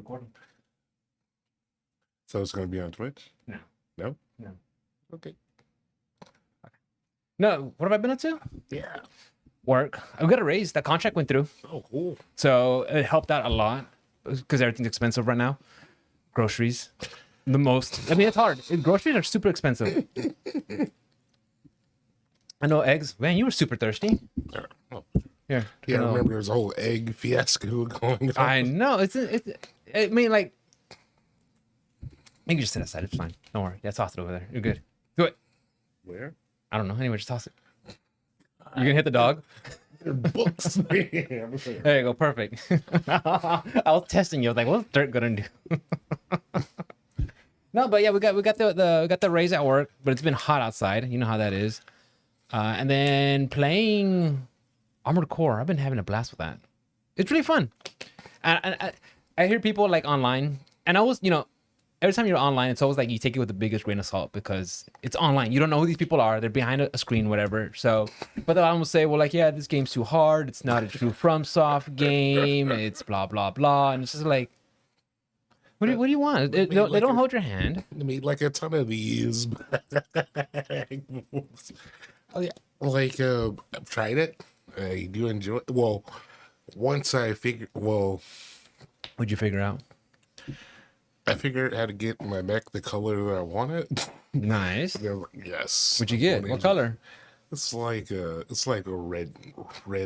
recording. So it's going to be on Twitch? No. No? No. Okay. No, what have I been up to? Yeah. Work. I got a raise. That contract went through. Oh, cool. So it helped out a lot because everything's expensive right now. Groceries. The most. I mean, it's hard. Groceries are super expensive. I know eggs. Man, you were super thirsty. Oh. Here. Yeah, I remember there's a whole egg fiasco going on. I know. I mean, like, you can just sit outside. It's fine. Don't worry. Yeah, toss it over there. You're good. Do it. Where? I don't know. Anyway, just toss it. You gonna hit the dog? Books. There you go. Perfect. I was testing you. I was like, what's Dirk gonna do? No, but yeah, we got the raise at work, but it's been hot outside. You know how that is. And then playing Armored Core. I've been having a blast with that. It's really fun. And I hear people like online, and I always, every time you're online, it's always like you take it with the biggest grain of salt because it's online. You don't know who these people are. They're behind a screen, whatever. So, but they'll almost say, well, like, yeah, this game's too hard. It's not a true FromSoft game. It's blah, blah, blah. And it's just like, what do you want? They don't hold your hand. I made like a ton of these. Oh, yeah. Like, I've tried it. I do enjoy it. Well, once I figured, What'd you figure out? I figured out how to get my mech the color that I wanted. Nice. Yes. What'd you get? What color? It's like a red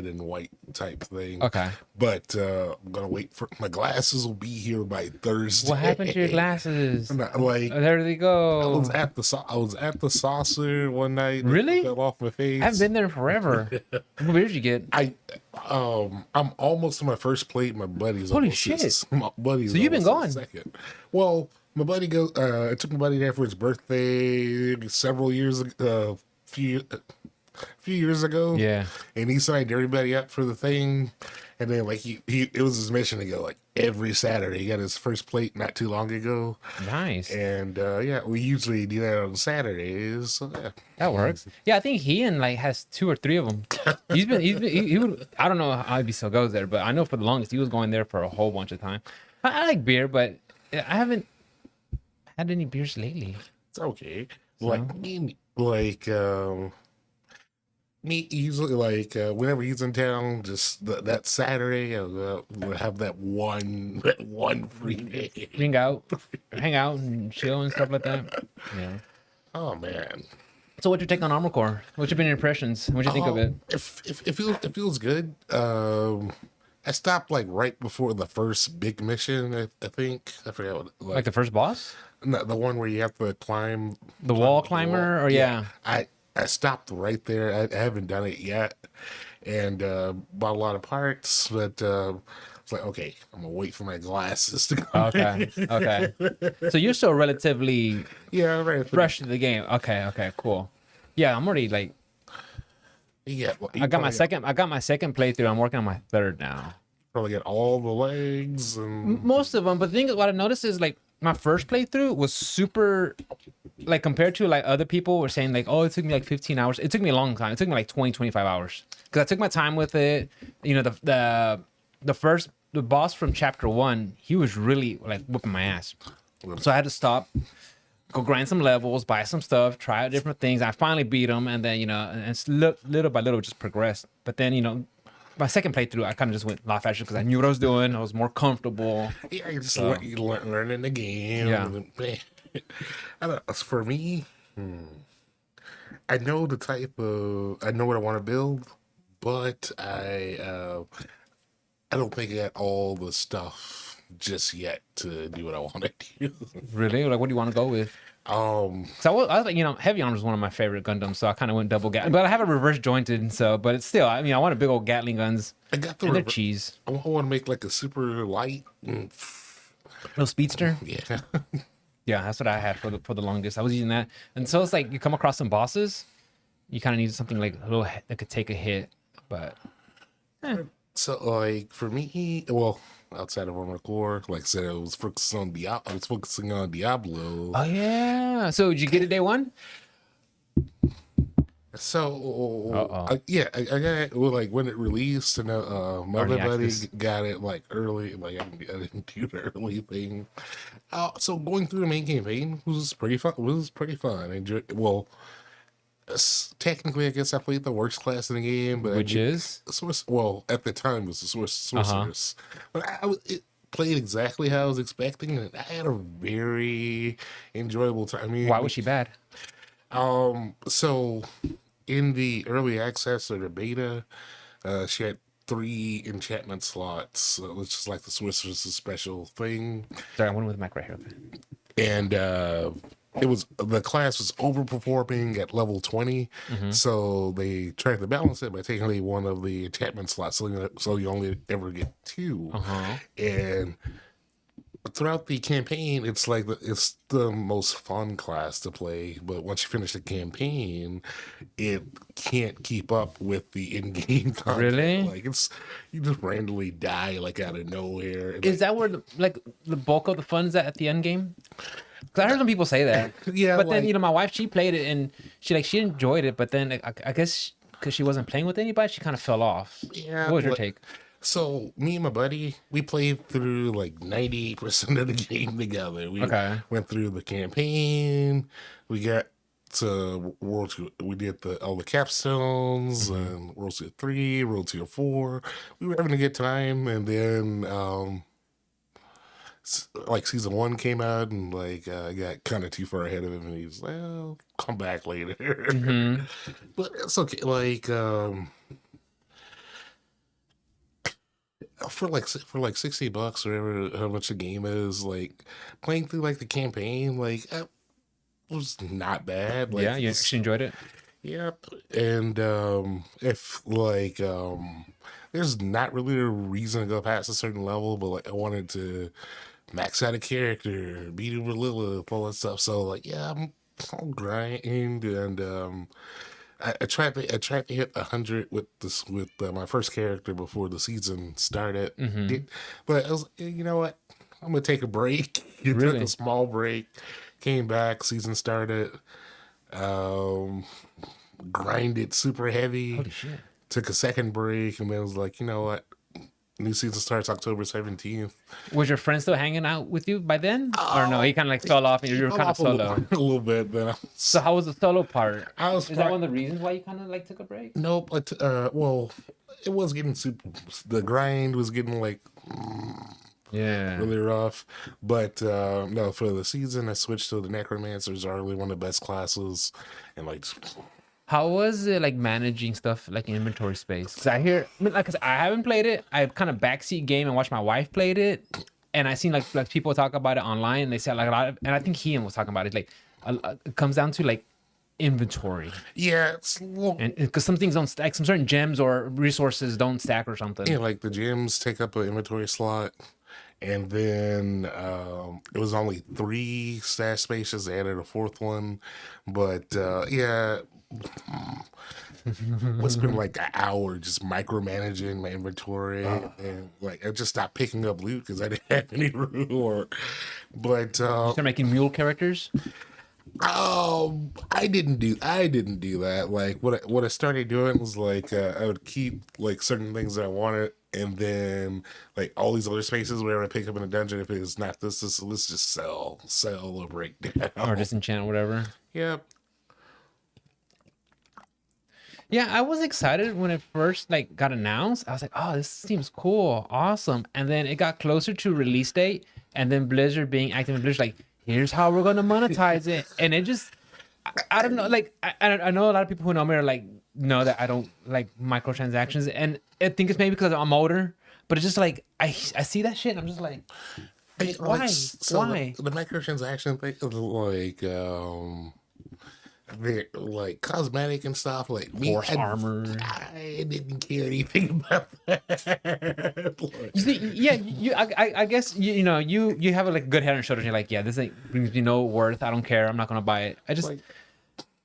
and white type thing. Okay. But I'm gonna wait for my glasses will be here by Thursday. What happened to your glasses? Like, oh, there they go. I was at the saucer one night. Really? Fell off my face. I haven't been there forever. What beer did you get? I'm almost to my first plate. My buddy's Holy almost shit. My buddy's So you've been almost going? second. Well, my buddy goes. I took my buddy there for his birthday several years ago. A few years ago. Yeah. And he signed everybody up for the thing. And then like he it was his mission to go like every Saturday. He got his first plate not too long ago. Nice. And yeah, we usually do that on Saturdays. So, yeah. That works. Yeah, I think Ian like has 2 or 3 of them. He would, I don't know how he still goes there, but I know for the longest he was going there for a whole bunch of time. I like beer, but I haven't had any beers lately. It's okay. So? Like me usually like whenever he's in town, just that Saturday, we'll have that one free day. Hang out and chill and stuff like that. Yeah. Oh man. So what's your take on Armor Core? What's your impressions? What'd you think of it? It feels good. I stopped like right before the first big mission. I think I forgot what. Like the first boss? No, the one where you have to climb The wall climber, or yeah. I stopped right there. I haven't done it yet, and bought a lot of parts, but it's like, okay, I'm gonna wait for my glasses to come. Okay. So you're still relatively right. fresh to the game. Okay, cool. Yeah, I'm already like Yeah, well, I got my second playthrough. I'm working on my third now. probably get all the legs and Most of them, but the thing what I noticed is like my first playthrough was super like compared to like other people were saying like, oh, it took me like 15 hours. It took me a long time. It took me like 25 hours because I took my time with it. The boss from chapter 1, he was really like whooping my ass. So I had to stop, go grind some levels, buy some stuff, try out different things. I finally beat him, and then and it's little by little just progressed. But then my second playthrough, I kind of just went a lot faster because I knew what I was doing. I was more comfortable. yeah, you just learning the game. Yeah. I don't know, for me, I know I know what I want to build, but I don't think I got all the stuff just yet to do what I want to do. Really? Like, what do you want to go with? So I was like, Heavy Armor is one of my favorite Gundams, so I kind of went double Gatling. But I have a reverse jointed, but it's still, I want a big old Gatling guns. I got the and they're cheese. I want to make like a super light, Little speedster. yeah. Yeah, that's what I had for the longest. I was using that, and so it's like you come across some bosses, you kind of need something like a little that could take a hit, but. So like for me, well, outside of Armored Core, like I said, I was focusing on Diablo. Oh yeah. So did you get it day one? So Uh-oh. I got it well, like when it released, and my Early other buddy access. got it like early. Like I didn't do the early thing. So going through the main campaign was pretty fun. Was pretty fun. Well, technically, I guess I played the worst class in the game, but Which is? well, at the time it was the Uh-huh. sorceress. But it played exactly how I was expecting, and I had a very enjoyable time. I Why was mean, she bad? so in the early access or the beta, she had 3 enchantment slots, which is like the sorceress's special thing, Sorry, I went with the mic right here. Okay. and it was the class was overperforming at level 20, Mm-hmm. so they tried to balance it by taking away one of the enchantment slots, so you only ever get 2. Uh-huh. And throughout the campaign, it's the most fun class to play. But once you finish the campaign, it can't keep up with the in-game content. Really? Like you just randomly die like out of nowhere. And, Is like that where the bulk of the fun is at the end game? Because I heard some people say that. yeah, But then, like my wife, she played it and she enjoyed it, but then I guess because she wasn't playing with anybody, she kind of fell off. yeah, What was your like, take? so me and my buddy, we played through like 98% of the game together. We Okay. went through the campaign. We got to World Tour. We did all the capstones Mm-hmm. and World Tour 3, World Tour 4. We were having a good time, and then like season 1 came out, and like I got kind of too far ahead of him, and he was like, "Well, come back later." Mm-hmm. But it's okay. Like for like $60 or whatever how much the game is, like playing through like the campaign, like it was not bad. Yeah, Like you this, actually enjoyed it? yep. And if like there's not really a reason to go past a certain level, but like I wanted to max out a character, beat it with Lilith, all that stuff. So like yeah, I'll grind, and I tried to hit 100 with my first character before the season started. Mm-hmm. But I was, you know what? I'm gonna take a break. You took a Really? small break, came back, season started, um, grinded super heavy, Holy shit. took a second break, and then was like, you know what? New season starts October 17th. Was your friend still hanging out with you by then? Or no, Oh, he kind of like fell off and you he were fell kind of off solo. a little bit, but So how was the solo part? I was Is that part. one of the reasons why you kind of like took a break? Nope. Well, it was getting super. The grind was getting like Yeah. really rough. But no, for the season, I switched to the Necromancers, are really one of the best classes, and like, How was it like managing stuff like inventory space? Because I hear, I mean, like, 'cause I haven't played it. I kind of backseat game and watch my wife played it, and I seen like people talk about it online. And they said like a lot of, and I think Ian was talking about it. Like, it comes down to like inventory, yeah, it's a little, and because some things don't stack, some certain gems or resources don't stack or yeah, something. like the gyms take up an inventory slot, and then it was only 3 stash spaces. They added a fourth one, but yeah. It's been like an hour just micromanaging my inventory, and like I just stopped picking up loot because I didn't have any room. But You start making mule characters. I didn't do that. Like what I started doing was like I would keep like certain things that I wanted, and then like all these other spaces wherever I pick up in a dungeon, if it's not this, let's just sell or break Or down. disenchant or whatever. Yep. Yeah, I was excited when it first like got announced. I was like, "Oh, this seems cool, awesome!" And then it got closer to release date, and then Blizzard being active, and Blizzard like, "Here's how we're gonna monetize it," and it just, I don't know. Like, I know a lot of people who know me are like, know that I don't like microtransactions, and I think it's maybe because I'm older, but it's just like I see that shit, and I'm just like, why, So why? the microtransaction thing is like they're like cosmetic and stuff. Like me, Horse armor. I didn't care anything about that. You see, yeah, I guess you have like a good head on your shoulders. And you're like, yeah, this ain't brings me no worth. I don't care. I'm not gonna buy it. Like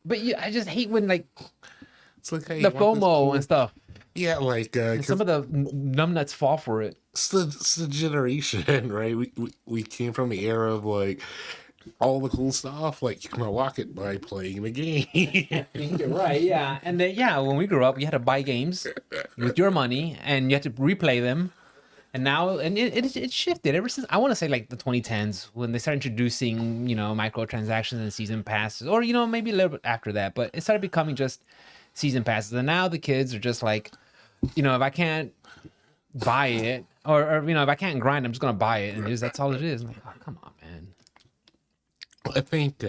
But I just hate when like it's like, hey, the you want this FOMO cool? and stuff. Yeah, like And some because of the numbnuts fall for it. it's the generation, right? We came from the era of like all the cool stuff, like you can unlock it by playing the game. I think you're right. Yeah, and then yeah, when we grew up, you had to buy games with your money, and you had to replay them. And now, and it shifted ever since I want to say like the 2010s when they started introducing microtransactions and season passes, or maybe a little bit after that, but it started becoming just season passes. And now the kids are just like, if I can't buy it, or if I can't grind, I'm just gonna buy it, and that's all it is. I'm like, oh, come on, man. I think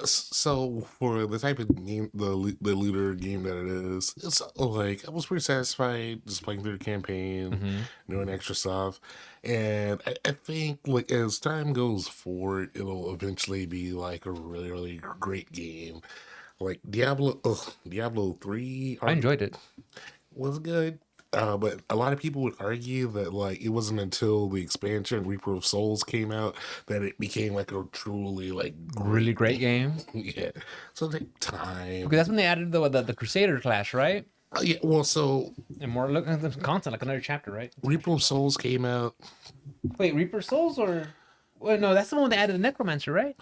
so for the type of game, the looter game that it is, it's like I was pretty satisfied just playing through the campaign, doing extra stuff, and I think like as time goes forward, it'll eventually be like a really really great game. Like Diablo 3 I enjoyed it. was good. But a lot of people would argue that like it wasn't until the expansion Reaper of Souls came out that it became like a truly like Really great game. yeah. So it take time. Because that's when they added the Crusader class, right? Yeah, well, so And more look at the content, like another chapter, right? Reaper of Souls came out. Wait, Reaper Souls or? Well, no, that's the one where they added the Necromancer, right?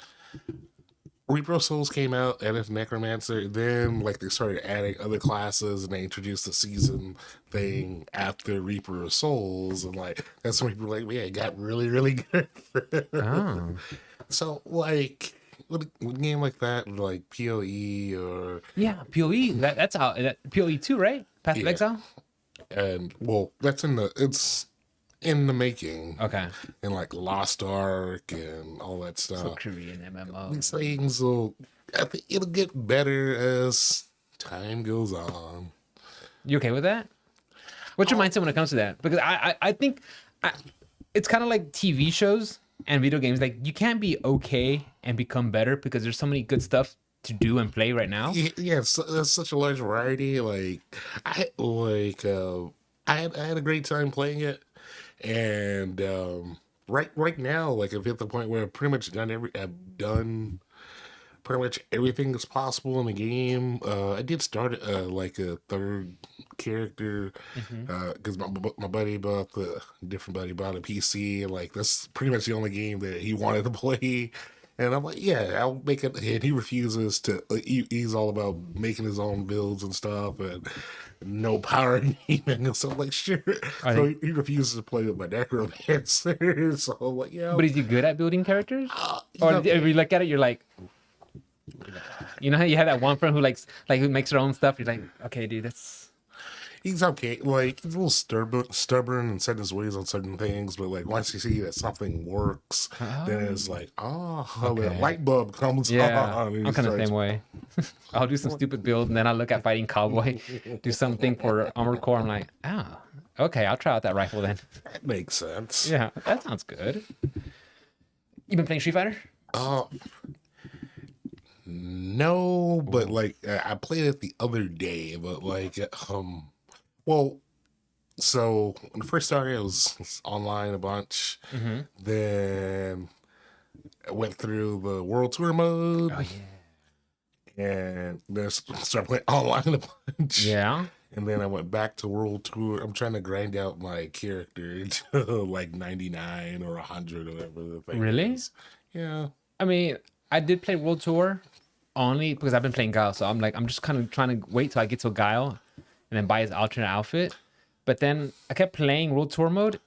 Reaper of Souls came out, added Necromancer. Then, like, they started adding other classes, and they introduced the season thing after Reaper of Souls, and like that's when people were like, "Yeah, it got really, really good." Oh, So, like, with a game like that, like PoE or yeah, PoE. That's how PoE 2, right? Path of Yeah. Exile. and well, it's in the making, Okay. and like Lost Ark and all that So stuff. Korean MMO. These things will, I think it'll get better as time goes on. You okay with that? What's your mindset when it comes to that? Because I think it's kind of like TV shows and video games. Like you can't be okay and become better because there's so many good stuff to do and play right now. Yeah, there's such a large variety. Like I had a great time playing it, and right now, like I've hit the point where I've done pretty much everything that's possible in the game. I did start like a third character because my buddy bought the different buddy bought a PC, and like that's pretty much the only game that he wanted to play. And I'm like, yeah, I'll make it. And he refuses to. He's all about making his own builds and stuff, and no power gaming. And so I'm like, sure. I So think, he refuses to play with my necromancer. So I'm like, yeah, but is he good at building characters? he's Or okay. if you look at it, you're like, how you have that one friend who makes her own stuff. You're like, okay, dude, that's He's okay. Like he's a little stubborn and set in his ways on certain things, but like once you see that something works, then it's like, oh, the Okay. light bulb comes yeah. on. And I'm kind of the same way. I'll do some stupid build and then I'll look at fighting cowboy, do something for armored core. I'm like, okay, I'll try out that rifle then. That makes sense. Yeah, that sounds good. You been playing Street Fighter? Uh, no, but like I played it the other day, but like well, so when I first started, it was online a bunch. Mm-hmm. Then I went through the world tour mode. Oh yeah. And then started playing online a bunch. Yeah. And then I went back to World Tour. I'm trying to grind out my character to like 99 or 100 or whatever the thing Really? is. Yeah. I mean, I did play World Tour only because I've been playing Guile, so I'm just kind of trying to wait till I get to a Guile and then buy his alternate outfit. But then I kept playing World Tour mode,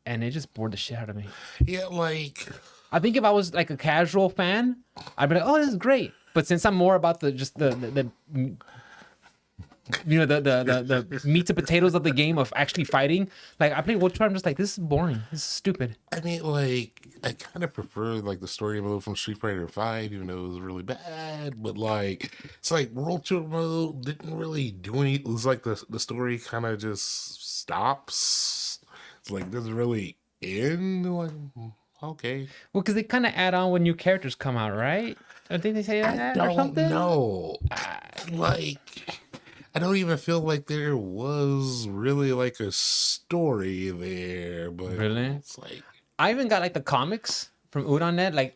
and it just bored the shit out of me. Yeah, like I think if I was like a casual fan, I'd be like, "Oh, this is great." But since I'm more about the meat and potatoes of the game of actually fighting, like I play World Tour, I'm just like, this is boring. This is stupid. I mean, like I kind of prefer like the story mode from Street Fighter 5, even though it was really bad. But like it's like World Tour mode didn't really do any. It was like the story kind of just stops. It's like doesn't really end. Like okay. Well, because they kind of add on when new characters come out, right? I think they say I that or don't something. know. Like, I don't even feel like there was really like a story there, but Really? it's like, I even got like the comics from Udon.net, like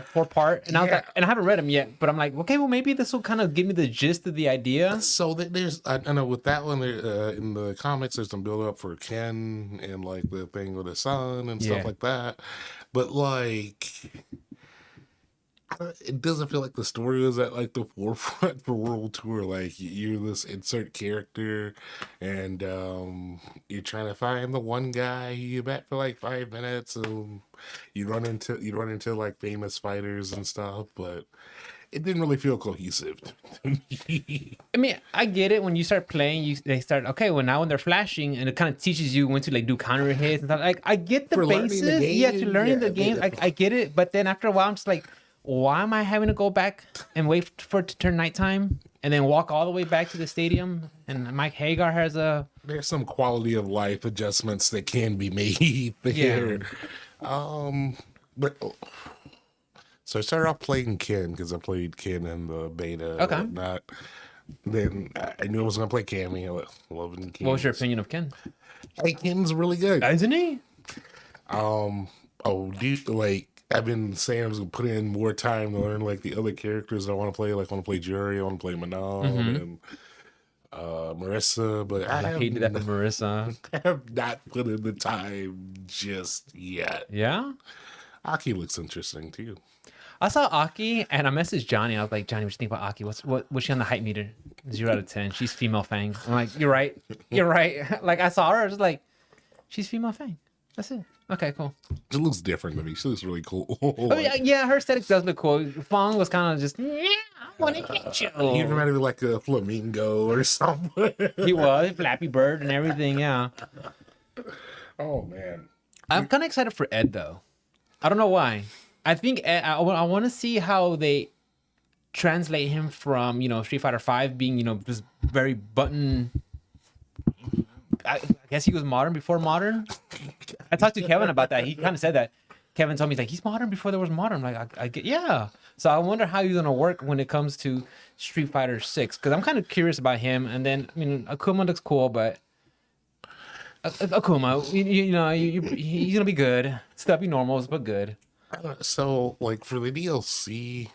4 part, and I was Yeah. like, and I haven't read them yet, but I'm like, okay, well maybe this will kind of give me the gist of the idea. so there's, I know with that one, in the comics, there's some build up for Ken and like the thing with his son and Yeah. stuff like that. But like, it doesn't feel like the story was at like the forefront for World Tour. Like you're this insert character, and you're trying to find the one guy you met for like 5 minutes, and you run into like famous fighters and stuff, but it didn't really feel cohesive. I mean, I get it when you start playing. They start okay. Well, now when they're flashing, and it kind of teaches you when to like do counter hits and stuff. Like I get the For learning the basis. Yeah, to game, learning the yeah, game, I get it. But then after a while, I'm just like, why am I having to go back and wait for it to turn nighttime and then walk all the way back to the stadium? And Mike Hagar has a There's some quality of life adjustments that can be made there. But so I started off playing Ken because I played Ken in the beta Okay. and whatnot. Then I knew I was gonna play Cammy. I loving Ken. What was your opinion of Ken? Hey, Ken's really good. Isn't he? Dude, like I've been saying, I was gonna put in more time to learn like the other characters I want to play. Like I want to play Jury, I want to play Manon and Marissa, but I hated that for Marissa. I have not put in the time just yet. Yeah. Aki looks interesting too. I saw Aki and I messaged Johnny. I was like, Johnny, what you think about Aki? What's she on the hype meter? 0 out of 10. She's female Fang. I'm like, you're right. You're right. Like I saw her, I was like, she's female Fang. That's it. Okay, cool. It looks different to me. She looks really cool. I mean, yeah, her aesthetics does look cool. Fang was kind of just, yeah, I want to hit you. He reminded me like a flamingo or something. He was Flappy Bird and everything. Yeah. Oh man, I'm kind of excited for Ed though. I don't know why. I think Ed, I want to see how they translate him from Street Fighter V being just very button. I guess he was modern before modern. I talked to Kevin about that. He kind of said that. Kevin told me he's modern before there was modern. I'm like I get yeah. So I wonder how he's gonna work when it comes to Street Fighter 6 because I'm kind of curious about him. And then I mean Akuma looks cool, but Akuma, he's gonna be good. Stubby normals, but good. So like for the DLC,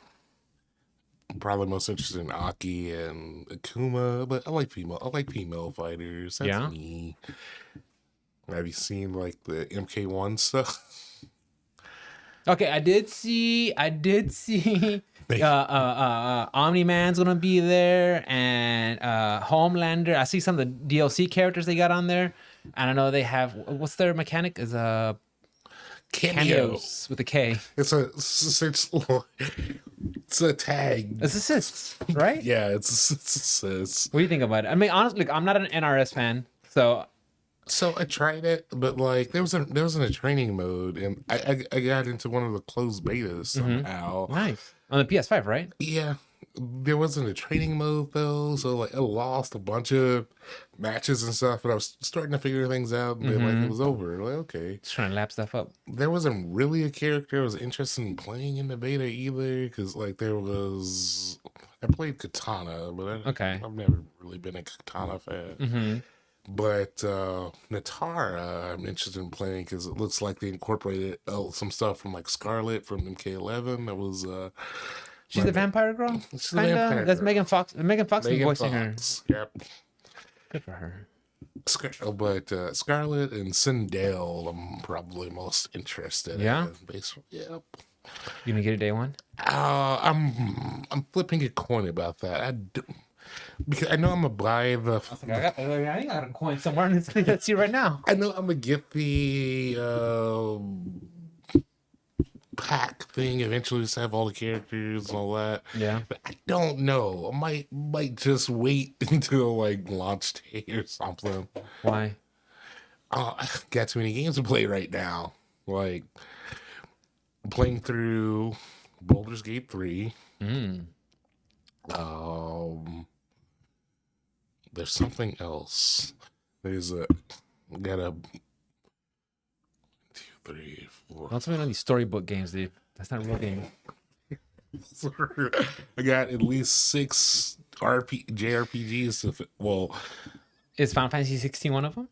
I'm probably most interested in Aki and Akuma, but I like female fighters. That's Yeah. me. Have you seen like the MK1 stuff? Okay, I did see Omni-Man's gonna be there and Homelander. I see some of the DLC characters they got on there. And I know they have what's their mechanic is cameos with a K. It's a tag. It's assists, right? Yeah, it's What do you think about it? I mean, honestly, look, I'm not an NRS fan, so I tried it, but like there was in a training mode, and I got into one of the closed betas somehow. nice on the PS5, right? Yeah, there wasn't a training mode though, so like I lost a bunch of matches and stuff. But I was starting to figure things out, and then like it was over. Like okay, Just trying to lap stuff up. there wasn't really a character I was interested in playing in the beta either, because like I played Katana, but Okay. I've never really been a Katana fan. But Natara, I'm interested in playing because it looks like they incorporated some stuff from like Scarlet from MK11. That was She's the vampire girl. She's the Kinda. vampire That's girl. Megan Fox. Megan Fox is Megan voicing her. Fox. Yep. Good for her. But Scarlet and Sindel, I'm probably most interested Yeah? in. Basically, yep. You gonna get it day one? I'm flipping a coin about that. Because I know I'm gonna buy the. I got a coin somewhere. Let's see right now. I know I'm gonna get the pack thing eventually, just have all the characters and all that. Yeah. But I don't know. I might just wait until like launch day or something. Why? I got too many games to play right now. Like playing through Baldur's Gate 3. There's something else. Got a 2, 3, 4. Don't tell me on these storybook games, dude. That's not a real game. I got at least 6 JRPGs. Well, Is Final Fantasy 16 one of them?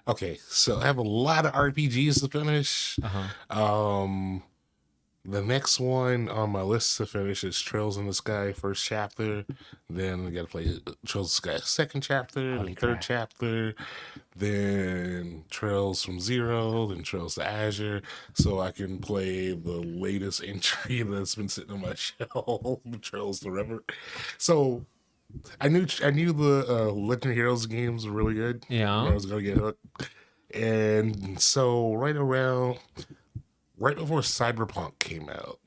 okay, so I have a lot of RPGs to finish. The next one on my list to finish is Trails in the Sky first chapter. Then I got to play Trails in the Sky second chapter, Holy then third crap. chapter, then Trails from Zero, then Trails to Azure, so I can play the latest entry that's been sitting on my shelf, Trails to River. So I knew the Legend of Heroes games were really good. And I Yeah. was gonna get hooked, and so right before Cyberpunk came out,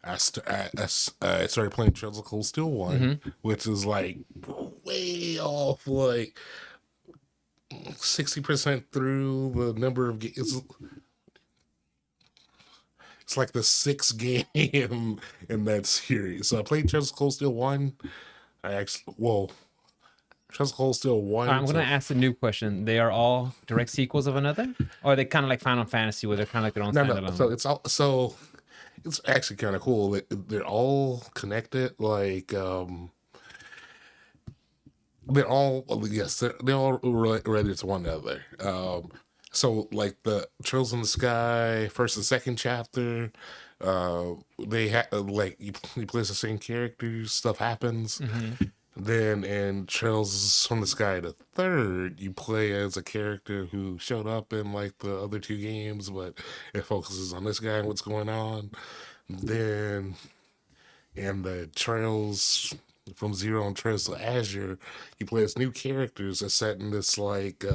I started playing Trails of Cold Steel 1, Mm-hmm. which is like way off, like 60% through the number of games. It's like the sixth game in that series. So I played Trails of Cold Steel 1. Trails of Cold Steel All right, 1 I'm gonna to. ask the new question. They are all direct sequels of another, or are they kind of like Final Fantasy, where they're kind of like their own No, no. standalone? So it's actually kind of cool. They're all connected. They're all, yes, they're all related to one another. So like the Trails in the Sky first and second chapter, they have like you play as the same characters, stuff happens. Mm-hmm. Then in Trails from the Sky the third, you play as a character who showed up in like the other two games, but it focuses on this guy and what's going on. Then in the Trails from Zero and Trails to Azure, you play as new characters that's set in this like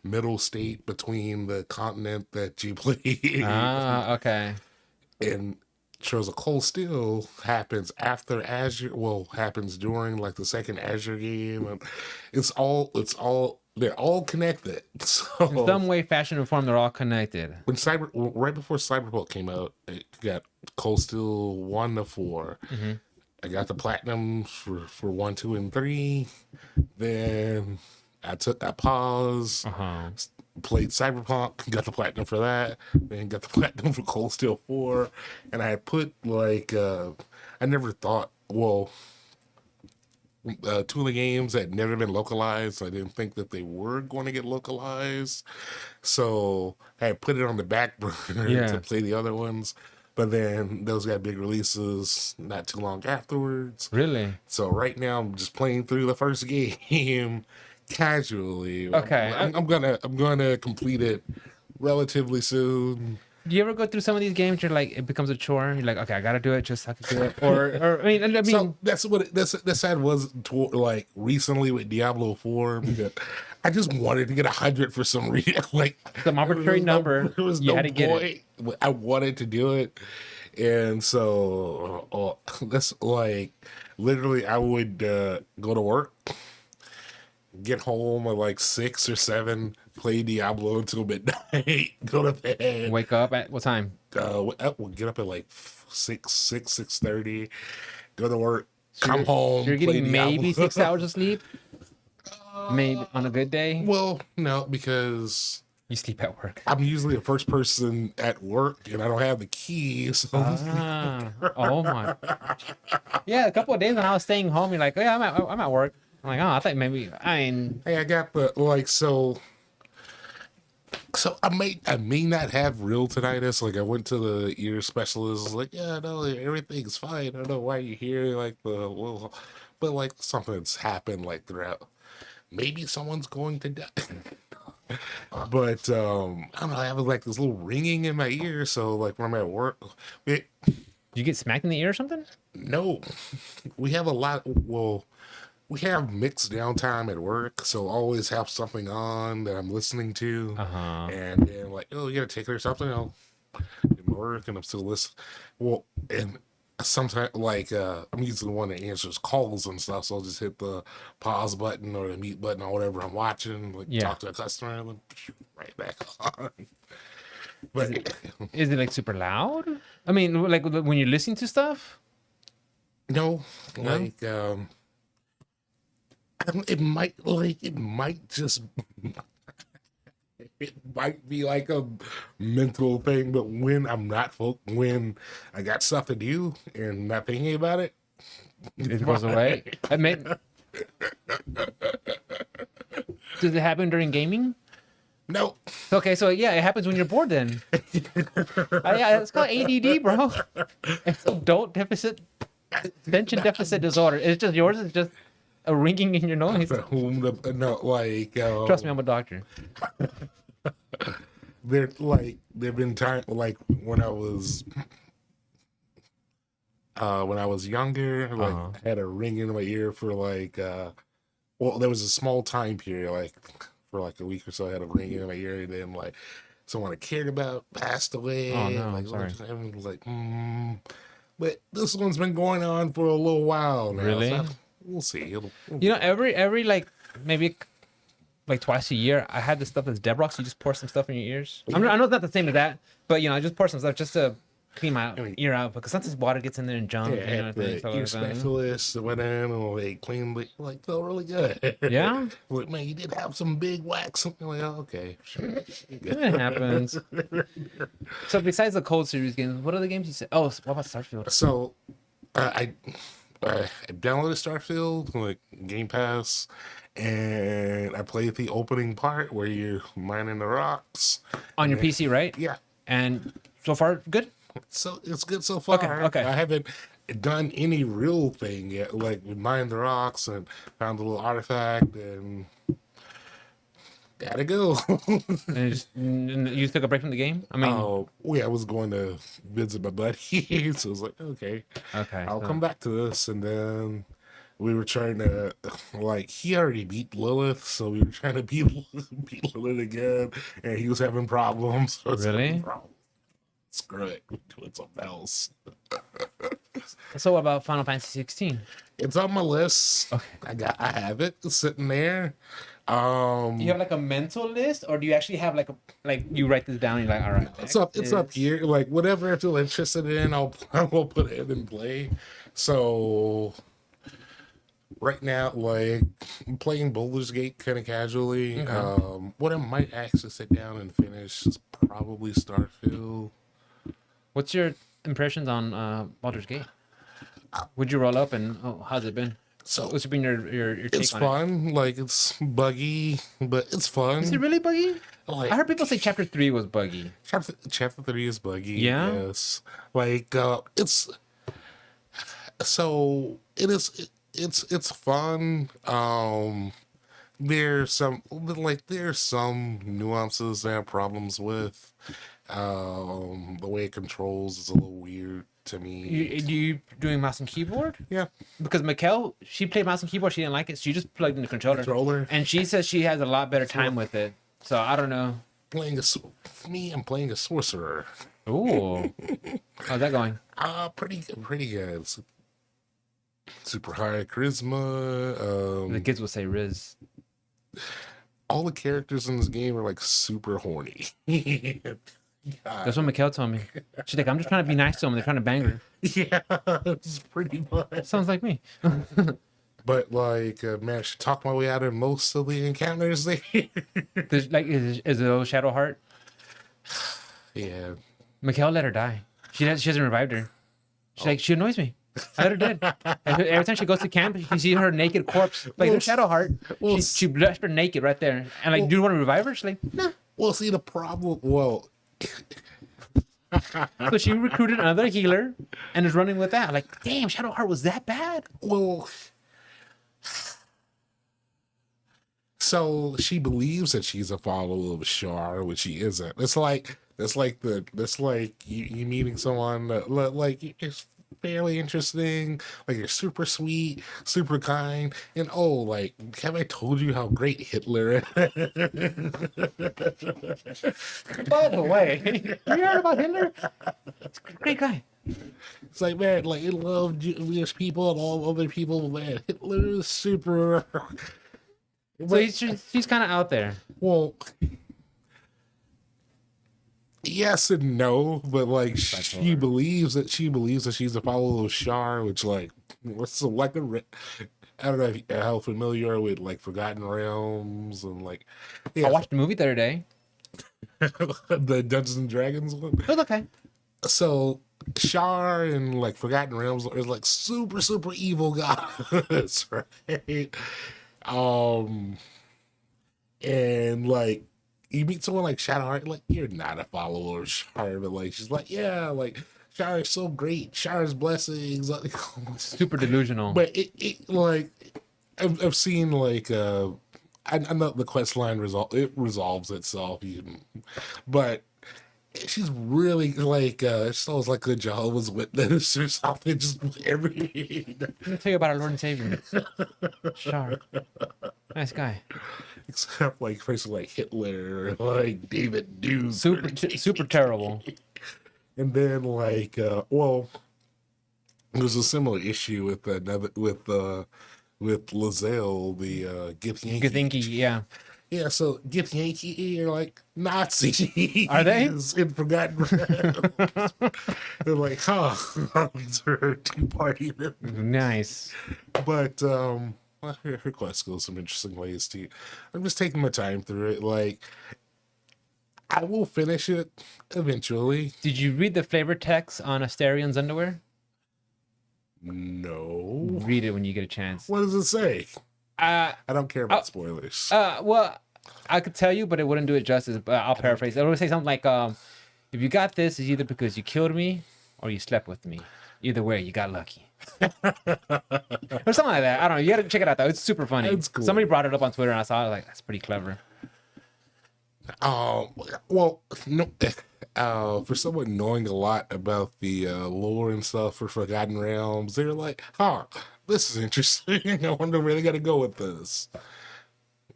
middle state between the continent that you play. Ah, okay. And Trails of Cold Steel happens after Azure. Well, happens during like the second Azure game, and they're all connected. In So some way, fashion, and form, they're all connected. right before Cyberpunk came out, it got Cold Steel 1 to 4. Mm-hmm. I got the platinum for 1, 2, and 3. Then I paused, Uh-huh. played Cyberpunk, got the platinum for that, then got the platinum for Cold Steel 4, and I put like I never thought two of the games had never been localized. So I didn't think that they were going to get localized, so I put it on the back burner to Yeah. play the other ones. But then those got big releases not too long afterwards. Really? So right now I'm just playing through the first game casually. Okay. I'm gonna complete it relatively soon. Do you ever go through some of these games? You're like, it becomes a chore. You're like, okay, I gotta do it just so I can do it. Or I So mean, that's how it was like recently with Diablo 4 because I just wanted to get 100 for some reason. Like some arbitrary number. there was You no had to get it. point. I wanted to do it, and so that's like literally I would go to work, get home at like 6 or 7, play Diablo until midnight, go to bed. Wake up at what time? We'll get up at like 6:30, go to work, So come you're home, play getting maybe Diablo. 6 hours of sleep. Maybe on a good day, Well, no, because you sleep at work. I'm usually the first person at work and I don't have the keys. So Ah, oh my. Yeah, a couple of days when I was staying home, you're like, oh, yeah, I'm at work. I'm like, oh, I thought maybe I mean, hey, I got the like so I may not have real tinnitus. Like I went to the ear specialist. Like, yeah, no, everything's fine. I don't know why you're here. Like well, but like something's happened like throughout. Maybe someone's going to die. But I don't know. I have like this little ringing in my ear. So like when I'm at work, we, you get smacked in the ear or something? no, we have a lot. Well, we have mixed downtime at work, so I always have something on that I'm listening to, Uh-huh. and then like, oh, you got a ticket or something? I'll do my work, and I'm still listening. Well, and sometimes like I'm usually the one that answers calls and stuff, so I'll just hit the pause button or the mute button or whatever I'm watching, like Yeah. talk to a customer, and then right back on. Is But it is it like super loud? I mean, like when you're listening to stuff? no, No? like it might just it might be like a mental thing, but when I'm not when I got stuff to do and not thinking about it, it's It goes away. fine. I mean, does it happen during gaming? No. Okay, so yeah, it happens when you're bored. Then yeah, it's called ADD, bro. It's adult deficit attention deficit disorder. It's just yours. Is just a ringing in your nose. For whom the no like Trust me, I'm a doctor. they're like there've been time like when I was younger, like I had a ring in my ear for like well there was a small time period like for like a week or so I had a ring in my ear and then like someone I cared about passed away. Oh no, Like I'm sorry. everyone was like, but this one's been going on for a little while now. Really? So we'll see. You know, every like maybe like twice a year, I had this stuff that's Debrox. You just pour some stuff in your ears. I know it's not the same as that, but you know, I just pour some stuff just to clean my ear out because sometimes water gets in there and junk. Yeah, You know, the ear specialist went in and they cleaned it, like felt really good. Yeah, Like, man, you did have some big wax. I'm like, oh, okay, sure. it happens. So besides the cold series games, what other games you said? Oh, what about Starfield? So I downloaded Starfield, like Game Pass, and I played the opening part where you're mining the rocks. On your PC, right? Yeah. And so far, good? So it's good so far. Okay. I haven't done any real thing yet, like mine the rocks and found a little artifact and gotta go. And you took a break from the game? I mean, Oh, yeah, I was going to visit my buddy, so I was like, okay, I'll come back to this. And then we were trying to, like, he already beat Lilith, so we were trying to beat Lilith again, and he was having problems. So Really? Screw it, we're doing something else. So what about Final Fantasy 16? It's on my list. Okay. I have it sitting there. Do you have like a mental list, or do you actually have like you write this down and you're like, all right, It's up here. Like whatever I feel interested in, I will put it in play. So right now, like I'm playing Baldur's Gate kind of casually. Okay. What I might actually sit down and finish is probably Starfield. What's your impressions on Baldur's Gate? Would you roll up and how's it been? So What's been your take it's on fun. Like it's buggy, but it's fun. Is it really buggy? Like, I heard people say Chapter 3 was buggy. Chapter 3 is buggy. Yeah? Yes. Like it's so it is it's fun. There's some nuances that I have problems with. The way it controls is a little weird to me. You doing mouse and keyboard? Yeah. Because Mikkel, she played mouse and keyboard. She didn't like it. She just plugged in the controller. And she says she has a lot better time with it. So I don't know. For me, I'm playing a sorcerer. Ooh. How's that going? Pretty good. Super high charisma. The kids will say Riz. All the characters in this game are like super horny. That's what Mikkel told me. She's like, I'm just trying to be nice to them. They're trying to bang her. Yeah, it's pretty much. Sounds like me. But like, managed to talk my way out of most of the encounters there. Is it a Shadow Heart? Yeah. Mikkel let her die. She hasn't revived her. She's like, she annoys me. I let her dead. Every time she goes to camp, you see her naked corpse. Like, there's Shadow Heart. She left her naked right there. And like, do you want to revive her? She's like, nah. Well, see, the problem, So she recruited another healer and is running with that. Like, damn, Shadow Heart was that bad? well, so she believes that she's a follower of Shar, which she isn't. It's like you meeting someone that like is fairly interesting, like you're super sweet, super kind, and like, have I told you how great Hitler is? By the way, you heard about Hitler? It's a great guy. It's like, man, like he loved Jewish people and all other people, man. Hitler is super. So he's kind of out there. Well, yes and no, but like she believes that she's a follower of Shar, which like what's like I don't know how familiar you are with like Forgotten Realms and like I watched the movie the other day. The Dungeons and Dragons one. It was okay. So Shar and like Forgotten Realms is like super evil gods, right? And like you meet someone like Shadowheart, like you're not a follower of Shire, but like she's like, yeah, like Shire is so great, Shire's blessings, like, Super delusional. but it like I've seen like I know the quest line resolves itself, even, but she's really like sounds like a Jehovah's Witness or something. Just every Let me tell you about our Lord and Savior. Sure. Nice guy. except like person like Hitler or like David Duke, Super terrible. and then like well, there's a similar issue with another with Lazelle, the Githyanki. Githinki, yeah. Yeah, so Githyanki are like Nazis Are they? in Forgotten Realms. They're like, huh, these are two-party members. Nice. But well, her quest goes some interesting ways too. I'm just taking my time through it. Like, I will finish it eventually. Did you read the flavor text on Astarion's underwear? No. Read it when you get a chance. What does it say? Uh, I don't care about spoilers. well, I could tell you, but it wouldn't do it justice. But I'll paraphrase. It would say something like, if you got this, it's either because you killed me or you slept with me. Either way, you got lucky. Or something like that. I don't know. You gotta check it out though. It's super funny. It's cool. Somebody brought it up on Twitter and I saw it. Like, that's pretty clever. Well, no. For someone knowing a lot about the lore and stuff for Forgotten Realms, they're like, huh, this is interesting. I wonder where they got to go with this.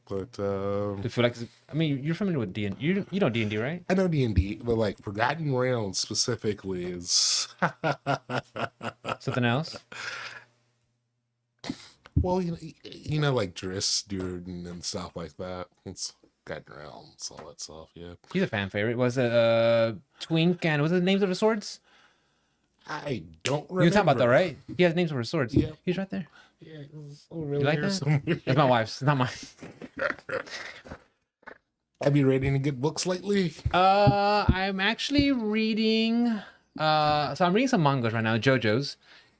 But I feel like, I mean, you're familiar with D&D. You know D&D, right? I know D&D, but like Forgotten Realms specifically is Something else? well, you know, like Driss, Durden, and stuff like that. It's Forgotten Realms, all that stuff. Yeah, He's a fan favorite. Was it Twink and was it the names of the swords? I don't remember. You're talking about that, right? He has names for his swords. Yeah. He's right there. Yeah, it's over You like there that? somewhere. It's my wife's. It's not mine. Have you read any good books lately? I'm actually reading. So I'm reading some mangas right now, JoJo's,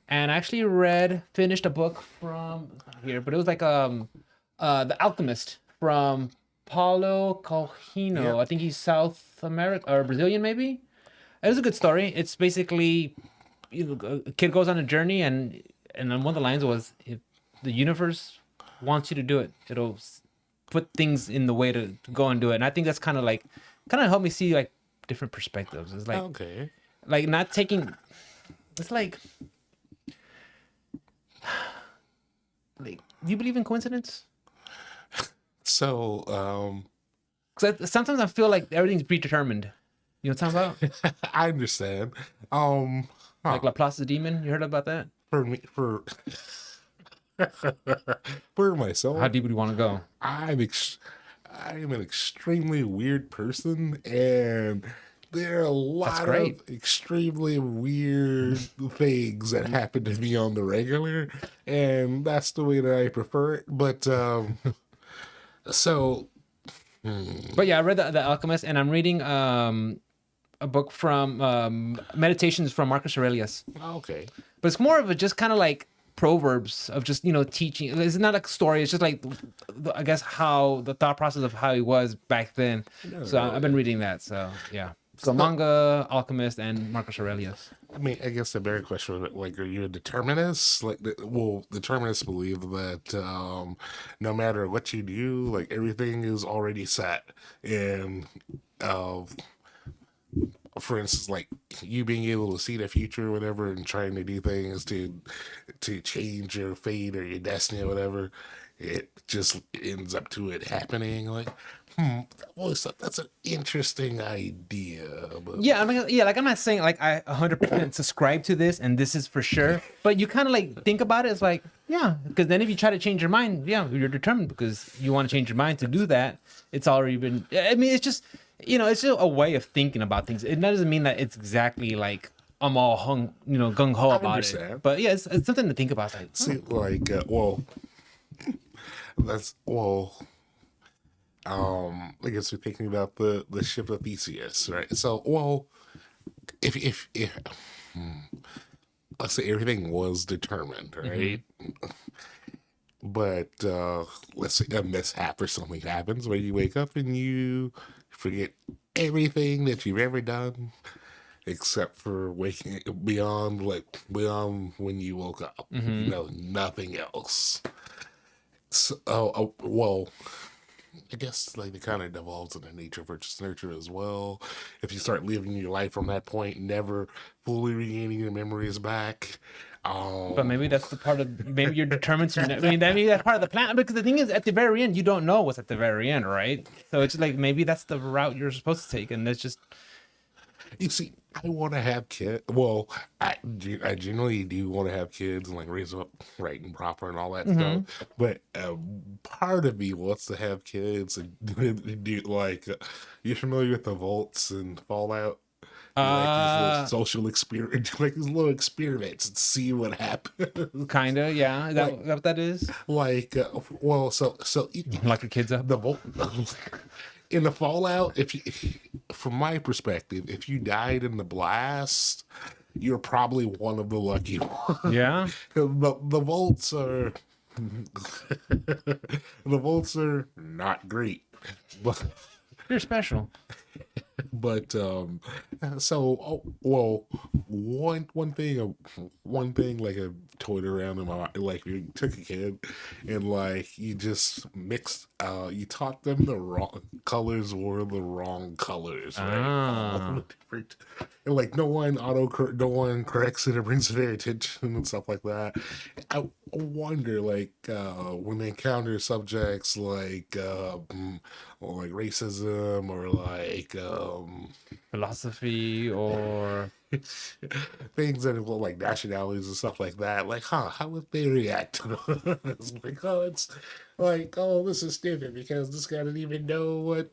and I actually finished a book from here, but it was like The Alchemist from Paulo Coelho. Yep. I think he's South America or Brazilian, maybe. It was a good story. It's basically, a kid goes on a journey, and then one of the lines was, if the universe wants you to do it, it'll put things in the way to go and do it. And I think that's kind of helped me see like different perspectives. It's like, Okay. like not taking, it's like do you believe in coincidence? So, Because sometimes I feel like everything's predetermined. You know what I'm talking about? I understand. Like Laplace's demon. You heard about that? For me, for myself, How deep would you want to go? I'm an extremely weird person, and there are a lot great. of extremely weird things that happen to me on the regular, and that's the way that I prefer it. But so, But yeah, I read the Alchemist, and I'm reading a book from Meditations from Marcus Aurelius. okay, But it's more of a just kind of like proverbs of just teaching. It's not a story. It's just like I guess how the thought process of how he was back then. So I've been reading that. So yeah. So manga, Alchemist, and Marcus Aurelius. I mean, I guess the bigger question was, like, are you a determinist? Like, well, determinists believe that no matter what you do, like, everything is already set. And, for instance, like, you being able to see the future or whatever and trying to do things to change your fate or your destiny or whatever, it just ends up to it happening. Like, that's an interesting idea. But Yeah, like I'm not saying like I 100% subscribe to this and this is for sure, but you kind of like think about it. It's like, yeah, because then if you try to change your mind, yeah, you're determined because you want to change your mind to do that. It's already been. I mean, it's just it's just a way of thinking about things. It doesn't mean that it's exactly like I'm all gung ho about understand. it. But yeah, it's something to think about. Like, see, like, that's I guess we're thinking about the ship of Theseus, right? So, well, if let's say everything was determined, right? But let's say a mishap or something happens where you wake up and you forget everything that you've ever done except for waking beyond when you woke up. You know, nothing else. So, well, I guess like it kind of devolves into nature versus nurture as well. If you start living your life from that point, never fully regaining your memories back. But maybe that's the part of maybe you're determined to. I mean, maybe that's part of the plan. Because the thing is, at the very end, you don't know what's at the very end, right? So it's like maybe that's the route you're supposed to take, and it's just You see, I want to have kids. Well, I generally do want to have kids and like raise them up right and proper and all that stuff. But part of me wants to have kids and do like you're familiar with the Volts and Fallout. You like these little social experiments, like these little experiments, and see what happens. kind of, yeah. Is that what that is? Like, well, so Lock your kids up. the Volt in the Fallout. If you, from my perspective, if you died in the blast, you're probably one of the lucky ones. Yeah. The Volts are the Volts are not great, but. You're special. But well, one thing like I toyed around in my like you took a kid and like you just mixed you taught them the wrong colors were the wrong colors, right? All the different, and like no one corrects it or brings it to their attention and stuff like that. I wonder like when they encounter subjects like or like racism or like Philosophy or things that involve like nationalities and stuff like that. Like, how would they react to it? It's like, it's like, oh, this is stupid because this guy didn't even know what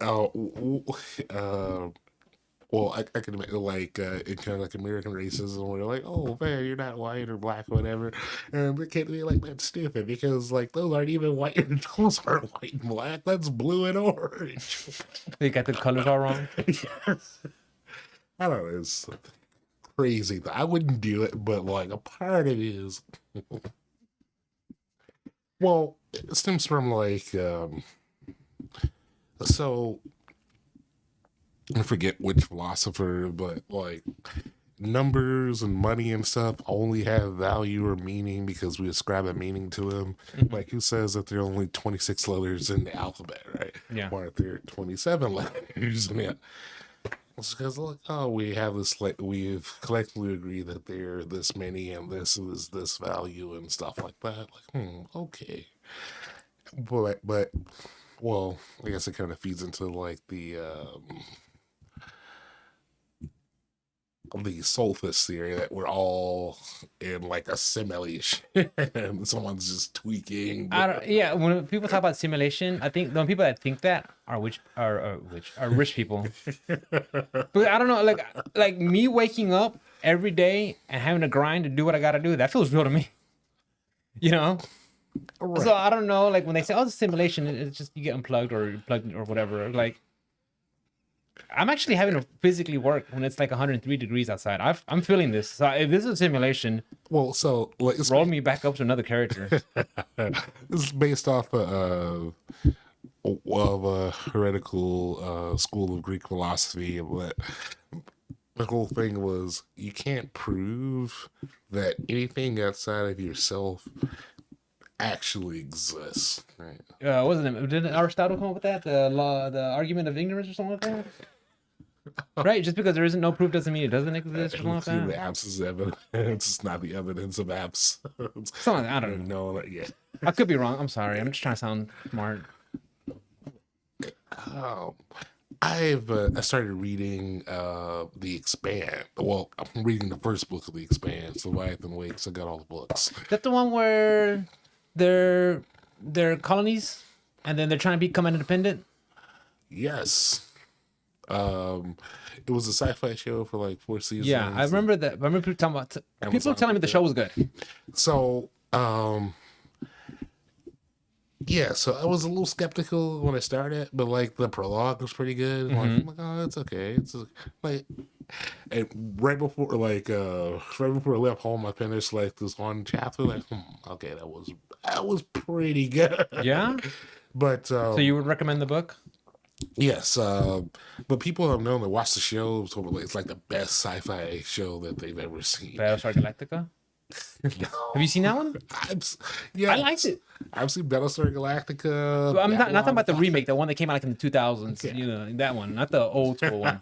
uh, well, I can imagine like in kind of like American racism where they're like, oh man, you're not white or black or whatever, and they can't be like that's stupid because like those aren't even white and those aren't white and black. That's blue and orange. they got the colors all wrong. Yes. I don't know. It's crazy. I wouldn't do it, but like a part of it is, well, it stems from like so. I forget which philosopher, but like numbers and money and stuff only have value or meaning because we ascribe a meaning to them. Like who says that there are only 26 letters in the alphabet, right? Yeah. Why aren't there 27 letters in it? It's because like, oh, we have this like we've collectively agreed that there are this many and this is this value and stuff like that. Like, okay. But well, I guess it kind of feeds into like the sophist theory that we're all in like a simulation and someone's just tweaking. Yeah, when people talk about simulation, I think the people that think that are rich people. But I don't know, like me waking up every day and having to grind to do what I gotta do, that feels real to me. You know? Right. So I don't know, like when they say, oh, it's a simulation, it's just you get unplugged or plugged or whatever. Like I'm actually having to physically work when it's like 103 degrees outside. I'm feeling this. So if this is a simulation, well, so like, roll me back up to another character. This is based off of a heretical school of Greek philosophy. But the whole thing was you can't prove that anything outside of yourself actually exists. Right? Wasn't it? Didn't Aristotle come up with that? The argument of ignorance or something like that? Right, just because there isn't no proof doesn't mean it doesn't exist or something like that. The absence of evidence. It's not the evidence of absence. Something I don't know. Yeah. I could be wrong. I'm sorry. I'm just trying to sound smart. I started reading The Expanse. Well, I'm reading the first book of The Expanse, Leviathan Wakes. I got all the books. Is that the one where they're colonies and then they're trying to become independent? Yes. It was a sci-fi show for like 4 seasons. Yeah, I remember that. I remember people talking about people telling me the show was good. So, yeah, so I was a little skeptical when I started, but like the prologue was pretty good. I'm like, oh, it's okay. It's like, and right before I left home, I finished like this one chapter. Like, okay, that was pretty good. Yeah. But So you would recommend the book? yes, but people have known that watch the show. So it's like the best sci-fi show that they've ever seen. Battlestar Galactica. Have you seen that one? I've, I liked yes, it. I've seen Battlestar Galactica. Well, I'm not talking Babylon about the 5. remake, the one that came out like in the 2000s. Yeah. You know, that one, not the old school one.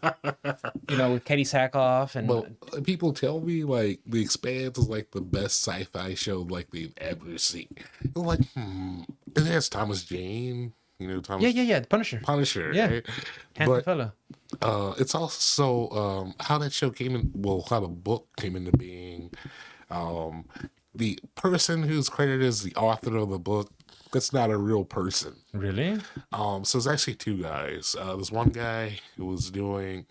You know, with Katie Sackhoff and Well, people tell me like The Expanse is like the best sci-fi show like they've ever seen. I'm like, it has Thomas Jane, Thomas yeah, the Punisher. Punisher, Yeah, right? handsome But fella. it's also how that show came in. Well, how the book came into being. Um, the person who's credited as the author of the book, that's not a real person. Really? So it's actually two guys. There's one guy who was doing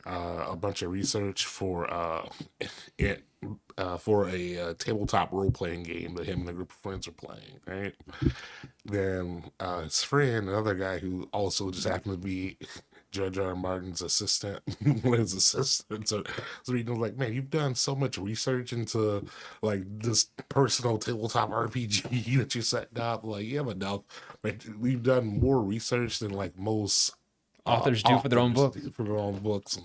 a bunch of research it, for a tabletop role playing game that him and a group of friends are playing, right? Then his friend, another guy who also just happened to be George R. R. Martin's assistant, one of his assistants. So he was like, man, you've done so much research into like this personal tabletop RPG that you're setting up. Like, you have enough. Like, we've done more research than like most Authors do for their own book. for their own books,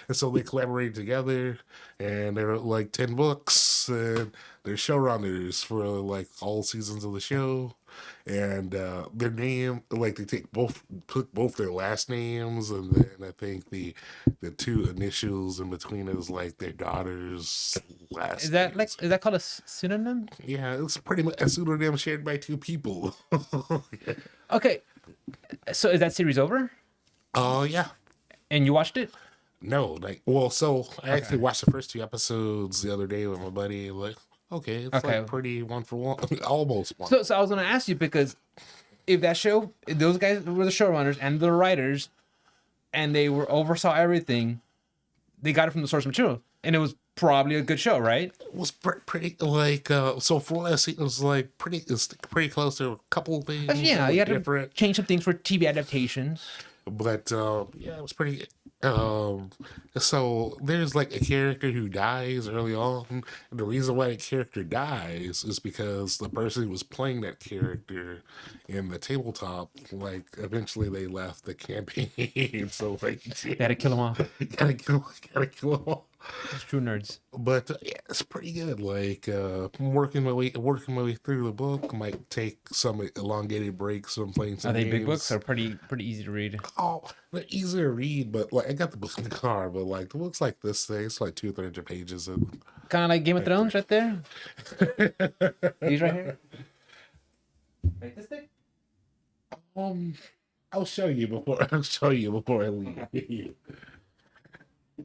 and so they collaborated together, and they wrote like 10 books, and they're showrunners for like all seasons of the show, and their name, like they took both their last names, and then I think the two initials in between is like their daughter's last. Is that called a pseudonym? Yeah, it's pretty much a pseudonym shared by two people. Okay, so is that series over? Oh yeah. And you watched it? No, like, well, so I actually watched the first two episodes the other day with my buddy. Like, okay, it's Okay. like pretty one for one, almost one. So I was gonna ask you because if those guys were the showrunners and the writers, and they oversaw everything, they got it from the source material, and it was probably a good show, right? It was pretty like so for what I see, it was like it's pretty close to a couple of things. Yeah, that you were had to different, change some things for TV adaptations. but yeah, it was pretty. So there's like a character who dies early on, and the reason why the character dies is because the person who was playing that character in the tabletop, like eventually they left the campaign, so like They had to kill them off. gotta kill them all. It's true nerds. But yeah, it's pretty good. Like working my way through the book might take some elongated breaks from playing some Are they games. big books or pretty easy to read? Oh, they're easy to read, but like I got the book in the car, but like the book's like this thing, it's like 200-300 pages. And Kind of like Game of Thrones right there. These right here. Like this thing? I'll show you before I leave.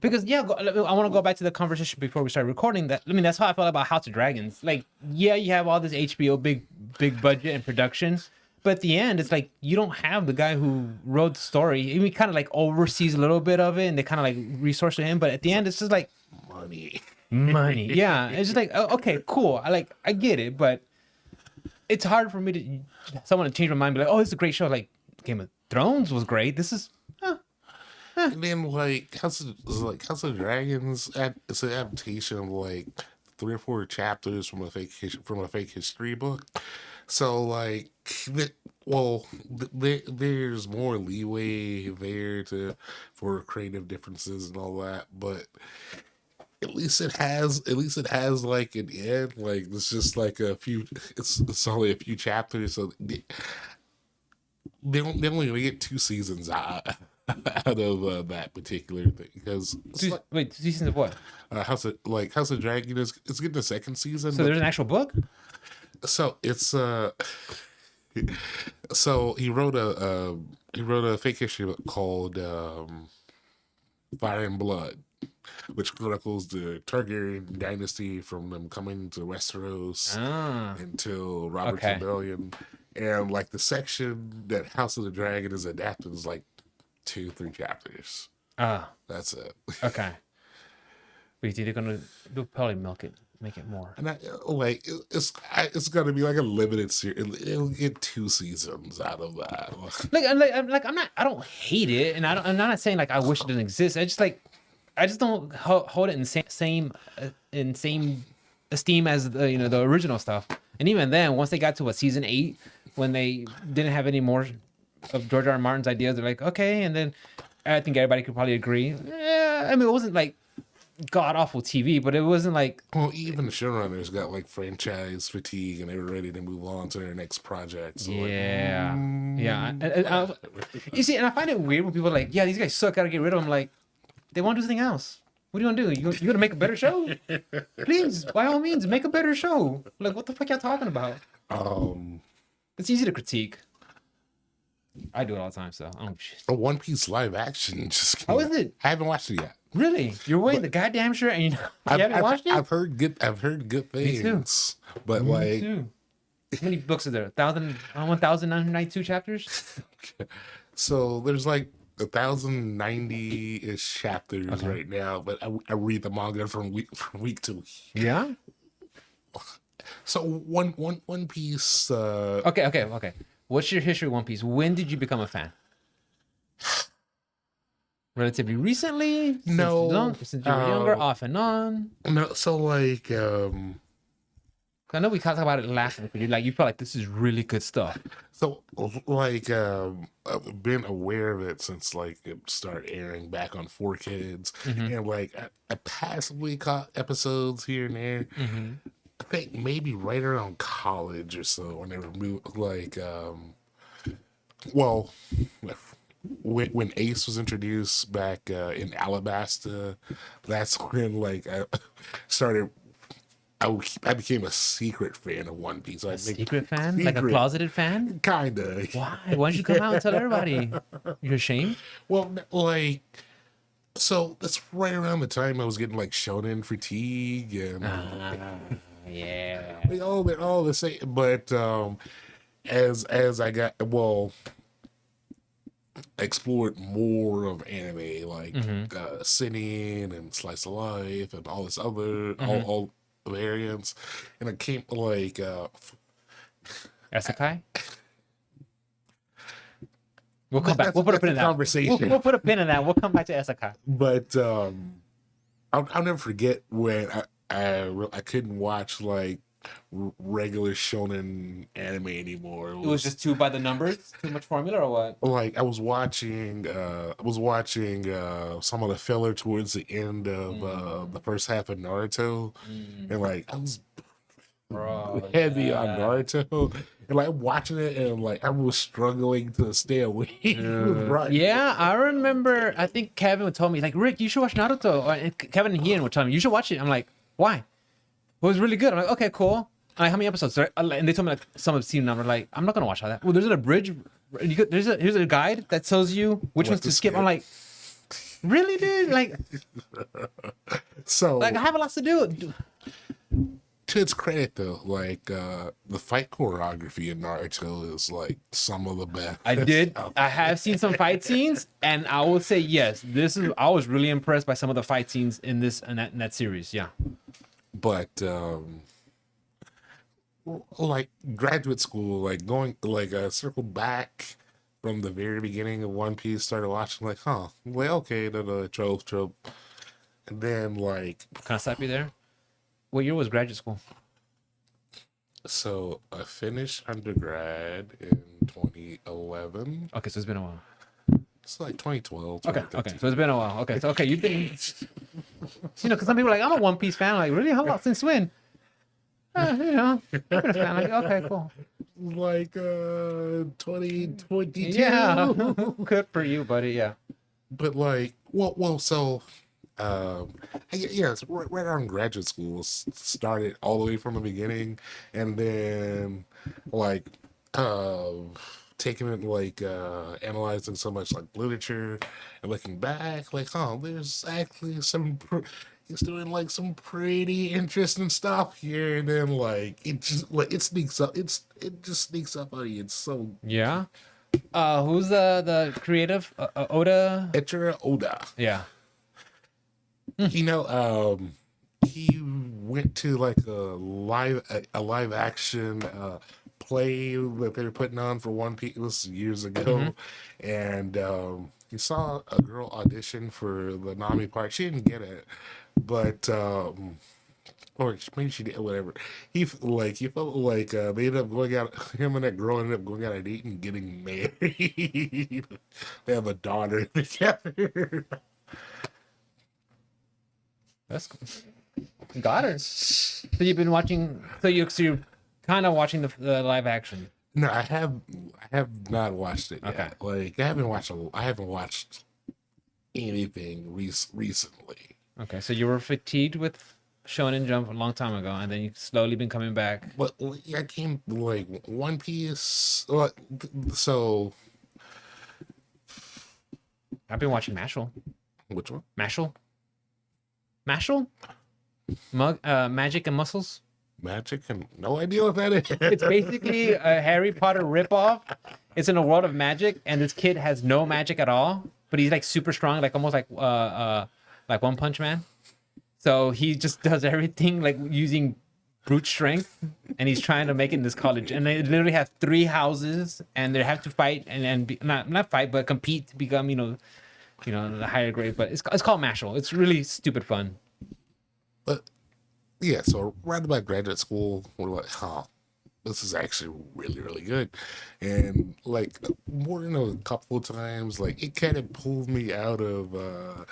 Because yeah, I want to go back to the conversation before we start recording. That's how I felt about House of Dragons. Like, yeah, you have all this HBO big budget and production, but at the end, it's like you don't have the guy who wrote the story. He kind of like oversees a little bit of it, and they kind of like resource to him. But at the end, it's just like money. Yeah, it's just like, oh, okay, cool. I get it, but it's hard for me to someone to change my mind. And be like, oh, it's a great show. Like Game of Thrones was great. This is. And then like House of Dragons, it's an adaptation of like 3 or 4 chapters from a fake history book. So like, there's more leeway there for creative differences and all that, but at least it has like an end. Like it's just like it's only a few chapters, so they only gonna get 2 seasons out of that particular thing because Wait, 2 seasons of what? House of Dragon it's getting a 2nd season. So there's an actual book. So it's so he wrote a fake history book called Fire and Blood, which chronicles the Targaryen dynasty from them coming to Westeros until Robert's Rebellion. And like the section that House of the Dragon is adapted is like 2-3 chapters. That's it. Okay. But you think they're they'll probably make it more. And it's gonna be like a limited series. It'll get 2 seasons out of that. I don't hate it, and I'm not saying like I wish it didn't exist. I just don't hold it in same esteem as the original stuff. And even then, once they got to season 8, when they didn't have any more of George R. R. Martin's ideas. They're like, okay, and then I think everybody could probably agree. Yeah, I mean, it wasn't like god awful TV, but it wasn't like Well, even the showrunners got like franchise fatigue, and they were ready to move on to their next project. So like, yeah, yeah. You see, and I find it weird when people are like, yeah, these guys suck, gotta get rid of them. Like, they want to do something else. What do you want to do? You gonna make a better show? Please, by all means, make a better show. Like, what the fuck y'all talking about? It's easy to critique. I do it all the time, so I don't. a One Piece live action just How came is out. it? I haven't watched it yet. Really? You're wearing the goddamn shirt and you haven't watched it? I've heard good Me too. things, but Me like, too. How many books are there? 1,992 chapters? so there's like 1,090-ish chapters right now, but I read the manga from week to week. Yeah. So One Piece. Okay. What's your history of One Piece? When did you become a fan? Relatively recently? No. Since you were younger, off and on. No, so like, I know we talked about it last week, but you felt like this is really good stuff. so like, I've been aware of it since like it started airing back on 4Kids, and like I passively caught episodes here and there. I think maybe right around college or so when they were like, well, when Ace was introduced back in Alabasta, that's when like I started. I became a secret fan of One Piece. A secret fan? Like a closeted fan? Kinda. Why? Why don't you come out and tell everybody? You're ashamed? Well, like, so that's right around the time I was getting like shonen fatigue and Yeah. like, all the same. But as I got explored more of anime like Sinning and Slice of Life and all this other all variants, and it came like Isekai? We'll come back. that's- We'll put a that's pin in a that. conversation. We'll put a pin in that. We'll come back to Isekai. But I'll never forget when I couldn't watch like regular shonen anime anymore. It was just too by the numbers? Too much formula or what? like I was watching some of the filler towards the end of the first half of Naruto, and like I was Bro, heavy on Naruto, and like watching it, and like I was struggling to stay awake. Right. Yeah, I remember. I think Kevin told me, like, Rick, you should watch Naruto. And Kevin and Ian would tell me, you should watch it. I'm like, why? Well, it was really good. I'm like, okay, cool. I'm like, how many episodes? And they told me like some of the scene number. Like, I'm not gonna watch all that. Well, there's an abridged. Here's a guide that tells you which ones to skip. I'm like, really, dude? Like So I have a lot to do. to its credit though, like the fight choreography in Naruto is like some of the best. I have seen some fight scenes, and I will say yes. I was really impressed by some of the fight scenes in that series. Yeah. But like graduate school, like going like circled back from the very beginning of One Piece, started watching like, well, okay, the trope, and then like, Can I stop you there? What year was graduate school? so I finished undergrad in 2011. Okay, so it's been a while. It's like 2012. Okay, 2013. so it's been a while. Okay, so you've been, because some people are like, I'm a One Piece fan. Like, really? How long since when? I've been a fan. Like, okay, cool. Like 2022. Yeah, good for you, buddy. Yeah. But like, so yes, right around graduate school started all the way from the beginning, and then like taking it like analyzing so much like literature and looking back, like, there's actually he's doing like some pretty interesting stuff here, and then like it just like it just sneaks up on you. It's so Yeah. Who's the creative? Oda. Eiichiro Oda. Yeah. He went to like a live action play that they were putting on for One Piece years ago, and he saw a girl audition for the Nami part. She didn't get it, but or maybe she did, whatever. He felt like they ended up going out. Him and that girl ended up going out on a date and getting married. They have a daughter together. That's cool. Got her. So you've been watching. So you're kind of watching the live action. No, I have not watched it Okay. yet. Like I haven't watched anything recently. Okay. So you were fatigued with Shonen Jump a long time ago, and then you slowly been coming back. But like, I came like One Piece. So I've been watching Mashal. which one? Mashal. Mashal. Magic and Muscles. Magic and no idea what that is. It's basically a Harry Potter ripoff. It's in a world of magic, and this kid has no magic at all, but he's like super strong, like almost like One Punch Man. So he just does everything like using brute strength, and he's trying to make it in this college. And they literally have 3 houses, and they have to fight and be, not fight, but compete to become the higher grade. But it's called Mashal. It's really stupid fun. But yeah, so right about graduate school, we're like, huh, this is actually really, really good. And like more than a couple of times, like it kind of pulled me out of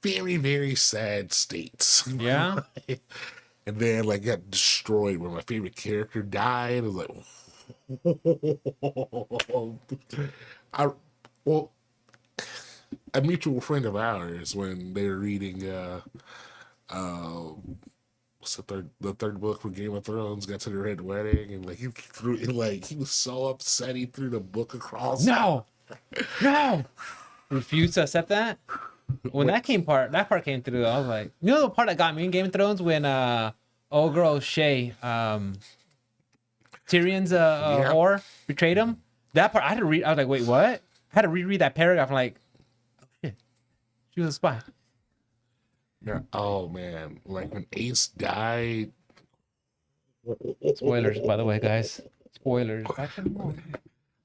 very, very sad states. Yeah. And then like got destroyed when my favorite character died. I was like, I well, a mutual friend of ours when they were reading uh what's the third book for Game of Thrones got to the Red Wedding and like he threw it like he was so upset he threw the book across. No. No. Refuse to accept that. When that part came through, I was like, the part that got me in Game of Thrones when old girl Shay, Tyrion's Yeah. whore betrayed him. That part I had to read. I was like, wait, what? I had to reread that paragraph. I'm like, oh shit, she was a spy. Yeah. Oh man, like when Ace died. Spoilers, by the way, guys. Spoilers. Actually, no.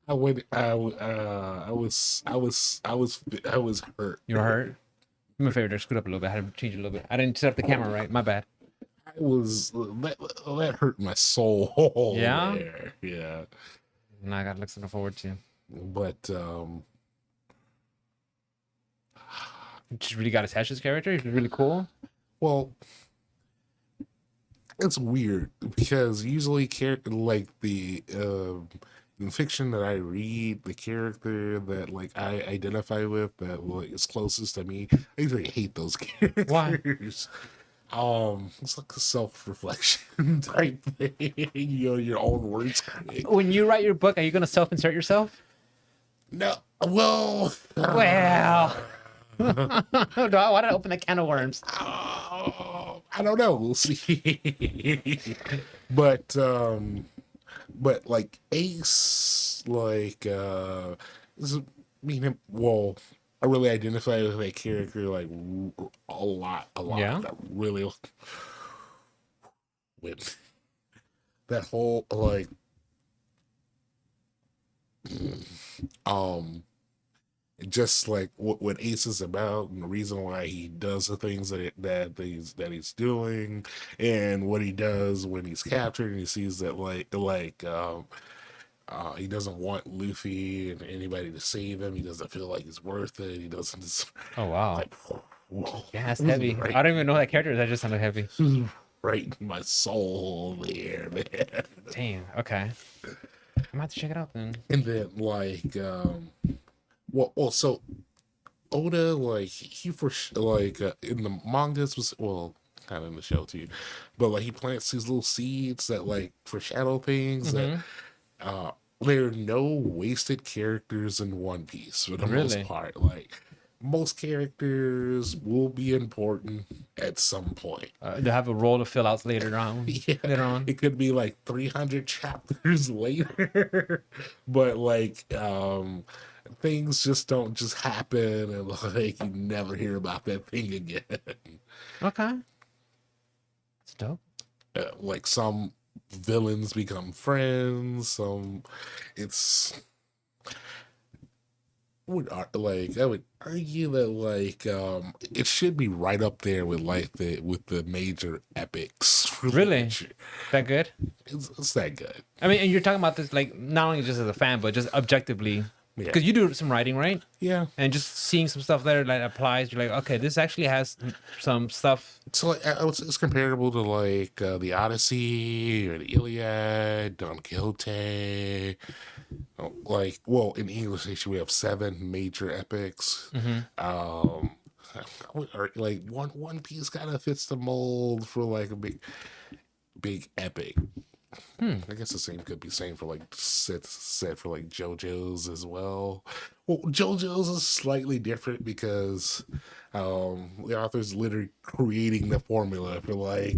I went. I was hurt. You were hurt. My favorite. I screwed up a little bit. I had to change it a little bit. I didn't set up the camera right. My bad. I was that hurt my soul. Yeah? There. Yeah. Now I got looking forward to. But Just really got attached to his character. He's really cool. well, it's weird because usually character like the in fiction that I read, the character that like I identify with that like is closest to me, I usually hate those characters. Why? It's like a self-reflection type thing. Your own words critic. When you write your book, are you gonna self-insert yourself? No, well, Well, do I want to open a can of worms? I don't know. We'll see. But like Ace, like this is me and him. Well, I really identify with that character like a lot. Yeah. That really with that whole like um just like what Ace is about and the reason why he does the things that he's doing and what he does when he's captured and he sees that he doesn't want Luffy and anybody to save him. He doesn't feel like he's worth it. He doesn't just Oh wow. like whoa, Yeah, it's heavy. right, I don't even know that character. That just sounded heavy. right in my soul there, man. Damn. Okay. I'm gonna have to check it out then. And then so Oda, like he for like in the mangas was kind of in the show too, but like he plants these little seeds that like foreshadow things that there are no wasted characters in One Piece for the Really? most part. Like most characters will be important at some point. They have a role to fill out later on. Yeah, Later on. it could be like 300 chapters later, but like things just don't just happen and like you never hear about that thing again. Okay. It's dope. Like some villains become friends, it's I would argue that it should be right up there with the major epics for Really? literature. That good? It's that good. I mean, and you're talking about this like not only just as a fan, but just objectively, Yeah. because you do some writing, right? Yeah. And just seeing some stuff there that applies, you're like, okay, this actually has some stuff. So it's comparable to the Odyssey or the Iliad, Don Quixote. Well, in English we have 7 major epics. Um, or like One Piece kind of fits the mold for like a big epic. I guess the same could be same for like set for like JoJo's as well. Well, JoJo's is slightly different because the author's literally creating the formula for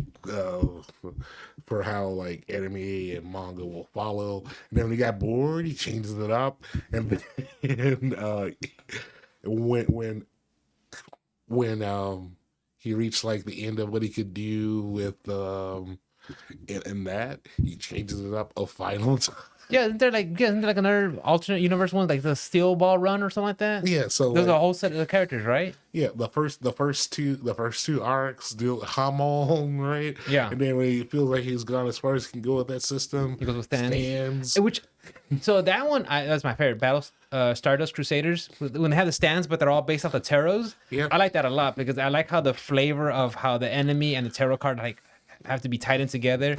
how like anime and manga will follow. And then when he got bored, he changes it up, and then when he reached like the end of what he could do with in that he changes it up a final time. Yeah, isn't there like another alternate universe one, like the Steel Ball Run or something like that? Yeah, so There's a whole set of the characters, right? yeah, the first two arcs do Hamon, right? Yeah. And then when he feels like he's gone as far as he can go with that system, He goes with stands. stands. Which, so that one, that's my favorite. Stardust Crusaders, when they have the stands, but they're all based off the tarots. Yeah. I like that a lot because I like how the flavor of how the enemy and the tarot card like have to be tied in together.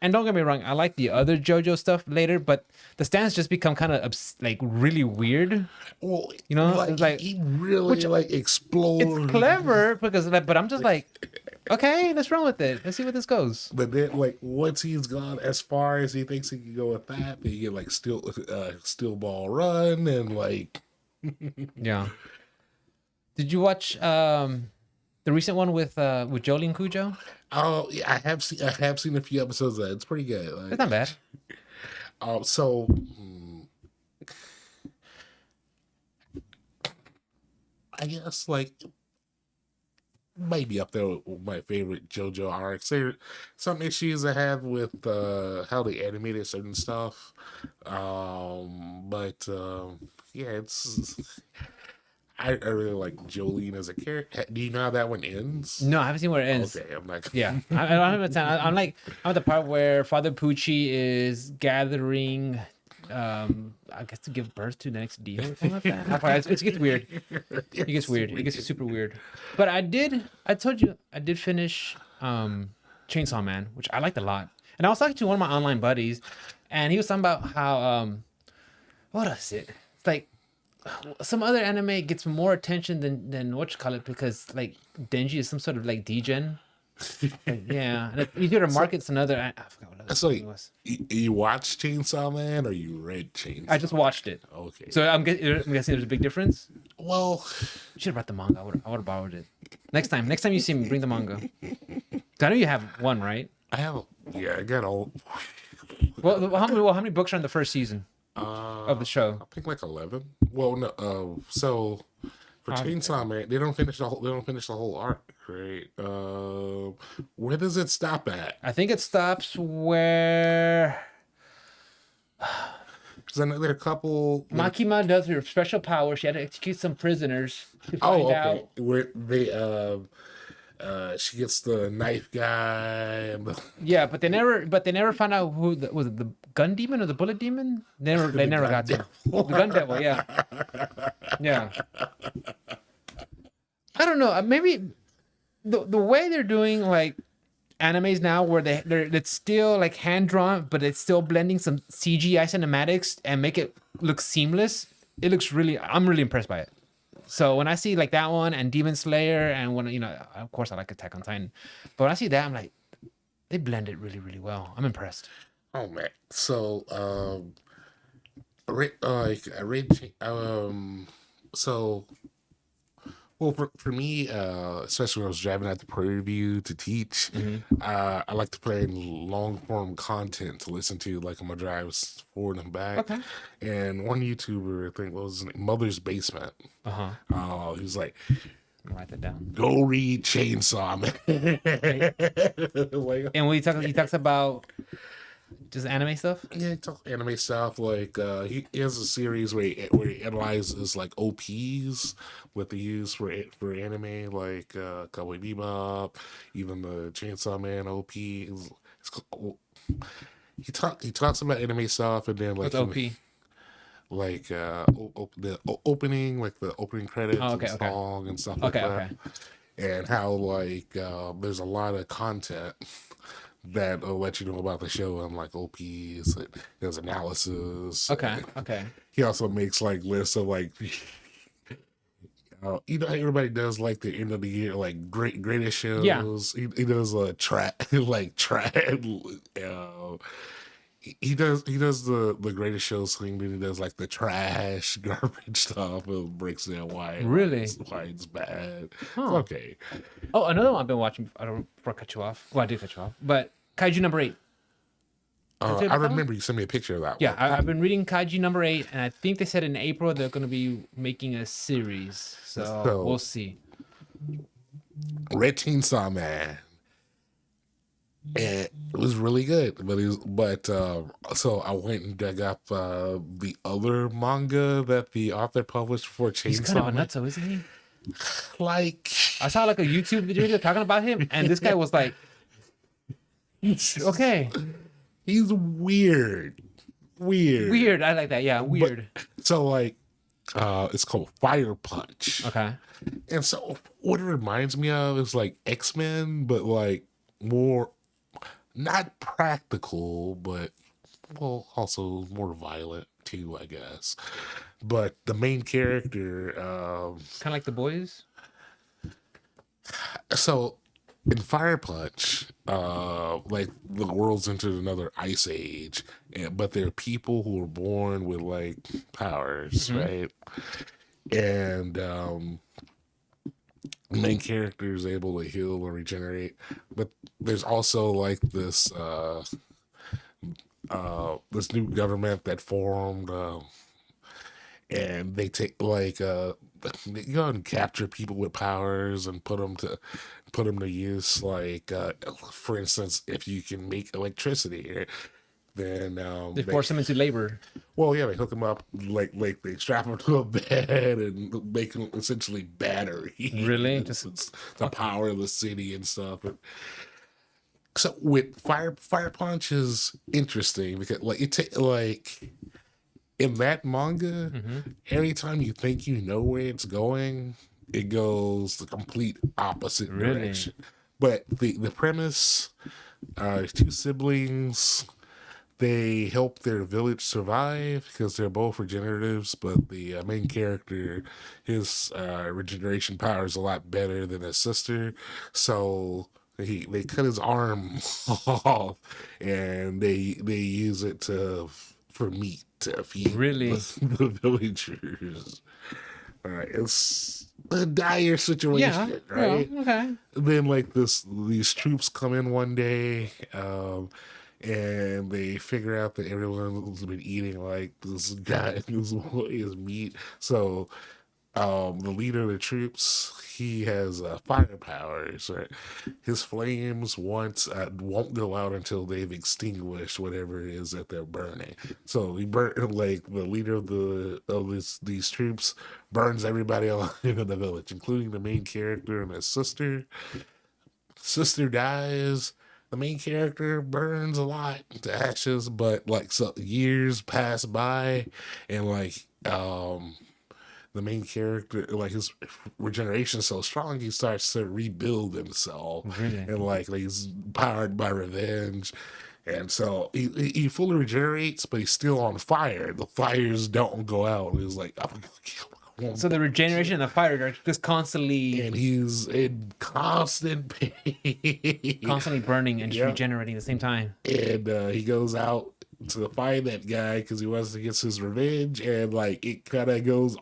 And don't get me wrong, I like the other JoJo stuff later, but the stands just become kind of like really weird. Well, You know, it's like he really explodes. it's clever because, but I'm just like, okay, let's run with it. Let's see where this goes. But then, once he's gone as far as he thinks he can go with that, then you get steel ball run and Yeah. Did you watch the recent one with Jolene Cujo? oh yeah, I have seen a few episodes of that. It's pretty good. It's not bad. So I guess might be up there with my favorite JoJo arcs. There are some issues I have with how they animated certain stuff. But yeah, I really like Jolene as a character. Do you know how that one ends? No, I haven't seen where it ends. Okay, I'm not. Yeah, I don't have time. I'm at the part where Father Pucci is gathering, I guess to give birth to the next deal or something like that. It gets weird. It gets weird. It gets super weird. But I told you, I did finish Chainsaw Man, which I liked a lot. And I was talking to one of my online buddies, and he was talking about how, what is it? It's like, some other anime gets more attention than what you call it because like Denji is some sort of like degen. Yeah, and it's easier to market to another. I forgot what So it was. you watched Chainsaw Man or you read Chainsaw? I just watched it. Okay. So I'm guessing there's a big difference. Well, You should have brought the manga. I would have borrowed it. Next time you see me, bring the manga. 'Cause I know you have one, right? I got all. Well, how many books are in the first season of the show? I think 11. Well, no. So for Chainsaw Man, they don't finish the whole arc, right? Where does it stop at? I think it stops where There's another couple. Makima does her special power. She had to execute some prisoners to find Oh, okay. out. Where she gets the knife guy. Yeah, but they never found out who was it, the gun demon or the bullet demon? They never got to the gun devil. Yeah, yeah. I don't know. Maybe the way they're doing like animes now, where it's still like hand drawn, but it's still blending some CGI cinematics and make it look seamless. I'm really impressed by it. So when I see like that one and Demon Slayer, and when of course I like Attack on Titan, but when I see that, I'm like, they blend it really, really well. I'm impressed. Oh man. So I read so. Well, for me, especially when I was driving out to Prairie View to teach, I like to play long form content to listen to, like on my drives forward and back. Okay. And one YouTuber, I think, what was his name? Mother's Basement. He was like, Write that down. "Go read Chainsaw Man." And he talks about Just anime stuff. Yeah, he talks anime stuff. Like he has a series where he analyzes like OPs, what they use for anime, like Cowboy Bebop, even the Chainsaw Man OP. He talks about anime stuff, and then What's like OP? like opening, like the opening credits Oh, and okay, okay, song and stuff like okay, that, okay. and how like there's a lot of content that'll let you know about the show and like OPs and there's analysis. Okay, okay. He also makes like lists of like you know how everybody does like the end of the year like greatest Yeah, shows. He does a track like track. He does the greatest shows thing. Then he does like the trash garbage stuff and breaks down really. why it's bad. It's Huh. okay. Oh, another one I've been watching. I don't before I cut you off. Well, I did cut you off, but Kaiju number 8. Have you heard I about that one? remember you sent me a picture of that Yeah, one. I've been reading Kaiju number 8, and I think they said in April they're going to be making a series. So we'll So see. Red Chainsaw Man. And it was really good, so I went and dug up the other manga that the author published for He's kind of a Chainsaw Man. nutso, isn't he? Like I saw like a YouTube video talking about him, and this guy was like, okay, he's weird. weird. I like that. Yeah, weird. So like it's called Fire Punch. Okay. And so what it reminds me of is like X-Men, but like more not practical, but well, also more violent too, I guess. But the main character, Kind of like the boys. so in Fire Punch, like the world's entered another ice age, but there are people who are born with like powers, right? And the main character is able to heal and regenerate, but there's also like this new government that formed, and they take like they go and capture people with powers and put them to use. Like for instance, if you can make electricity, then They force him into labor. well, yeah, they hook them up like they strap them to a bed and make them essentially batteries. Really? It's the power of the city and stuff. So with Fire Punch is interesting because like like in that manga, every time you think you know where it's going, it goes the complete opposite Really? direction. But the premise, two siblings, they help their village survive because they're both regeneratives, but the main character, his regeneration power is a lot better than his sister. So they cut his arm off and they use it for meat to feed Really? the villagers. All right, it's a dire situation, Yeah. right? Yeah. Okay. Then like these troops come in one day, and they figure out that everyone's been eating like this guy his meat. So the leader of the troops, he has fire powers, right? His flames won't go out until they've extinguished whatever it is that they're burning. So he like the leader of these troops burns everybody alive in the village, including the main character and his sister. Sister dies. The main character burns a lot to ashes, but like so years pass by, and like the main character, like his regeneration is so strong, he starts to rebuild himself, Really? and like he's powered by revenge, and so he fully regenerates, but he's still on fire. The fires don't go out. He's like, I'm gonna kill him. So the regeneration and the fire are just constantly, And he's in constant pain, constantly burning and just Yeah. regenerating at the same time. and he goes out to find that guy because he wants to get his revenge, and like it kind of goes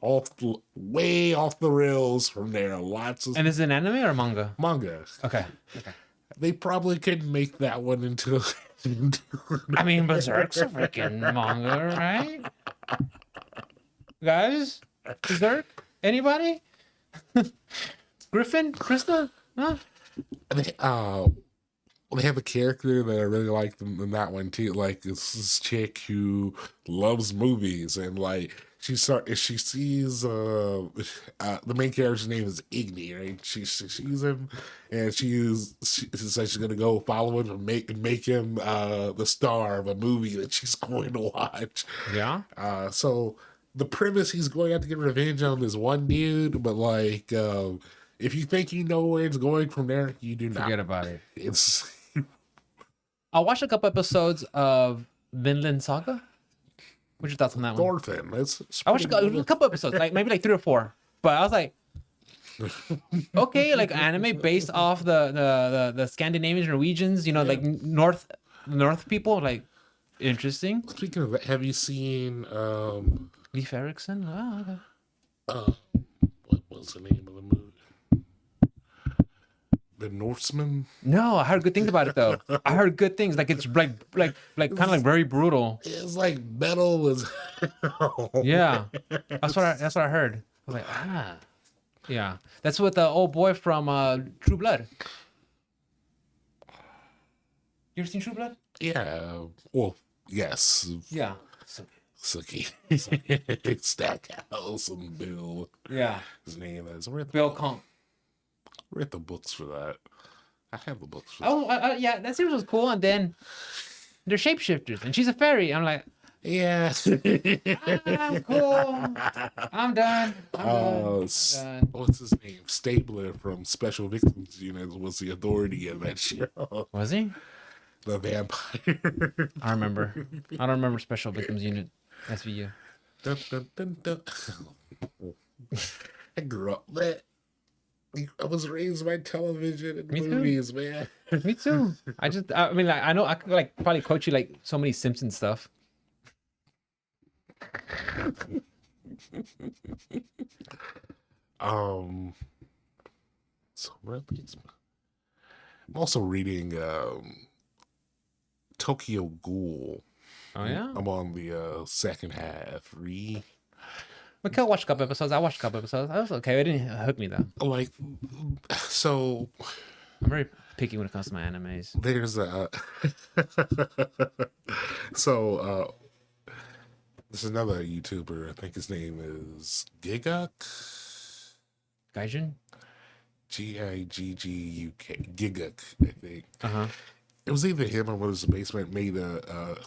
way off the rails from there. Lots of And this is an anime or a manga? manga. Okay. Okay. They probably couldn't make that one into. I mean, Berserk's a freaking manga, right? Guys, Berserk? Anybody? Griffin? Krista? Huh? they have a character that I really liked in that one too. Like it's this chick who loves movies, and like she sees the main character's name is Iggy, right? She sees him, and she says she's gonna go follow him and make him the star of a movie that she's going to watch. Yeah. So the premise, he's going out to get revenge on this one dude, but like if you think you know where it's going from there, you do not. Forget about it. It's I watched a couple episodes of Vinland Saga. What's your thoughts on that one? Thorfinn. It's I watched a couple episodes, like maybe like 3 or 4. But I was like, okay, like anime based off the Scandinavians, Norwegians, you know, like North people, like interesting. Speaking of that, have you seen Leif Erikson. Oh, okay. what was the name of the movie? The Norseman. No, I heard good things about it though. I heard good things. Like it's like kind of like very brutal. It's like metal as hell. Yeah, that's what I heard. I was like, yeah, that's with the old boy from True Blood. You ever seen True Blood? Yeah. Well, yes. Yeah. So, Suki. Stackhouse and Bill. yeah. His name is. Bill Conk. Read the books for that. I have the books for that. Oh, yeah, that series was cool. And then they're shapeshifters, and she's a fairy. I'm like, Yeah. cool. I'm done. I'm done. What's his name? Stabler from Special Victims Unit was the authority in that show. Was he? The vampire. I remember. I don't remember Special Victims Unit. SVU. Dun, dun, dun, dun. I grew up that. I was raised by television and movies, man. Me too. I mean, like, I know I could like probably quote you like so many Simpsons stuff. So I'm also reading Tokyo Ghoul. Oh yeah. I'm on the second half. Mikhail watched a couple episodes. I watched a couple episodes. I was okay. It didn't hook me though. Like, so I'm very picky when it comes to my animes. there's there's another YouTuber. I think his name is Giguk. Gaijin? Gigguk. Giguk, I think. Uh-huh. It was either him or was the basement made a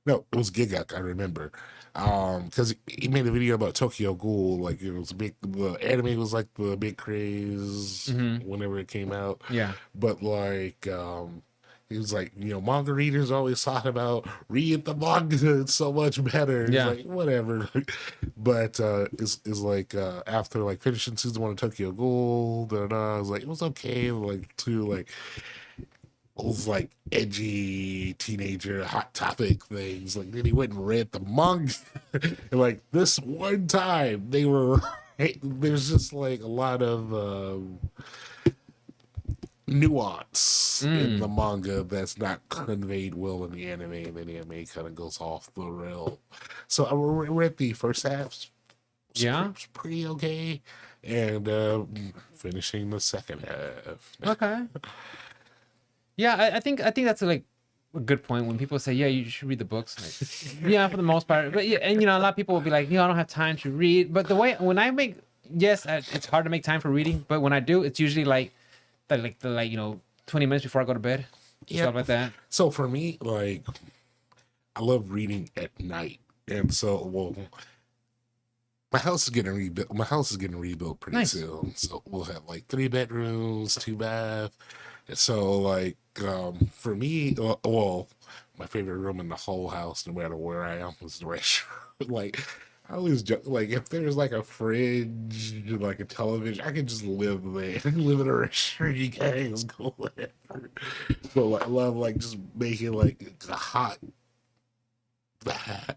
no, it was Giguk, I remember. Because he made a video about Tokyo Ghoul, like it was big. The anime was like the big craze whenever it came out. Yeah. But like, he was like, manga readers always talk about read the manga; it's so much better. It's Yeah. like whatever. But it's like after like finishing season 1 of Tokyo Ghoul, I was like, it was okay. Like those like edgy teenager hot topic things. Like then he went and read the manga. And like this one time they were there's just like a lot of nuance in the manga that's not conveyed well in the anime, and then the anime kind of goes off the rail. So I read the first half. Yeah. It's pretty okay, and finishing the second half. Okay. Yeah, I think that's like a good point when people say, yeah, you should read the books. Like, yeah, for the most part. But yeah, and a lot of people will be like, I don't have time to read. But the way when I make, yes, it's hard to make time for reading. But when I do, it's usually like 20 minutes before I go to bed. Yeah. Stuff like that. So for me, like, I love reading at night, and so my house is getting rebuilt. My house is getting rebuilt pretty Nice. soon, so we'll have like 3 bedrooms, 2 bath. And so like for me, my favorite room in the whole house, no matter where I am, is the restroom. Like I always joke, like if there's like a fridge, like a television, I can just live there. Live in a restroom. You guys go wherever. But like, I love like just making like a hot.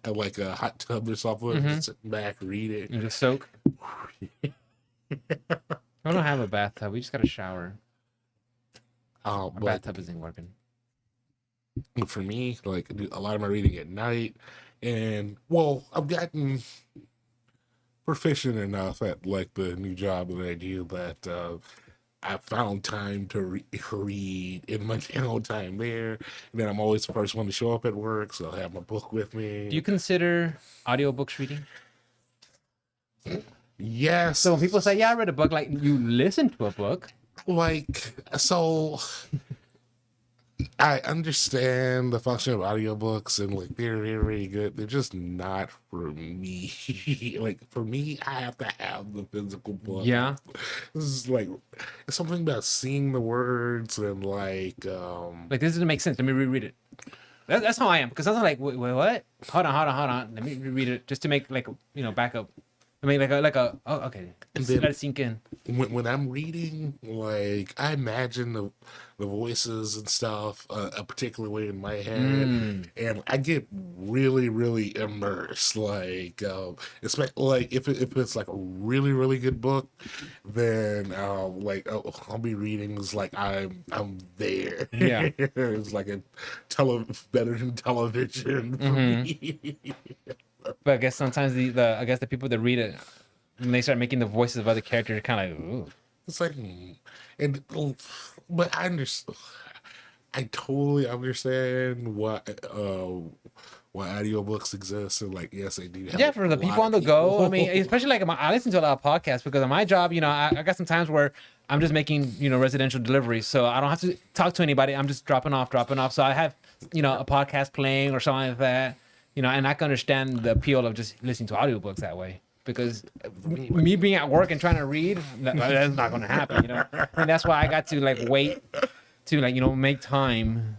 Like a hot tub or something, and sit back, read it. And just soak. I don't have a bathtub. We just got a shower. Our But bathtub isn't working. for me, like I do a lot of my reading at night, and I've gotten proficient enough at like the new job that I do that I found time to read in my own time there. And then I'm always the first one to show up at work, so I have my book with Do you me. consider audiobooks reading? So when people say, Yes, "Yeah, I read a book," like you listen to a book. like so. I understand the function of audiobooks and like they're very good. They're just not for me. Like for me, I have to have the physical book. Yeah, This is like it's something about seeing the words and like this doesn't make sense. Let me reread it. That's how I am because I was like, wait, what? Hold on. Let me reread it just to make like backup. I mean, like a oh, okay. and Just let then it sink in. when I'm reading, like I imagine the voices and stuff a particular way in my head, Mm. and I get really immersed. Like, especially like if it's like a really good book, then I'll be reading is like I'm there. Yeah. It's like a better than television for Mm-hmm. me. But I guess sometimes the I guess the people that read it when they start making the voices of other characters, kind of like, ooh. It's like, and but I totally understand why audiobooks exist, and like, yes, they do Yeah, help for a the lot people on of the go. I mean, people. especially like I listen to a lot of podcasts because of my job. I got some times where I'm just making residential deliveries, so I don't have to talk to anybody. I'm just dropping off. So I have a podcast playing or something like that. And I can understand the appeal of just listening to audiobooks that way because me being at work and trying to read, that's not going to happen. And that's why I got to like wait to like make time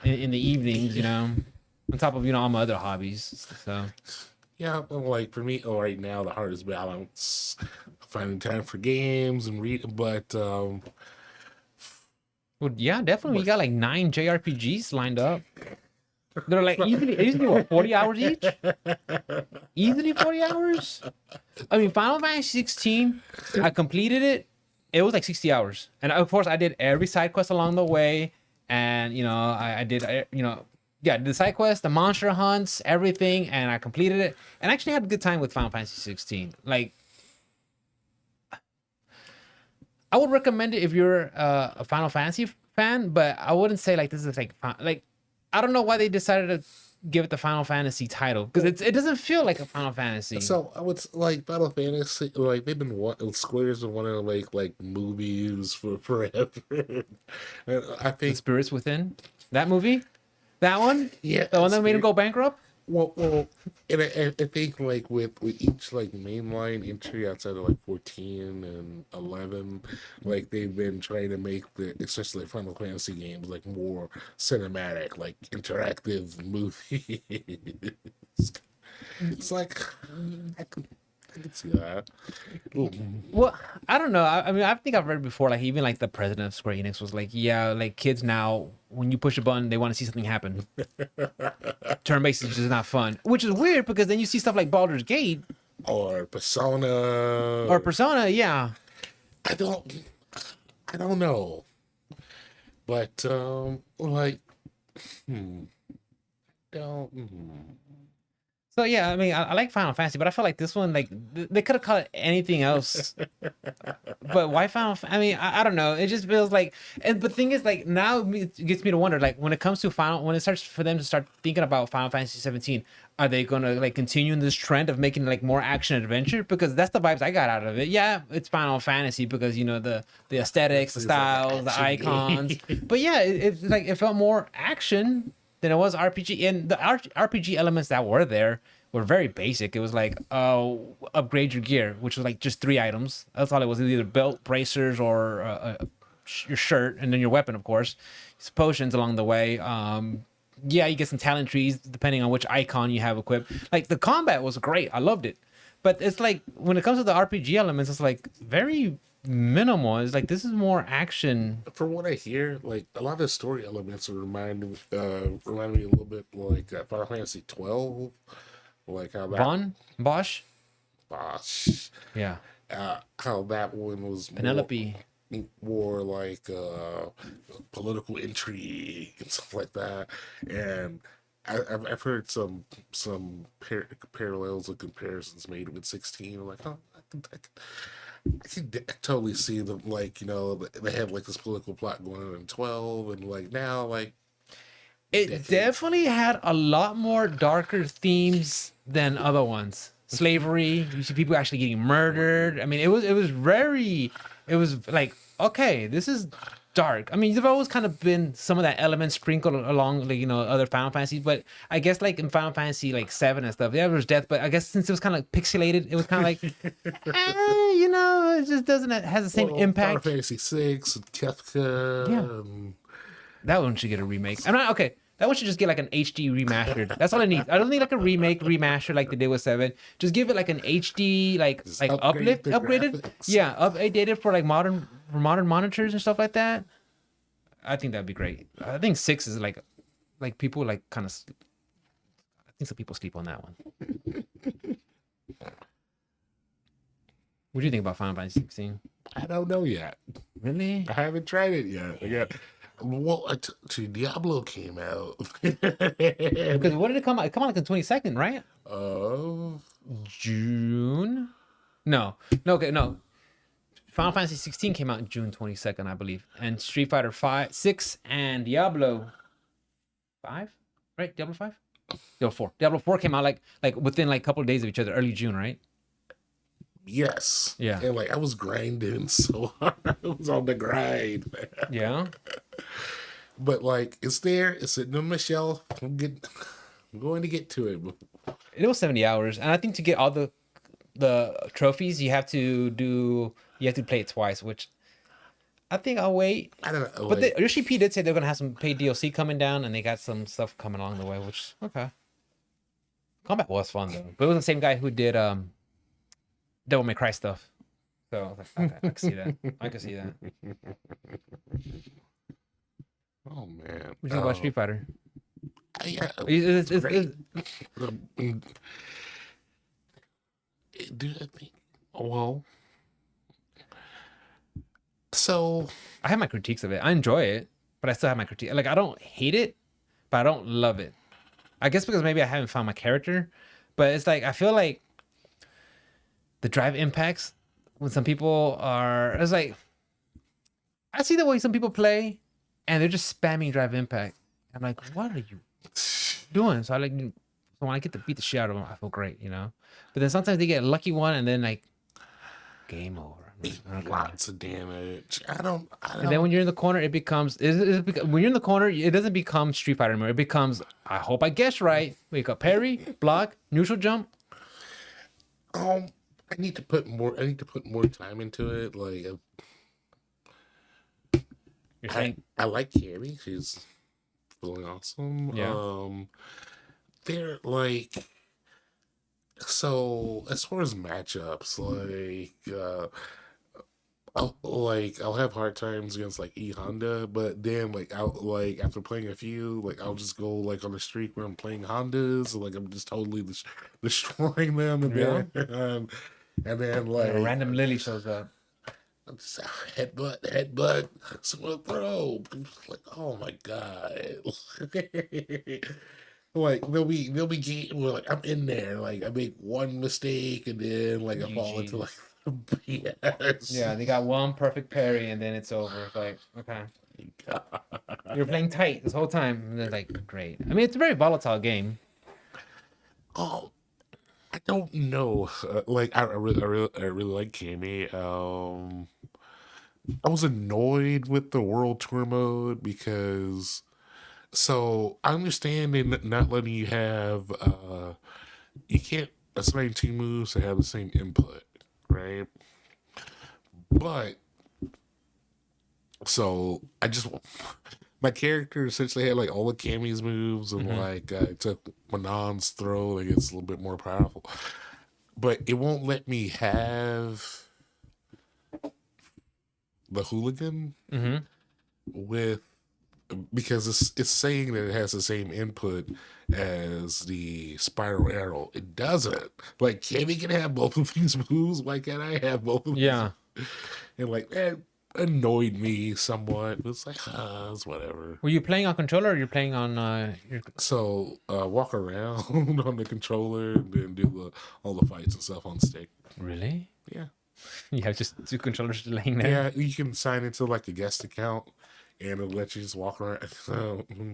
in the evenings. On top of all my other hobbies. So. Yeah, well, like for me, right now, the hardest balance finding time for games and read, Well, yeah, definitely. but You got like 9 JRPGs lined up. They're like easily what, 40 hours each? Easily 40 hours? I mean, Final Fantasy 16, I completed it. It was like 60 hours. And of course, I did every side quest along the way. And, I did, yeah, the side quest, the monster hunts, everything. And I completed it. And I actually had a good time with Final Fantasy 16. Like, I would recommend it if you're a Final Fantasy fan, but I wouldn't say like this is like I don't know why they decided to give it the Final Fantasy title because it doesn't feel like a Final Fantasy. so I would like Final Fantasy, like they've been Square's been wanting to make like movies for forever. And I The think, Spirits Within, that movie, that one, yeah, the one that made him go bankrupt. and I think like with each like mainline entry outside of like 14 and 11, like they've been trying to make the especially Final Fantasy games like more cinematic, like interactive movies. It's like I could see that. Well, I don't know. I mean, I think I've read before, like even like the president of Square Enix was like, yeah, like kids now, when you push a button, they want to see something happen. Turn-based is just not fun, which is weird because then you see stuff like Baldur's Gate Or Persona. or Persona. Yeah, I don't I don't know. But like hmm, don't so yeah, I mean, I like Final Fantasy, but I feel like this one, like they could have called it anything else. But why I mean, I don't know. It just feels like, but thing is, like now it gets me to wonder, like when it comes to when it starts for them to start thinking about Final Fantasy 17, are they gonna like continue in this trend of making like more action adventure? Because that's the vibes I got out of it. Yeah, it's Final Fantasy because the aesthetics, the it's like an styles, the action icons. game. But yeah, it's like it felt more action than it was RPG, and the RPG elements that were there were very basic. It was like, oh, upgrade your gear, which was like just 3 items. That's all it was: either belt, bracers, or your shirt, and then your weapon, of course. Some potions along the way. Yeah, you get some talent trees depending on which icon you have equipped. Like the combat was great. I loved it, but it's like when it comes to the RPG elements, it's like very minimal. It's like this is more action. From what I hear, like a lot of the story elements remind me a little bit like Final Fantasy 12, like how that Von Bosch, gosh, yeah, how that one was Penelope. more like political intrigue and stuff like that. And I've heard some parallels and comparisons made with 16. I'm like, oh, I can totally see them, like, they had like this political plot going on in 12, and like now, like, It decade. definitely had a lot more darker themes than other ones. Slavery, you see people actually getting murdered. I mean, it was like, okay, this is dark. I mean, there've always kind of been some of that element sprinkled along, like, other Final Fantasies, but I guess like in Final Fantasy like 7 and stuff, yeah, there was death, but I guess since it was kind of like pixelated, it was kind of like, it just doesn't has the same Well, Final impact. Fantasy 6 and Yeah. Kefka. That one should get a remake. I'm not okay. That one should just get like an HD remastered. That's all I need. I don't need like a remake remaster like they did with 7. Just give it like an HD Just like upgrade uplift the upgraded. graphics. Yeah, updated for like modern monitors and stuff like that. I think that'd be great. I think 6 is like people like kind of I think some people sleep on that one. What do you think about Final Fantasy 16? I don't know yet. Really? I haven't tried it yet. Well, Diablo came out. Because when did it come out? It come out like the 22nd, right? Oh, June? No. No, okay, no. Final Fantasy 16 came out June 22nd, I believe. And Street Fighter 5, 6 and Diablo 5? Right? Diablo 5? Diablo 4. Diablo 4 came out like within like a couple of days of each other, early June, right? yes. Yeah. And like I was grinding so hard. I was on the grind, man. Yeah. But like it's there. It's sitting on my shelf. I'm going to get to it. It was 70 hours. And I think to get all the trophies, you have to play it twice, which I think I'll wait. I don't know. But Like, Yoshi P did say they're gonna have some paid DLC coming down, and they got some stuff coming along the way, which okay. Combat was fun though, but it was the same guy who did Devil May Cry stuff. So I was like, okay, I can see that. I can see that. oh man. What do you think about Street Fighter? Yeah. It's- Do I think? Well, so I have my critiques of it. I enjoy it, but I still have my critique. Like I don't hate it, but I don't love it. I guess because maybe I haven't found my character, but it's like I feel like the drive impacts when some people are. It's like I see the way some people play, and they're just spamming drive impact. I'm like, what are you doing? So so when I get to beat the shit out of them, I feel great, But then sometimes they get a lucky one, and then like game over. Okay. lots of damage. I don't. And then when you're in the corner, it becomes when you're in the corner, it doesn't become Street Fighter anymore. It becomes I hope I guess right. We got parry, block, neutral jump. I need to put more. I need to put more time into it. Like You're saying I like Carrie. She's really awesome. Yeah. They're like. So as far as matchups, I'll have hard times against like E Honda, but then like I'll like after playing a few, like I'll just go like on a streak where I'm playing Hondas, like I'm just totally destroying them, and Yeah. then a like random Lily shows up. I'm just headbutt, someone throw, like oh my god, like they'll be we're like I'm in there, like I make one mistake and then like I fall into like BS. Yeah, they got one perfect parry and then it's over. It's like, okay. You're playing tight this whole time. And they're like, great. I mean, it's a very volatile game. Oh, I don't know. Like I really like Cammy. I was annoyed with the World Tour mode because so I understand they not letting you have you can't assign two moves that have the same input, right? But so I just my character essentially had like all the Cammy's moves and like I took Manon's throw, like it's a little bit more powerful. But it won't let me have the hooligan with because it's saying that it has the same input as the spiral arrow. It doesn't. Like Cammy can have both of these moves. Why can't I have both of these? Yeah. And like that annoyed me somewhat. It's like it's whatever. Were you playing on controller or you're playing on your. So walk around on the controller and then do all the fights and stuff on stick. Really? Yeah. You have just two controllers laying there. Yeah, you can sign into like a guest account, and it'll let you just walk around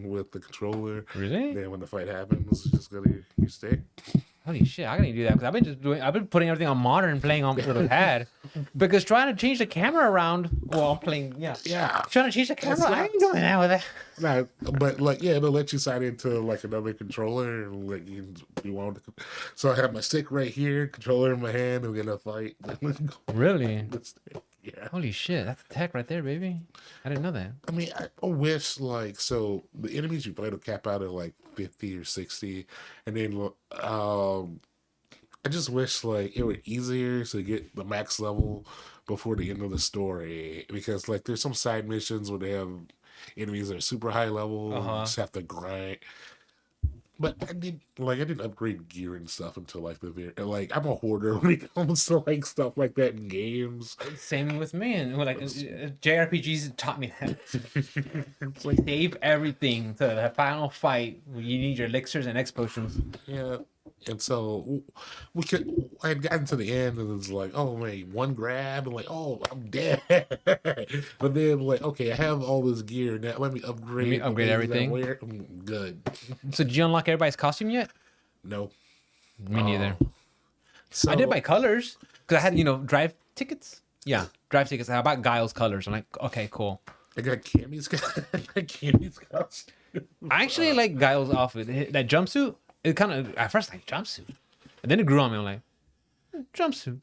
with the controller. Really? Then when the fight happens, just go to your stick. Holy shit! I gotta do that because I've been putting everything on modern, playing on with a pad. Because trying to change the camera around while I'm playing, Yeah. trying to change the camera, I ain't doing that with it. No, but like yeah, it'll let you sign into like another controller and like you want to. So I have my stick right here, controller in my hand, and we're gonna fight. Really? Yeah. Holy shit! That's tech right there, baby. I didn't know that. I mean, I wish like so the enemies you fight will cap out at like 50 or 60, and then I just wish like it were easier to get the max level before the end of the story because like there's some side missions where they have enemies that are super high level, you just have to grind. But I didn't upgrade gear and stuff until like the very like I'm a hoarder when it comes to like stuff like that in games. Same with me, and like JRPGs taught me that. It's like Save everything to the final fight. You need your elixirs and X potions. yeah. And so I had gotten to the end and it was like, oh, wait, one grab. And like, oh, I'm dead. But then, like, okay, I have all this gear. Now let me upgrade. Let me upgrade the things I everything. wear. I'm good. So did you unlock everybody's costume yet? No. Me neither. So I did buy colors because I had drive tickets. Yeah, drive tickets. I bought Guile's colors. I'm like, okay, cool. I got Cammy's costume. I actually like Guile's outfit. That jumpsuit. It kind of at first like jumpsuit, and then it grew on me. I'm like, jumpsuit,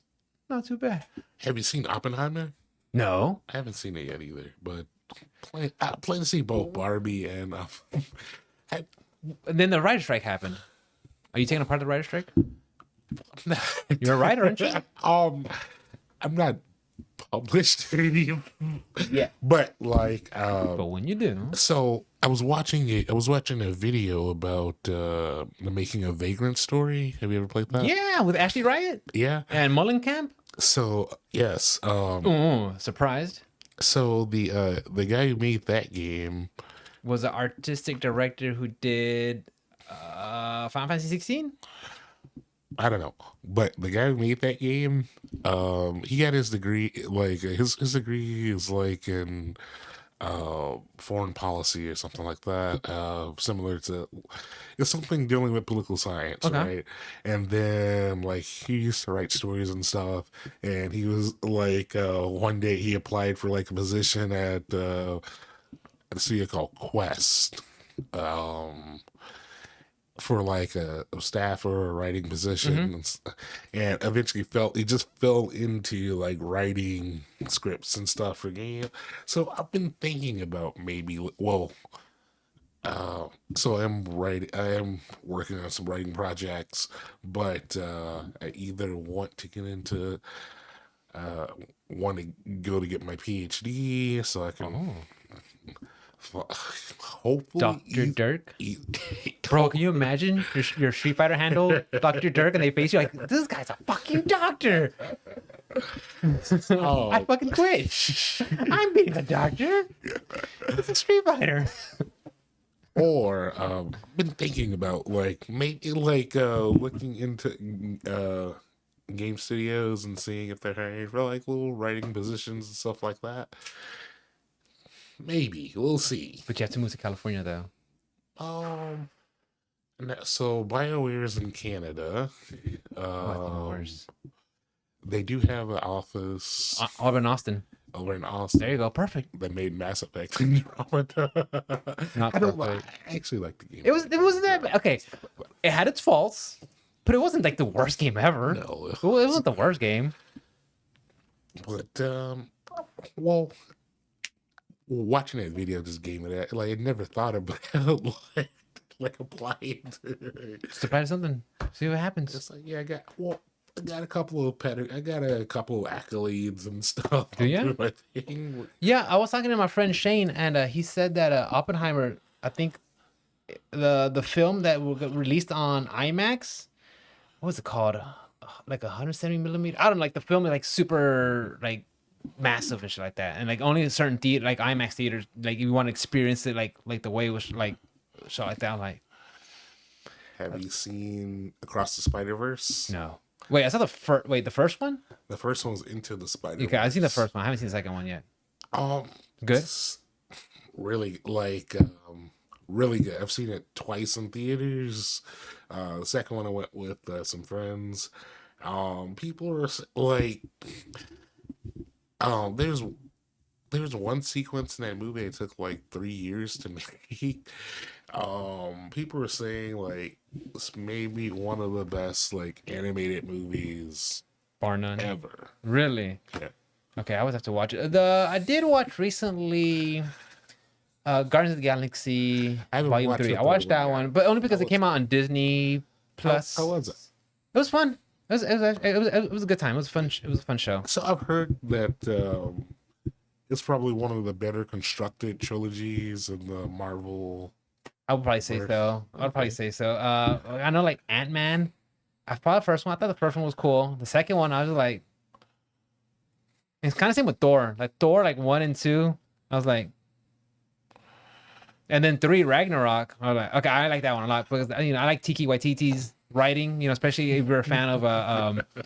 not too bad. Have you seen Oppenheimer? No. I haven't seen it yet either, but I plan to see both Barbie and And then the writer strike happened. Are you taking a part of the writer strike? You're a writer, aren't you? I'm not published Yeah. but like But when you do, so I was watching a video about the making of Vagrant Story. Have you ever played that? yeah, with Ashley Riot Yeah. and Mullenkamp. So yes. Surprised. So the guy who made that game Was the artistic director who did Final Fantasy 16. I don't know, but the guy who made that game, he got his degree. Like his degree is like in foreign policy or something like that. Similar to it's something dealing with political science, Okay. right? And then like he used to write stories and stuff. And he was like, one day he applied for like a position at a studio called Quest. For like a staff or a writing position and eventually just fell into like writing scripts and stuff for game. So I've been thinking about maybe so I am working on some writing projects, but I either want to get into want to go to get my PhD so I can hopefully Dr. Dirk. Bro, can you imagine your Street Fighter handle, Dr. Dirk, and they face you like, this guy's a fucking doctor. I fucking quit. I'm being a doctor. It's a Street Fighter. Or been thinking about like maybe like looking into game studios and seeing if they're hiring for like little writing positions and stuff like that. Maybe we'll see. But you have to move to California though. So BioWare is in Canada. Worse. They do have an office Over in Austin. over in Austin. There you go. Perfect. That made Mass Effect Andromeda. Not I don't know. perfect. I actually like the game. It wasn't that bad. Okay. It had its faults, but it wasn't like the worst game ever. No. It wasn't the worst game. But well, watching that video just gave me that. Like I never thought about like applying to Just apply to something. See what happens. it's like I got a couple of accolades and stuff. Do ya? through my thing. Yeah, I was talking to my friend Shane, and he said that Oppenheimer, I think the film that will get released on IMAX, what was it called? Like 170 millimeter. I don't know, like the film is like super like massive and shit like that, and like only a certain theater, like IMAX theaters, like if you want to experience it, like the way it was like shot like that. I'm like, Have you seen Across the Spider-Verse? no. Wait, I saw the first. Wait, the first one? The first one's Into the Okay, I've seen the Spider-Verse. first one. I haven't seen the second one yet. Um, Good. it's really really good. I've seen it twice in theaters. The second one I went with some friends. People are like, there's one sequence in that movie that took like 3 years to make. People are saying like this may be one of the best like animated movies Bar none. ever. Really? Yeah. Okay, I always have to watch it. I did watch recently Guardians of the Galaxy I haven't Volume watched 3. the I third watched one that yet. one, but only How because it was came out on Disney how was it? Plus. It was fun. It was a good time. It was fun. It was a fun show. So I've heard that it's probably one of the better constructed trilogies in the Marvel. I would probably say verse. so. I would probably Okay. say so. I know like Ant-Man. I thought the first one. I thought the first one was cool. The second one, I was like, it's kind of same with Thor. Like Thor, like 1 and 2. I was like, and then 3 Ragnarok. I was like, okay, I like that one a lot because I like Tiki Waititi's writing. Especially if you're a fan of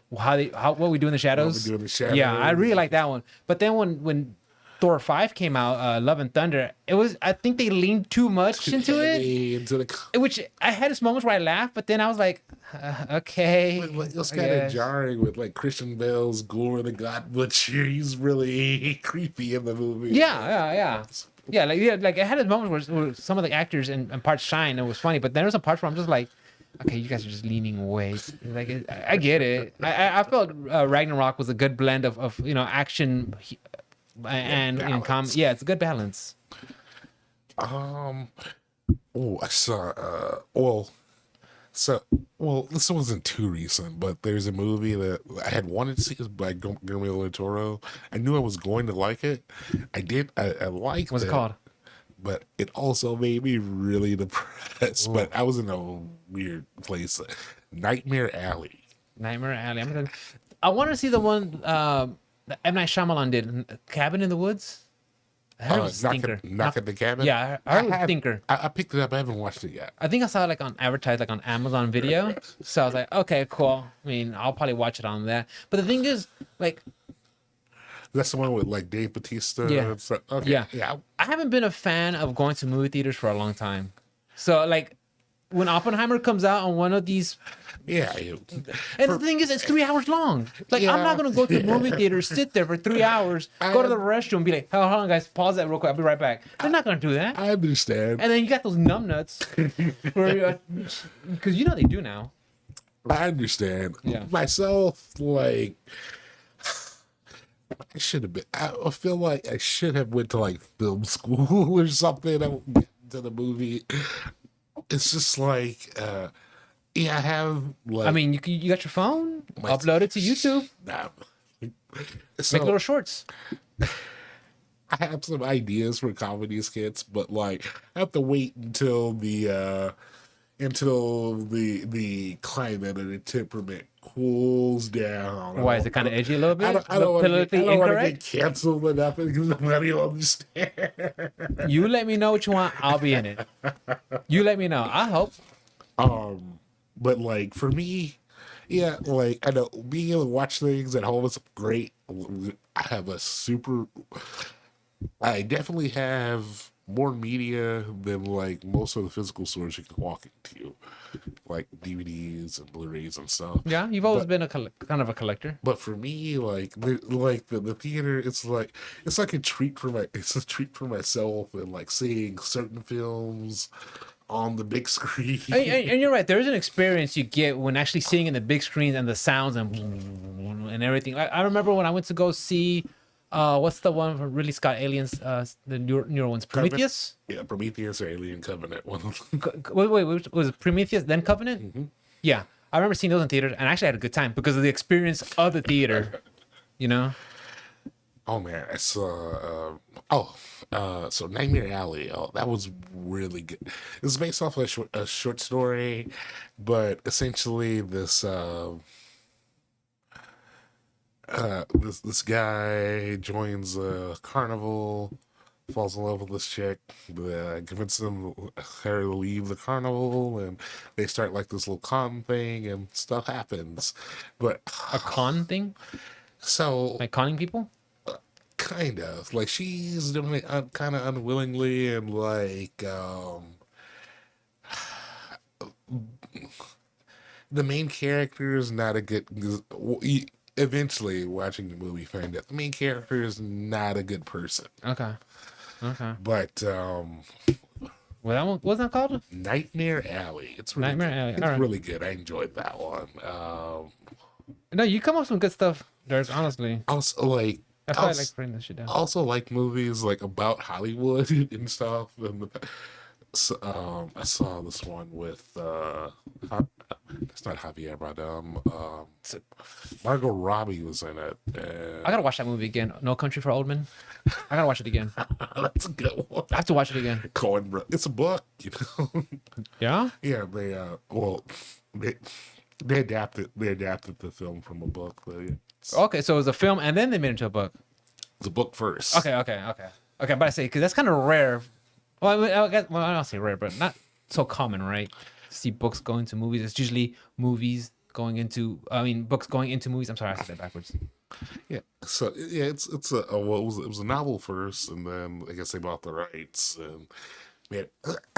what we do in the What we shadows. do in the shadows. Yeah, I really like that one. But then when Thor 5 came out, Love and Thunder, I think they leaned too much into it. Into the Which I had this moments where I laughed, but then I was like, okay. it was I kind of guess. jarring with like Christian Bale's Gore the God Butcher. He's really creepy in the movie. Yeah, like I had this moments where some of the actors and parts shine and it was funny, but then there's some parts where I'm just like, okay, you guys are just leaning way. Like I get it. I felt Ragnarok was a good blend of action and balance. yeah, it's a good balance. I saw this wasn't too recent, but there's a movie that I had wanted to see by Guillermo del Toro. I knew I was going to like it. I did. I liked What's it called? but it also made me really depressed. But I was in a weird place. Nightmare Alley. Nightmare Alley. I want to see the one that M. Night Shyamalan did, Cabin in the Woods. I heard it was a stinker. Knock at the Cabin. Yeah, I heard it was a stinker. I picked it up. I haven't watched it yet. I think I saw it like on advertised like on Amazon Video. So I was like, okay, cool. I mean, I'll probably watch it on there. But the thing is, like, That's the one with like Dave Bautista. Yeah. And stuff. Okay. yeah, Yeah. I haven't been a fan of going to movie theaters for a long time. So like, when Oppenheimer comes out on one of these, Yeah. and the thing is, it's 3 hours long. Like, I'm not gonna go to the movie theater, sit there for 3 hours, go to the restroom, and be like, hold on, guys, pause that real quick. I'll be right back. They're not gonna do that. I understand. And then you got those numbnuts, because they do now. I understand. Yeah. Myself, like, I should have been. I feel like I should have went to like film school or something. I would get into the movie. It's just like, yeah, I have like. I mean, you got your phone, My- upload it to YouTube, Nah. make little shorts. I have some ideas for comedy skits, but like I have to wait until the climate and the temperament cools down. Why is it kind of edgy a little bit? I don't want to Politically get incorrect? canceled or nothing because nobody will understand. You let me know what you want. I'll be in it. You let me know. I hope. But like for me, yeah, like I know being able to watch things at home is great. I definitely have more media than like most of the physical stores you can walk into, like DVDs and Blu-rays and stuff. Yeah, you've always been kind of a collector. But for me, like the theater, it's like a treat for myself and like seeing certain films on the big screen. And you're right. There is an experience you get when actually seeing in the big screen and the sounds and everything. I remember when I went to go see, what's the one for Ridley Scott Aliens? The newer ones, Prometheus. Yeah, Prometheus or Alien Covenant one. Wait, was it Prometheus then Covenant? Yeah, I remember seeing those in theaters and I actually had a good time because of the experience of the theater. Oh man, I saw. So Nightmare Alley. Oh, that was really good. It was based off a short story, but essentially this guy joins a carnival falls in love with this chick, convinces her to leave the carnival, and they start like this little con thing, and stuff happens. But A con thing, so like conning people. kind of like she's doing it kind of unwillingly, and like the main character is not a good. Eventually, watching the movie, find out the main character is not a good person. Okay. Okay. But Well, that one wasn't that called Nightmare Alley, it's really Nightmare good. Alley. It's All right. really good. I enjoyed that one. No, you come up with some good stuff, Dirk. Honestly, Also, like, that's why I also, like putting this shit down. also like movies like about Hollywood and stuff. And so, I saw this one with it's not Javier Bardem. Margot Robbie was in it. I gotta watch that movie again. No Country for Old Men. I gotta watch it again. That's a good one. I have to watch it again. Coen, it's a book, you know. Yeah. Yeah, they they adapted the film from a book. But it's Okay, so it was a film, and then they made it into a book. the book first. Okay. I'm about to say because that's kind of rare. Well, I don't say rare, but not so common, right? To see books going to movies. It's usually movies going into. I mean, books going into movies. I'm sorry, I said that backwards. Yeah. So yeah, it's a well, it was a novel first, and then I guess they bought the rights. And man,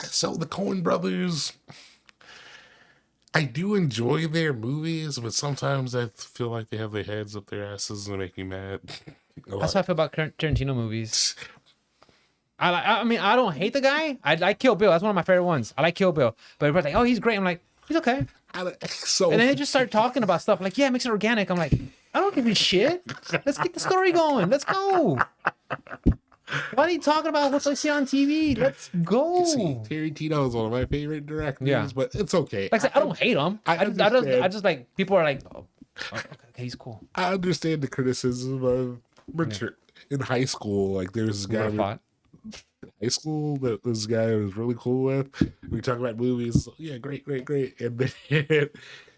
so the Coen brothers, I do enjoy their movies, but sometimes I feel like they have their heads up their asses and they make me mad. A That's lot. how I feel about Tarantino movies. I mean, I don't hate the guy. I like Kill Bill. That's one of my favorite ones. I like Kill Bill. But everybody's like, oh, he's great. I'm like, he's okay. So And then they just start talking about stuff like, yeah, it makes it organic. I'm like, I don't give a shit. Let's get the story going. Let's go. Why are you talking about what I see on TV? Let's go. see, Tarantino is one of my favorite directors, Yeah. but it's okay. Like I said, I don't hate him. I I just like people are like, oh, okay, he's cool. I understand the criticism of Richard in high school. Like there's this guy Never fought. in high school that this guy was really cool with. We talk about movies. Yeah, great. And then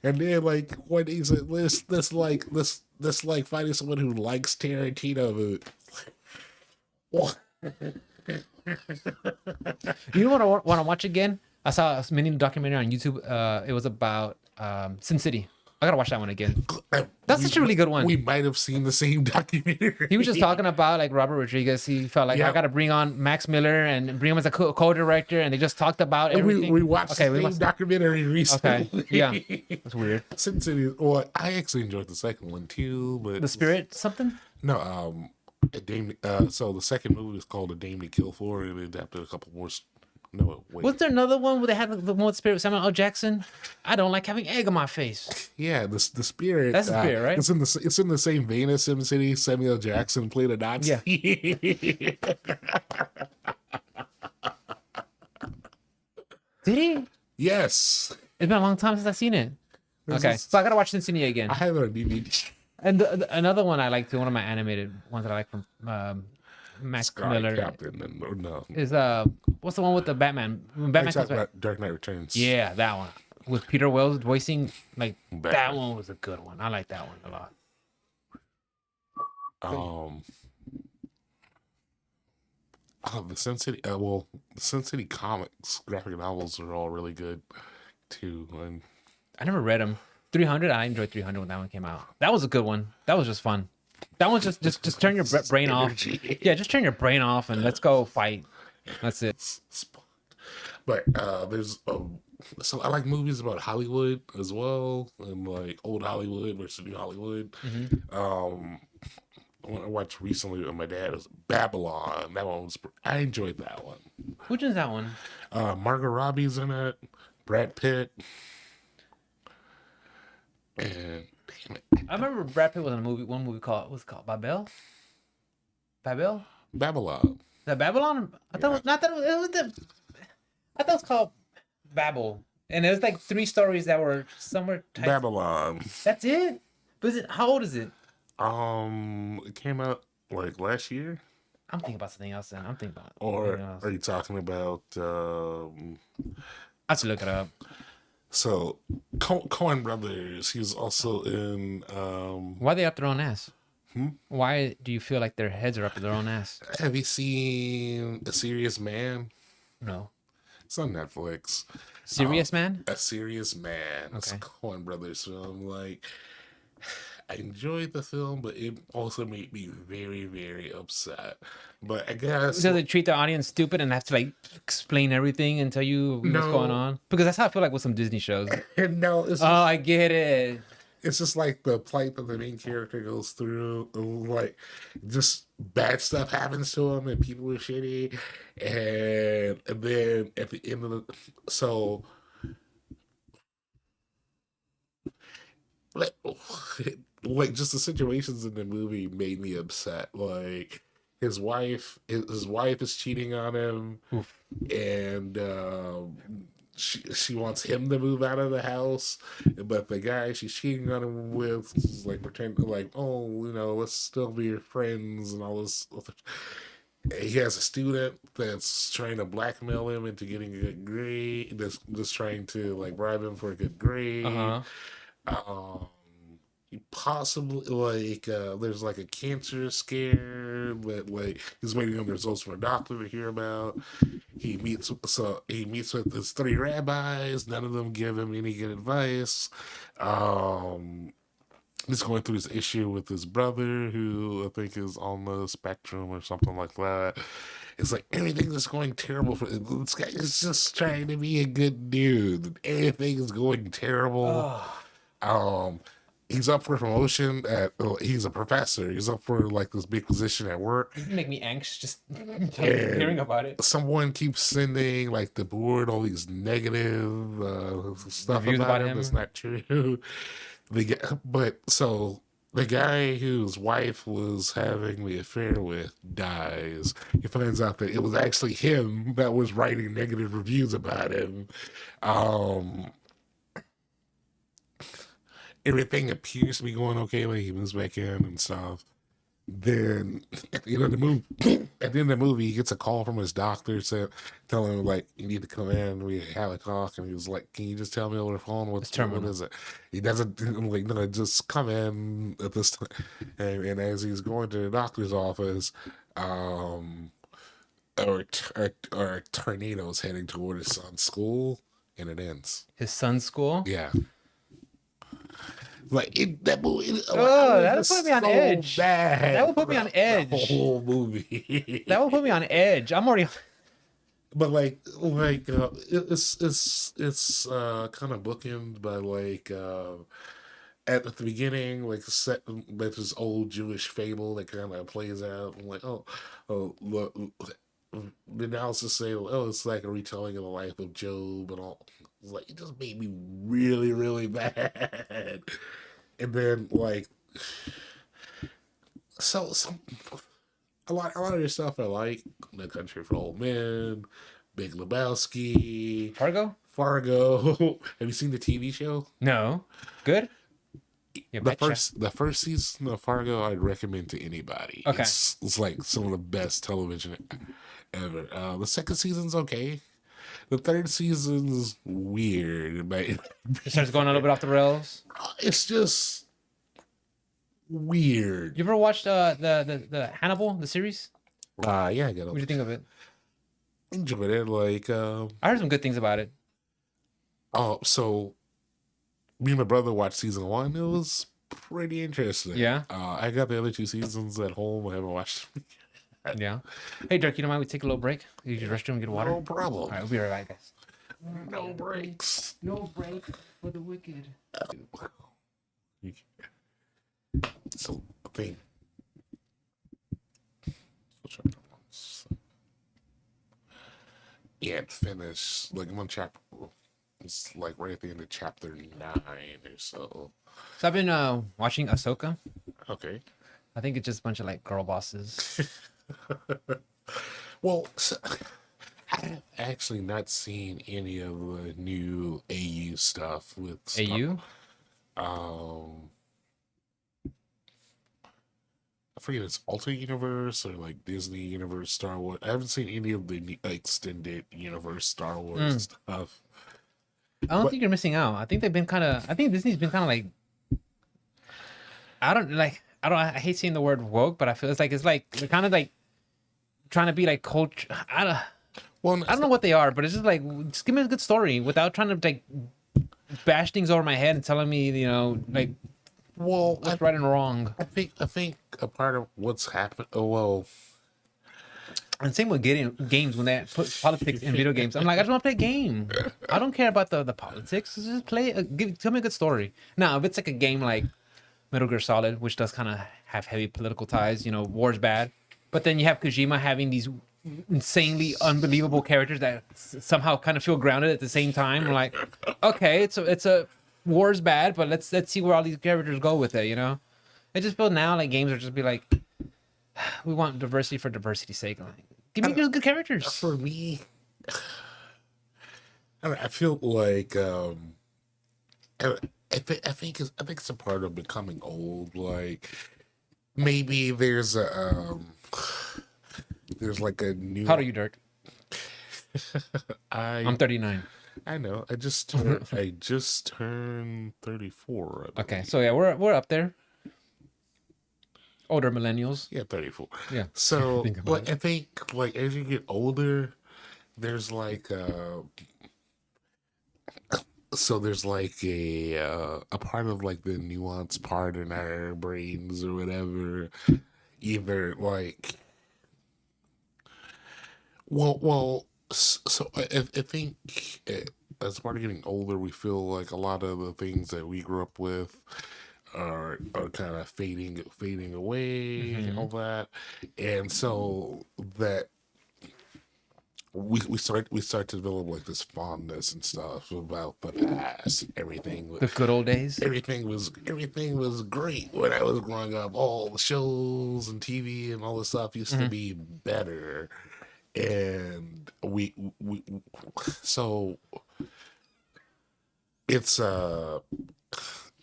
and then like one day he said, this like finding someone who likes Tarantino. What? You know what I want to watch again? I saw a mini documentary on YouTube. It was about Sin City. I gotta watch that one again. That's such a really good one. We might have seen the same documentary. He was just talking about like Robert Rodriguez. He felt like Yeah. I gotta bring on Max Miller and bring him as a co-director, and they just talked about everything. We watched the same documentary recently. Okay, yeah, that's weird. Sin City. Well, I actually enjoyed the second one too, but The Spirit something. no, a Dame. So the second movie is called A Dame to Kill For, and they adapted a couple more. No, wait. Was there another one where they had the one with Spirit with Samuel L. Jackson? I don't like having egg on my face. Yeah, the Spirit. That's the Spirit, right? It's in the same vein as Sin City. Samuel Jackson played a Nazi. Yeah. Did he? Yes. It's been a long time since I've seen it. Okay, so I gotta watch Sin City again. I have it on DVD. And another one I like too, one of my animated ones that I like from Max Sky Miller Captain and no. is what's the one with the Batman? When Batman comes back. Dark Knight Returns. Yeah, that one with Peter Wells voicing like that Batman. one was a good one. I like that one a lot. The Sin City. The Sin City comics, graphic novels are all really good too. And I never read them. 300, I enjoyed 300 when that one came out. That was a good one. That was just fun. That one's just turn your brain off. Energy. Yeah, just turn your brain off and let's go fight. That's it. But there's so I like movies about Hollywood as well, and like old Hollywood versus new Hollywood. One I watched recently with my dad was Babylon. That one was I enjoyed that one. Which is that one? Margot Robbie's in it, Brad Pitt, and damn it, I remember Brad Pitt was in a movie. One movie called what's it called? Babel. Babel. Babylon. Is that Babylon? I thought it was not that. It was the. I thought it was called Babel, and it was like 3 stories that were somewhere. Babylon. That's it. But is it? How old is it? It came out like last year. I'm thinking about something else. Then I'm thinking about. Or something else. are you talking about I have to look it up. so Coen Brothers? He was also in Why they up their own ass? Why do you feel like their heads are up their own ass? Have you seen A Serious Man? No. It's on Netflix. Serious man? A Serious Man. It's a Okay. Coen Brothers film. Like, I enjoyed the film, but it also made me very, very upset. But I guess Does it treat the audience stupid and have to like explain everything and tell you what's going no, on? Because that's how I feel like with some Disney shows. no, Oh, I get it. it's just like the plight that the main character goes through. Like, just bad stuff happens to him, and people are shitty. And then at the end of the so like, like just the situations in the movie made me upset. Like his wife is cheating on him, Oof. and she wants him to move out of the house, but the guy she's cheating on him with is like pretending like, oh, let's still be your friends and all this. He has a student that's trying to blackmail him into getting a good grade. That's just trying to like bribe him for a good grade. Uh-huh. Um, he possibly like there's like a cancer scare that like he's waiting on the results from a doctor to hear about. He meets with his three rabbis. None of them give him any good advice. Um, he's going through this issue with his brother, who I think is on the spectrum or something like that. It's like everything is going terrible for this guy. Is just trying to be a good dude. Everything is going terrible. Oh, Um, he's up for promotion he's a professor. He's up for like this big position at work. you make me anxious just hearing And about it. someone keeps sending like the board all these negative stuff Reviews about about him him. that's not true. But so the guy whose wife was having the affair with dies. He finds out that it was actually him that was writing negative reviews about him. Um, Everything appears to be going okay. Like he moves back in and stuff. Then at the end of the movie, at the end of the movie, he gets a call from his doctor telling him like, "You need to come in. We have a talk." And he was like, "Can you just tell me over the phone It's what terminal. is it?" He doesn't like, no, just come in at this time. And as he's going to the doctor's office, um, or a tornado is heading toward his son's school, and it ends. His son's school. Yeah. Like that movie, I Oh, was that'll just put me on so edge. bad. That will put me on throughout the edge. whole movie. That will put me on edge. I'm already. But it's kind of bookend by like at the beginning, like set like this old Jewish fable that kind of plays out. I'm like, oh, look. The analysis say, oh, it's like a retelling of the life of Job and all. It's like it just made me really, really bad. And then like some a lot of your stuff I like. No Country for Old Men, Big Lebowski, Fargo? Fargo. Have you seen the TV show? No. Good? You betcha. The first season of Fargo I'd recommend to anybody. Okay. It's like some of the best television ever. The second season's okay. The third season's weird, but It starts going a little bit off the rails. it's just weird. You ever watched the Hannibal, the series? Yeah, I get What do you it. think of it? Enjoyed it. Like, I heard some good things about it. oh, so me and my brother watched season one. It was pretty interesting. Yeah? I got the other two seasons at home. I haven't watched. Yeah. Hey, Dirk, you don't mind we take a little break? Use your restroom and get water? No All problem. right, we'll be right back, guys. No breaks. No break for the wicked. So, I think. Yeah, finished. Like, I'm on chapter. It's like right at the end of chapter 9 or so. So I've been watching Ahsoka. Okay. I think it's just a bunch of like girl bosses. Well, I have actually not seen any of the new AU stuff with AU? um I forget it's Alternate Universe or like Disney Universe, Star Wars. I haven't seen any of the extended universe Star Wars stuff. I don't But think you're missing out. I think they've been kind of. I think Disney's been kind of like. I don't like. I hate saying the word woke, but I feel it's like they're kind of like trying to be like culture. Well, I don't know what they are, but it's just like just give me a good story without trying to like bash things over my head and telling me, like well, what's right and wrong. I think a part of what's happened. Oh well, And same with getting games when they put politics in video games. I'm like, I just want to play a game. I don't care about the politics. Just play. Tell me a good story. Now, if it's like a game like Metal Gear Solid, which does kind of have heavy political ties, war's bad. But then you have Kojima having these insanely unbelievable characters that somehow kind of feel grounded at the same time. I'm like, okay, it's a war's bad, but let's see where all these characters go with it. I just feel now like games are just be like, we want diversity for diversity's sake. Like, give me good characters. for me, I feel like I, I think it's a part of becoming old. Like maybe there's like a new. How old are you, Dirk? I I'm 39. I know. I just turned 34. I Okay, believe. so yeah, we're up there. Older millennials. Yeah, 34. Yeah. So Think about like it. I think like as you get older, there's like there's like a part of like the nuance part in our brains or whatever. Either like so I think as part of getting older, we feel like a lot of the things that we grew up with are kind of fading away, all that, and so that we start to develop like this fondness and stuff about the past. The good old days. Everything was great when I was growing up. All the shows and TV and all this stuff used to be better, and we so it's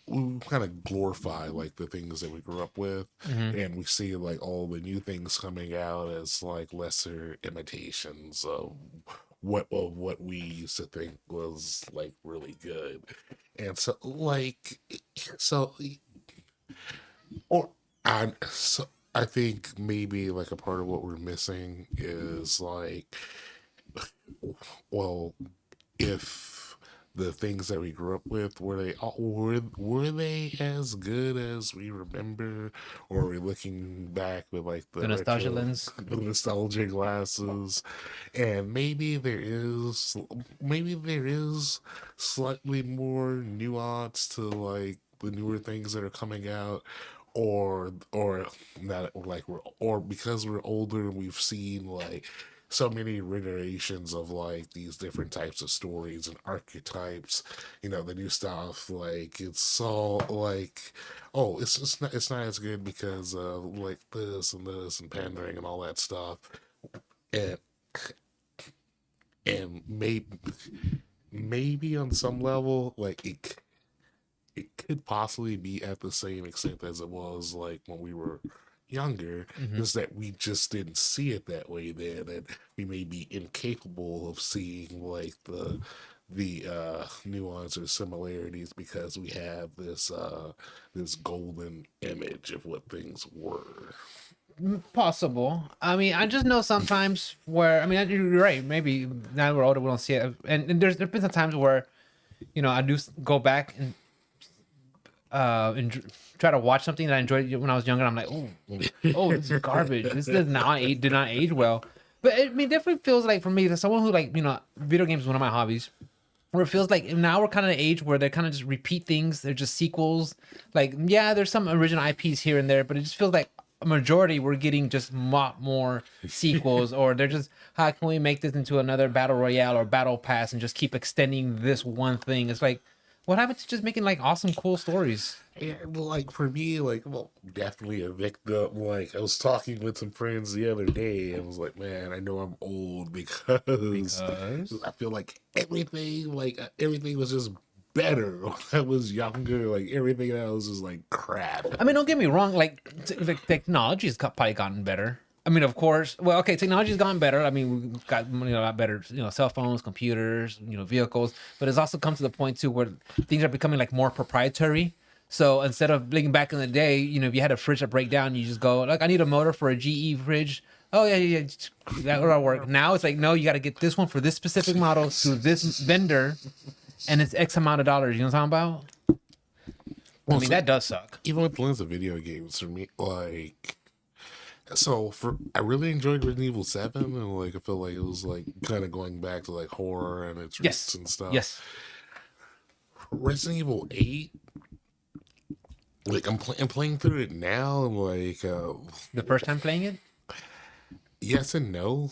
we kind of glorify like the things that we grew up with, and we see like all the new things coming out as like lesser imitations of what we used to think was like really good. And so or and so I think maybe like a part of what we're missing is like, well, if the things that we grew up with were they as good as we remember, or are we looking back with like The nostalgia retro, lens. the nostalgia glasses, and maybe there is slightly more nuance to like the newer things that are coming out, or not like or because we're older and we've seen like so many iterations of like these different types of stories and archetypes. The new stuff, like it's all like, oh, it's not as good because of like this and this and pandering and all that stuff. And maybe on some level, like it could possibly be at the same extent as it was like when we were younger, just that we just didn't see it that way then, and we may be incapable of seeing like the nuance or similarities because we have this golden image of what things were. Possible. I mean, I just know sometimes where, I mean, you're right. Maybe now we're older, we don't see it. And there's been some times where, I do go back and try to watch something that I enjoyed when I was younger. I'm like, oh, this is garbage. This did not age well. But I mean, it definitely feels like for me, as someone who like, video games is one of my hobbies. Where it feels like now we're kind of at an age where they kind of just repeat things. They're just sequels. Like, yeah, there's some original IPs here and there, but it just feels like a majority we're getting just more sequels, or they're just, how can we make this into another battle royale or battle pass and just keep extending this one thing? It's like, what happened to just making like awesome, cool stories? Yeah, well, like for me, like, well, definitely a victim. Like I was talking with some friends the other day, and I was like, man, I know I'm old because I feel like everything was just better when I was younger. Like everything else was like crap. I mean, don't get me wrong. Like, technology's probably gotten better. I mean, of course. Well, okay, technology's gotten better. I mean, we've got a lot better, cell phones, computers, vehicles. But it's also come to the point too where things are becoming like more proprietary. So instead of blinking back in the day, if you had a fridge that break down, you just go like, I need a motor for a GE fridge. Oh yeah. That'll work. Now it's like, no, you got to get this one for this specific model through this vendor, and it's X amount of dollars. You know what I'm talking about? I mean, that does suck. Even with the lens of video games, for me, like, I really enjoyed Resident Evil 7, and like I feel like it was like kind of going back to like horror and its roots and stuff. Yes. Resident Evil 8, like I'm playing through it now, and like The first time playing it? yes and no.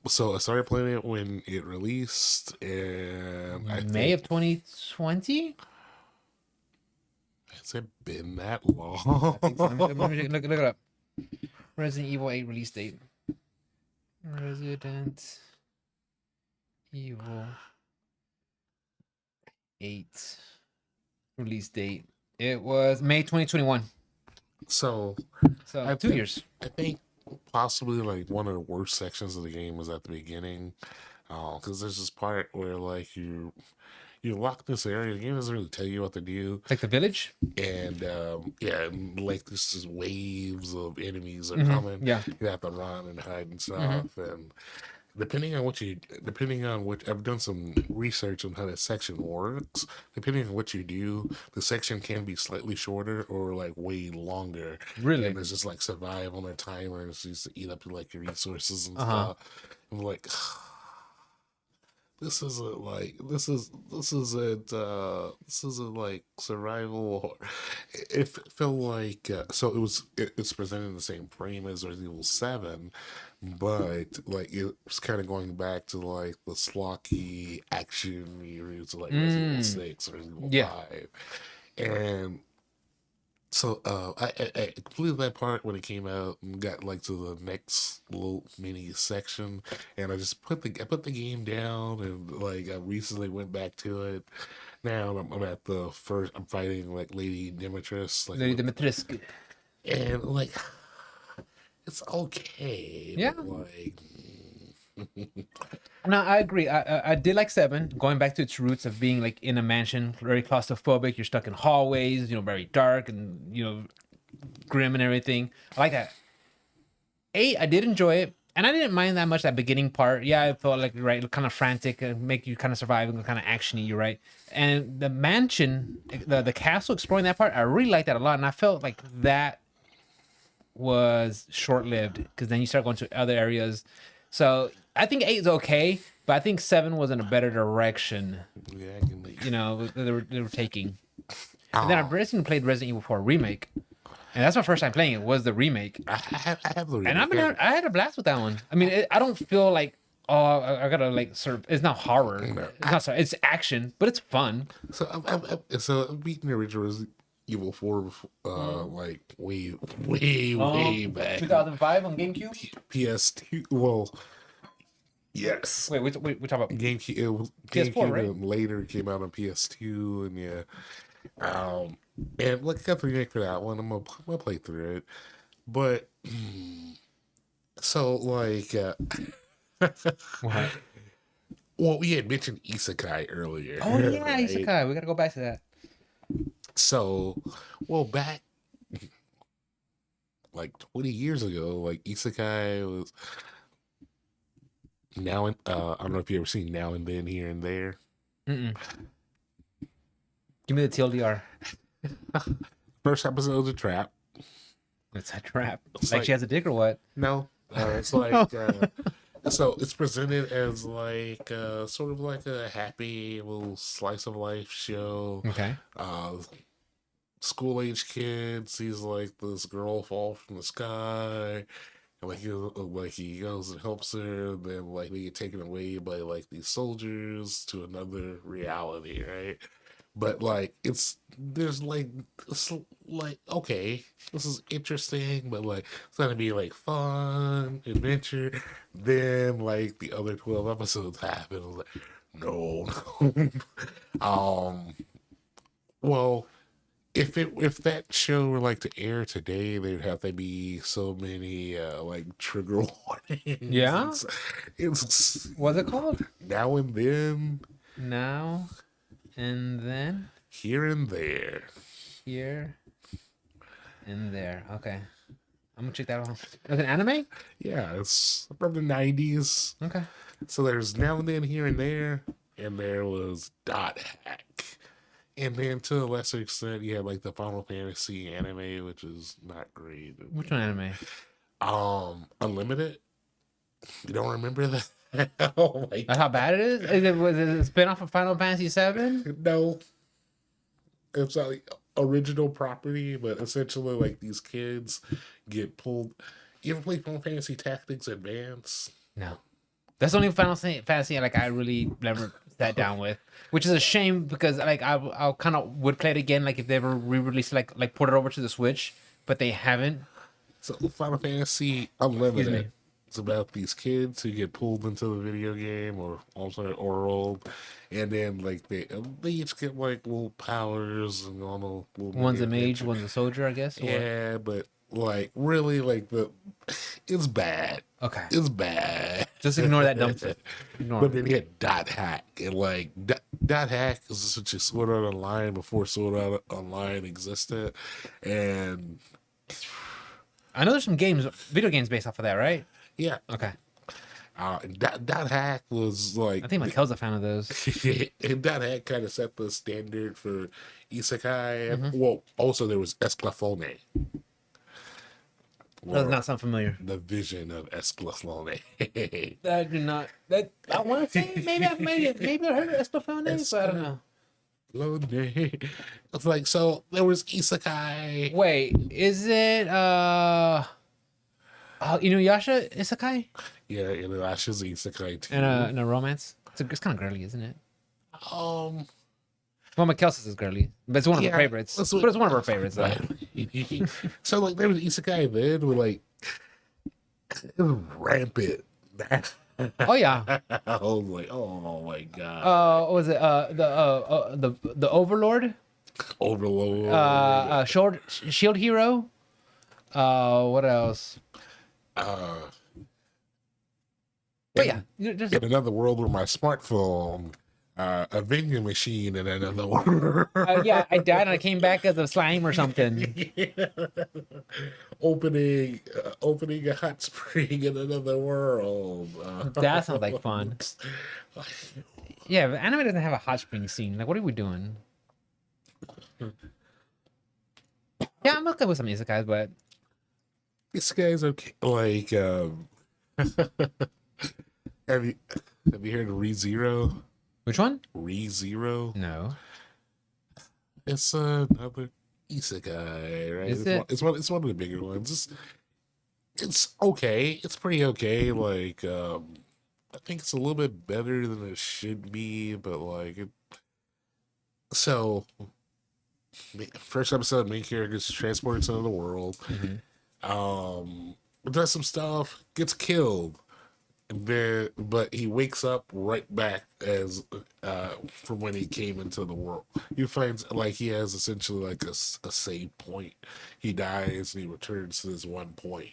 So I started playing it when it released, and May of 2020. Has it been that long? Let me look it up. Resident Evil 8 release date. Resident Evil 8 release date. It was May 2021. So 2 years. I think possibly like one of the worst sections of the game was at the beginning, because there's this part where like you're locked in this area. The game doesn't really tell you what to do. Like the village? And and like this is waves of enemies are coming. Yeah. You have to run and hide and stuff. And depending on what I've done some research on how that section works. Depending on what you do, the section can be slightly shorter or like way longer. Really? And there's just like survive on their timers used to eat up like your resources and stuff. I'm like, this isn't like survival. It felt like it's presented in the same frame as Resident Evil 7, but like it was kind of going back to like the slocky action roots of like Resident Evil 6 or Resident Evil 5. And so I completed that part when it came out and got like to the next little mini section, and I just put the game down, and like I recently went back to it. Now I'm at the first. I'm fighting like Lady Dimitris, and like it's okay. Yeah. But, like. No, I agree. I did like 7, going back to its roots of being like in a mansion, very claustrophobic. You're stuck in hallways, very dark and grim and everything. I like that. 8, I did enjoy it, and I didn't mind that much that beginning part. Yeah, I felt like kind of frantic, make you kind of survive and kind of actiony. You're right. And the mansion, the castle, exploring that part, I really liked that a lot, and I felt like that was short-lived because then you start going to other areas. So I think 8 is okay, but I think 7 was in a better direction. Yeah, they were taking. And then I recently played Resident Evil 4 remake, and that's my first time playing it. Was the remake? I have the remake, and I had a blast with that one. I mean, I don't feel like I gotta like sort of. It's not horror. No, it's action, but it's fun. So I'm beating the original Resident Evil 4 like way back. 2005 on GameCube. PS2. Well, yes. Wait, we talk about GameCube. It was PS4, GameCube, right? and later came out on PS2, and and like I got the remake for that one. I'm gonna play through it, but so like what? well, we had mentioned Isekai earlier. Oh yeah, right? Isekai. We gotta go back to that. So, back like 20 years ago, like Isekai was now and I don't know if you ever seen Now and Then, Here and There. Mm-mm. Give me the TLDR. First episode was a trap. It's a trap. It's Like she has a dick or what? No, it's like so it's presented as like sort of like a happy little slice of life show. Okay. School age kid sees like this girl fall from the sky, and he goes and helps her. Then like they get taken away by like these soldiers to another reality, right? But like it's like okay, this is interesting, but like it's gonna be like fun adventure. Then like the other 12 episodes happen. I was like, no. Well, if that show were like to air today, there'd have to be so many like trigger warnings. Yeah. It's What's it called? Now and Then. Now and Then. Here and There. here and there. Okay. I'm gonna check that out. That's an anime? Yeah, it's from the 90s. Okay. So there's now and then here and there. And there was Dot Hack. And then to a lesser extent, you had like the Final Fantasy anime, which is not great. Which one anime? Unlimited. You don't remember that? Oh my That's how bad it is? Was it a spin-off of Final Fantasy VII? No, it's not like original property, but essentially like these kids get pulled. You ever play Final Fantasy Tactics Advance? No. That's the only Final Fantasy like I really never sat down with, which is a shame because like I kind of would play it again like if they ever re-released like port it over to the Switch, but they haven't. So Final Fantasy Unlimited. It's about these kids who get pulled into the video game or alternate world, and then like they each get like little powers and all the little One's a mage, one's a soldier, I guess. Or... Yeah, but like really like it's bad. Okay. It's bad. Just ignore that dumb shit. Ignore But it. then you had Dot Hack, and like Dot Hack is such a Sword Art Online before Sword Art Online existed, and I know there's some video games based off of that, right? yeah, Okay. Dot Hack was like I think Mikel's a fan of those. and Dot Hack kind of set the standard for isekai. Mm-hmm. Well, also there was Esclafone. That does not sound familiar. The vision of Esclafone. That do not. That I want to say maybe I've heard of Esclafone, but I don't know. It's like so there was isekai. Wait, is it Inuyasha Isekai Yeah, and Asha's isekai too. and a romance? It's kind of girly, isn't it? Um, Well, Mikel says it's girly, but it's one of her favorites. that's But it's one of her favorites, though. so like there was isekai then with like it was rampant. Oh yeah. I was like, oh my god, What was it the Overlord? Overlord. Shield Hero. What else? But yeah, just In another world with my smartphone, a vending machine in another world. yeah, I died and I came back as a slime or something. opening a hot spring in another world. That sounds like fun. Yeah, but anime doesn't have a hot spring scene. Like, what are we doing? Yeah, I'm okay with some isekais, but This guy's okay. Like, have you heard of ReZero? which one? ReZero. No. It's another isekai, right? Is It's one of the bigger ones. It's okay. It's pretty okay. Like, I think it's a little bit better than it should be, but like it. So, first episode, main character gets transported to another world. Does some stuff, gets killed. But he wakes up right back as from when he came into the world. You find like he has essentially like a save point. He dies and he returns to this one point.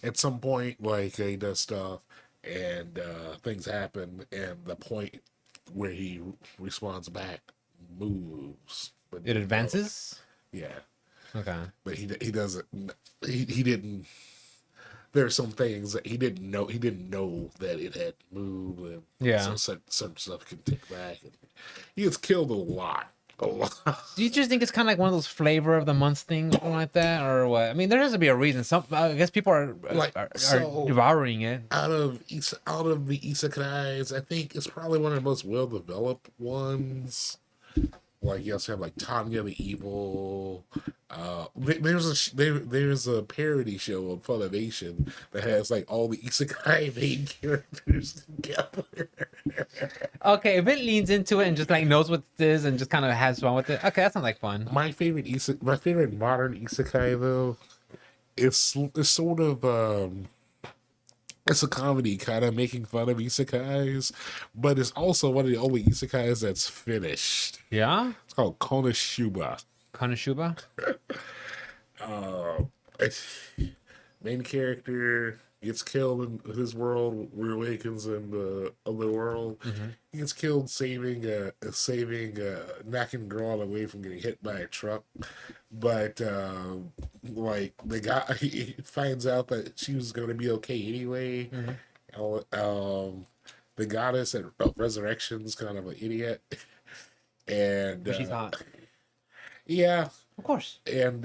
At some point, like he does stuff and things happen, and the point where he responds back moves. But It advances? yeah, Okay. but he doesn't. He didn't. There's some things that he didn't know. He didn't know that it had moved, and Yeah. so some stuff can take back. And he gets killed a lot. Do you just think it's kind of like one of those flavor of the month things, something like that, or what? I mean, there has to be a reason. I guess people are devouring it. Out of the isekais, I think it's probably one of the most well developed ones. Like you also have like Tanya the Evil. There's a parody show on Funimation that has like all the isekai main characters together. Okay, if it leans into it and just like knows what it is and just kind of has fun with it, okay, that sounds like fun. My favorite modern isekai though, it's sort of it's a comedy kind of making fun of isekais, but it's also one of the only isekais that's finished. Yeah, It's called Konoshuba. Konoshuba. Main character gets killed in his world, reawakens in the other world. Mm-hmm. He gets killed saving knocking girl away from getting hit by a truck. But like the guy, he finds out that she was going to be okay anyway. Mm-hmm. The goddess of resurrection's kind of an idiot, and But she's hot, yeah, of course. and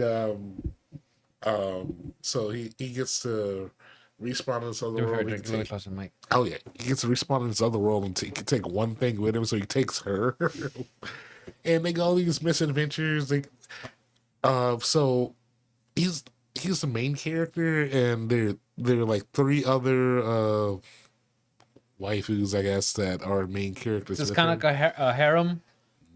so he gets to respawn in this other Do it for a world. drink, really close to the mic. Oh yeah, he gets to respawn in this other world and he can take one thing with him. So he takes her, and they go all these misadventures. So he's the main character, and there are like three other waifus, I guess, that are main characters. So it's with kind him. of like a harem.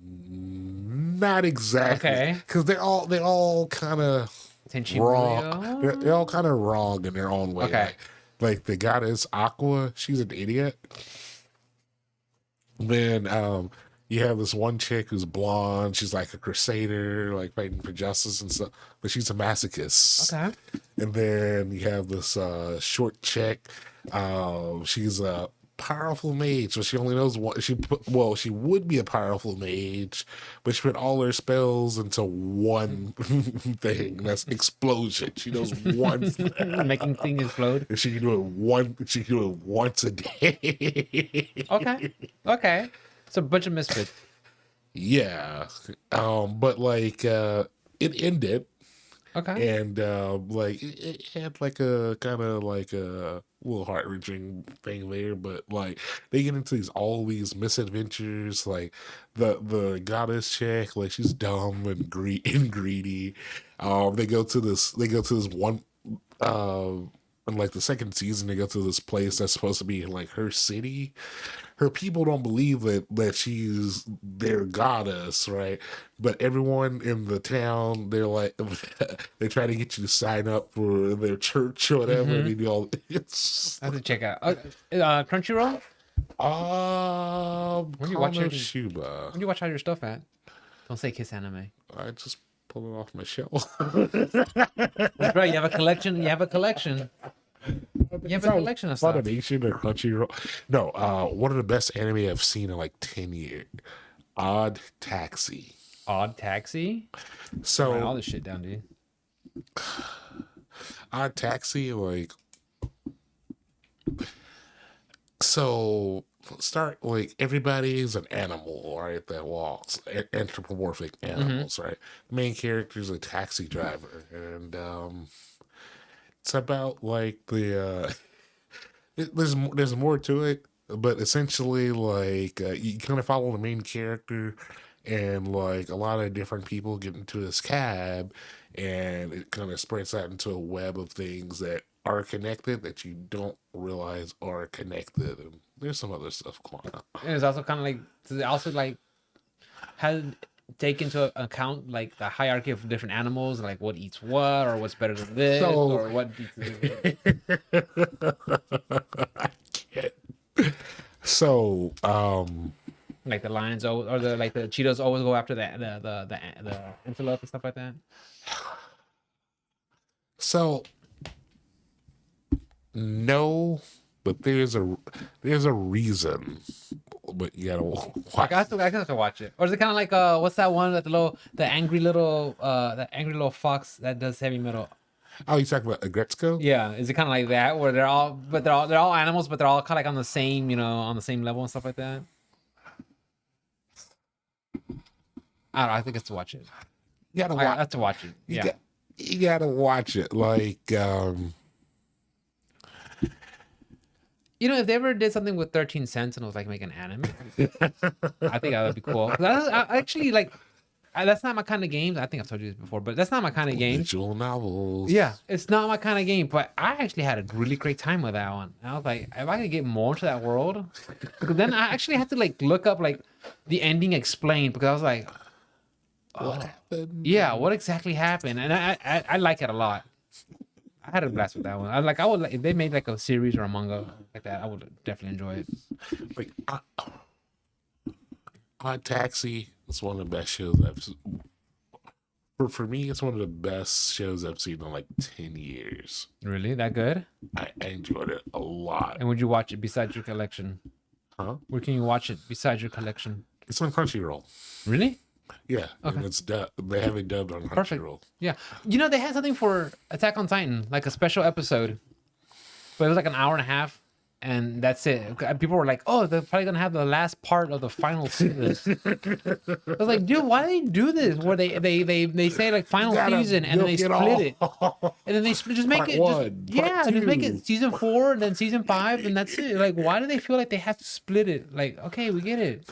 Not exactly, Okay. because they're all kind of Tenchi wrong. Muyo. They're all kind of wrong in their own way. Okay. Like the goddess Aqua, she's an idiot. Then you have this one chick who's blonde. She's like a crusader, like fighting for justice and stuff. But she's a masochist. Okay. And then you have this short chick. She's a powerful mage, but she only knows what she would be a powerful mage, but she put all her spells into one thing. That's explosion. She knows one thing. Making things explode. And she can do it once a day. Okay. Okay. It's a bunch of misfits. Yeah. But like it ended. Okay. And like it had like a kind of like a little heart wrenching thing there, but like they get into all these misadventures. Like the goddess chick, like she's dumb and greedy. They go to this one in like the second season. They go to this place that's supposed to be like her city. Her people don't believe that she's their goddess, right? But everyone in the town, they're like, they try to get you to sign up for their church or whatever. Mm-hmm. And they do all. It's I have to check out. Crunchyroll. When you watch Konoshiba. When you watch all your stuff at? Don't say Kiss Anime. I just pull it off my shelf. That's right. You have a collection. You have a collection. You have a collection of stuff. Funimation or Crunchyroll. No, one of the best anime I've seen in like 10 years. Odd Taxi. Odd Taxi. So Write all this shit down, dude. Odd Taxi, like, so start like everybody is an animal, right? That walks, anthropomorphic animals, right? The main character is a taxi driver, and it's about like there's more to it, but essentially like you kind of follow the main character, and like a lot of different people get into this cab, and it kind of spreads out into a web of things that are connected that you don't realize are connected, and there's some other stuff going on. And it's also kind of like, does it also like has take into account like the hierarchy of different animals, like what eats what, or what's better than this, or what eats I can't. So, like the lions or the cheetahs always go after the antelope and stuff like that. So no, but there's a reason. But you gotta watch. Like I have to watch it. Or is it kind of like what's that one that the angry little fox that does heavy metal? Oh, you talking about Agretzko? Yeah, is it kind of like that where they're all animals, but they're all kind of like on the same on the same level and stuff like that? I don't know. I think it's to watch it. You gotta I watch. have to watch it. Yeah. You gotta watch it. Like, if they ever did something with 13 cents and it was like making anime, I think that would be cool. I actually like. That's not my kind of games. I think I've told you this before, but that's not my kind of game. visual novels. Yeah, it's not my kind of game. But I actually had a really great time with that one. And I was like, if I could get more into that world, because then I actually had to like look up like the ending explained, because I was like, What happened? yeah, what exactly happened? And I like it a lot. I had a blast with that one. I would like, if they made like a series or a manga like that, I would definitely enjoy it. Like, Odd Taxi is one of the best shows I've for me, it's one of the best shows I've seen in like 10 years. Really? That good? I enjoyed it a lot. And would you watch it besides your collection? Huh? Where can you watch it besides your collection? It's on Crunchyroll. Really? Yeah, Okay. and it's they have it dubbed on Perfect. Crunchyroll. Yeah. You know, they had something for Attack on Titan, like a special episode, but it was like an hour and a half, and that's it. People were like, "Oh, they're probably gonna have the last part of the final season." I was like, "Dude, why do they do this? Where they say like final season, and then they split it, and then they just make Part it, one, part just make two. it season 4 and then season 5, and that's it. Like, why do they feel like they have to split it? Like, okay, we get it.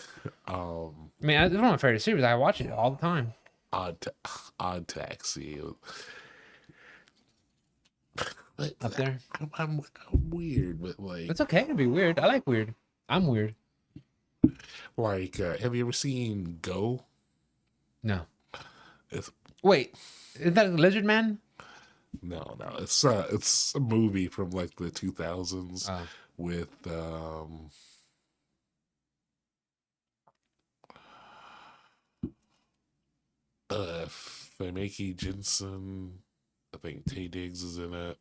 I mean, it's one of my favorite series. I watch it all the time. Odd Taxi. Up there. I'm weird, but like, It's okay to be weird. I like weird. I'm weird. have you ever seen Go? No. It's, Wait, is that Lizard Man? no, it's a movie from like the 2000s with Fameki Jensen. I think Tay Diggs is in it.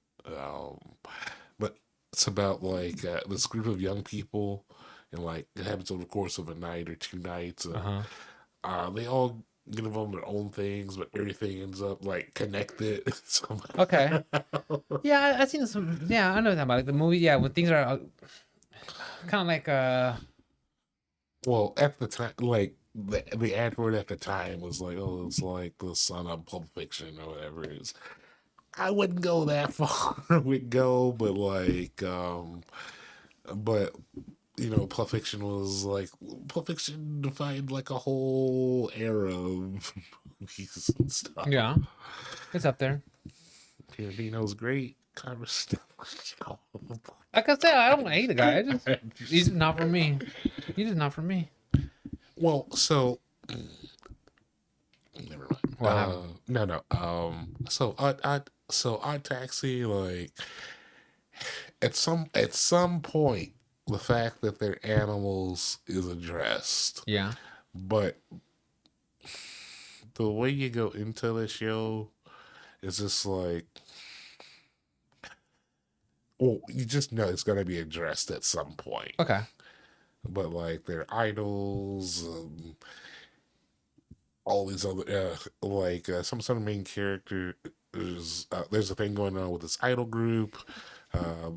But it's about like this group of young people, and like it happens over the course of a night or 2 nights. And, they all get involved in their own things, but everything ends up like connected somehow. Okay. Yeah, I've seen some. Yeah, I know that about like the movie. Yeah, when things are kind of like Well, at the time, like the ad word at the time was like, "Oh, it's like the son of Pulp Fiction or whatever it is." I wouldn't go that far with Go, but like, but Pulp Fiction was like Pulp Fiction defined like a whole era of movies and stuff. yeah, it's up there. Tarantino's great. Conversation. Like I said, I don't hate the guy. He's just not for me. He's just not for me. Well, so never mind. What happened? No. So Odd Taxi, like at some point, the fact that they're animals is addressed. Yeah. But the way you go into the show is just like, well, you just know it's gonna be addressed at some point. Okay. But like they're idols, all these other some of the main characters. There's a thing going on with this idol group.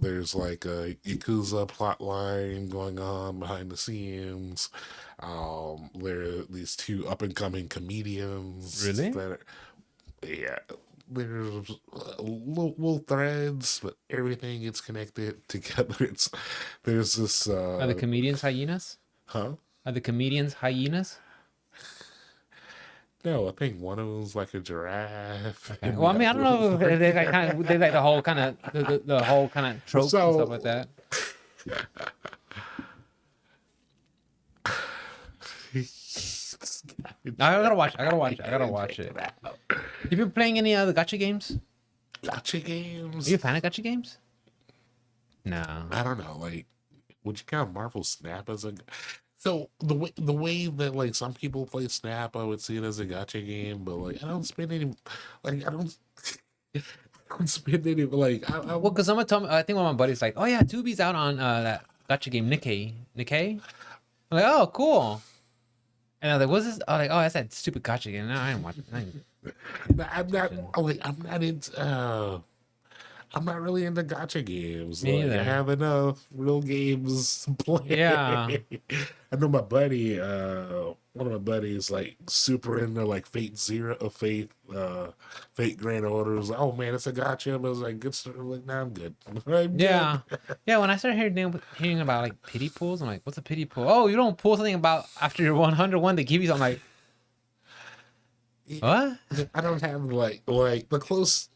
There's like a Yakuza plot line going on behind the scenes. There are these two up and coming comedians. Really? Yeah. There's little threads, but everything gets connected together. There's this. Are the comedians hyenas? Huh? Are the comedians hyenas? No, I think one of them's like a giraffe. Okay. Well, I mean, I don't know if they like they like the whole kind of the whole kind of tropes and stuff like that. I gotta watch it. You been playing any other gacha games? Gacha games? Are you a fan of gacha games? No. I don't know. Like, would you count Marvel Snap as a? So the way that like some people play Snap, I would see it as a gacha game, but like I don't spend any, like I don't spend any like. Well, because someone told me, I think one of my buddies like, oh yeah, Tubi's out on that gacha game Nikkei. I'm like, oh cool. And I was like, what's this? I was like, oh, that's that stupid gacha game. No, I didn't watch it. I'm not really into gacha games. Me Like, either. I have enough real games to play. Yeah. I know my buddy, one of my buddies, like super into like Fate Grand Order. Was like, oh man, it's a gacha. I was like, good stuff. I'm like, nah, I'm good. Yeah. Yeah, when I started hearing about like pity pools, I'm like, what's a pity pool? Oh, you don't pull something about after you're 101 they give you something like, what? I don't have like the closest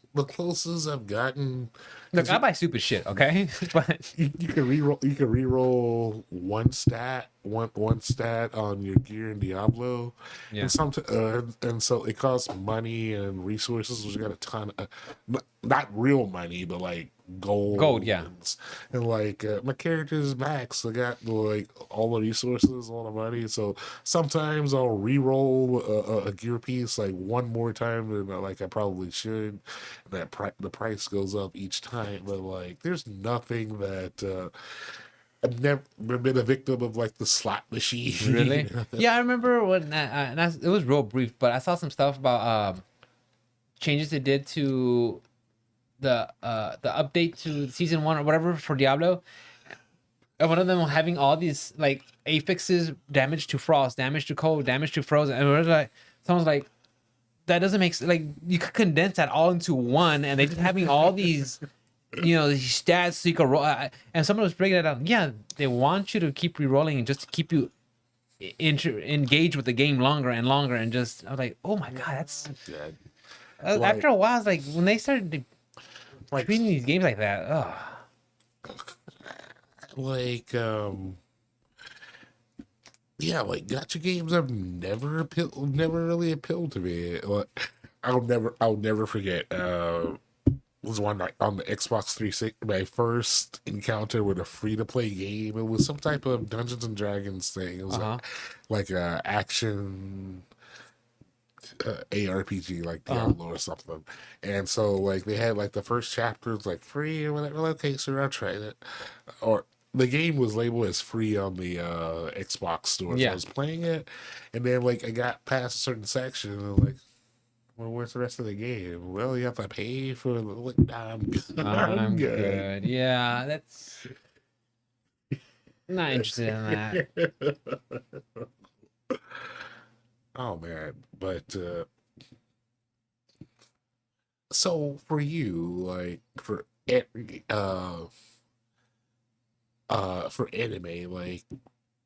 I've gotten. Look, I buy stupid shit, okay? But You can reroll one stat one stat on your gear in Diablo, Yeah. and so it costs money and resources. Which got a ton of not real money, but like Gold. gold Yeah. and like my character's max. I got like all the resources, all the money. So sometimes I'll re-roll a gear piece like one more time than like I probably should. And the price goes up each time, but like there's nothing that. I've never been a victim of like the slot Really? machine. Yeah, I remember when it was real brief, but I saw some stuff about changes they did to the update to season 1 or whatever for Diablo, and one of them having all these like affixes: damage to frost, damage to cold, damage to frozen, and we're like, someone's like, that doesn't make like you could condense that all into one, and they just having all these. These stats so you can roll. And someone was breaking it down. Yeah, they want you to keep re-rolling and just to keep you engaged with the game longer and longer. And just, I was like, oh my God, that's. Yeah. After Like, a while, it's like when they started like, treating these games like that, oh. like, yeah, like gotcha games have never really appealed to me. Like, I'll never forget. Was one like on the Xbox 360. My first encounter with a free to play game. It was some type of Dungeons and Dragons thing. It was Uh huh. like a action ARPG like Uh huh. Diablo or something. And so like they had like the first chapters like free or whatever. Like, okay, so I tried it. Or the game was labeled as free on the Xbox store. So I Yeah. was playing it, and then like I got past a certain section and I was like, well, where's the rest of the game? Well, you have to pay for the like, nah, I'm good. I'm I'm good. good. Yeah, that's not interested in that. Oh man. But so for you, like for anime, like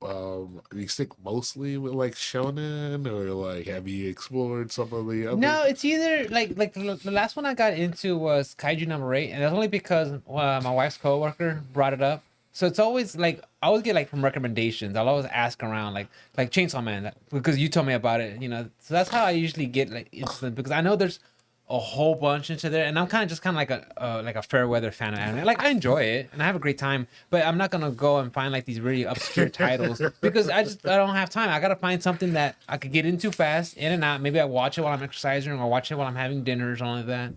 do you stick mostly with like shonen or like have you explored some of the other No, it's either like the last one I got into was Kaiju number 8, and that's only because my wife's coworker brought it up. So it's always like I always get like from recommendations. I'll always ask around like Chainsaw Man because you told me about it. So that's how I usually get like interested because I know there's a whole bunch into there, and I'm kind of just kind of like a fair weather fan of anime. Like I enjoy it and I have a great time, but I'm not gonna go and find like these really obscure titles because I don't have time. I gotta find something that I could get into fast, in and out. Maybe I watch it while I'm exercising or watch it while I'm having dinner or something like that.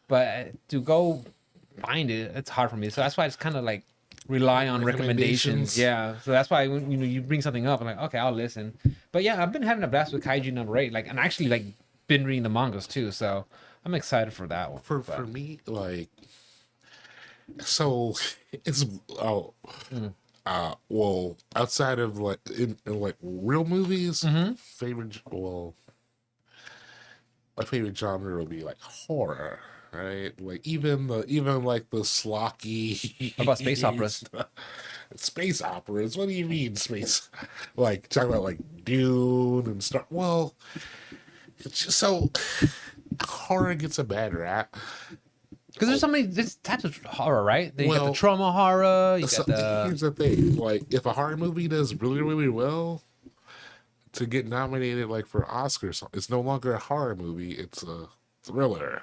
But to go find it, it's hard for me. So that's why I just kind of like rely on recommendations. recommendations? Yeah. So that's why when you bring something up, I'm like, okay, I'll listen. But yeah, I've been having a blast with Kaiju number 8. Like, and actually like been reading the mangas too. So I'm excited for that one. For But me, like so it's oh mm. well outside of like in like real movies, Mm-hmm. my favorite genre would be like horror, right? Like even like the schlocky What about space operas? stuff. Space operas. What do you mean space? Like talking about like Dune and stuff. Well, it's just so horror gets a bad rap. Because there's so many this types of horror, right? Then you got the Well, trauma horror. You so got the here's the thing: like if a horror movie does really really well to get nominated like for Oscars, it's no longer a horror movie; it's a thriller.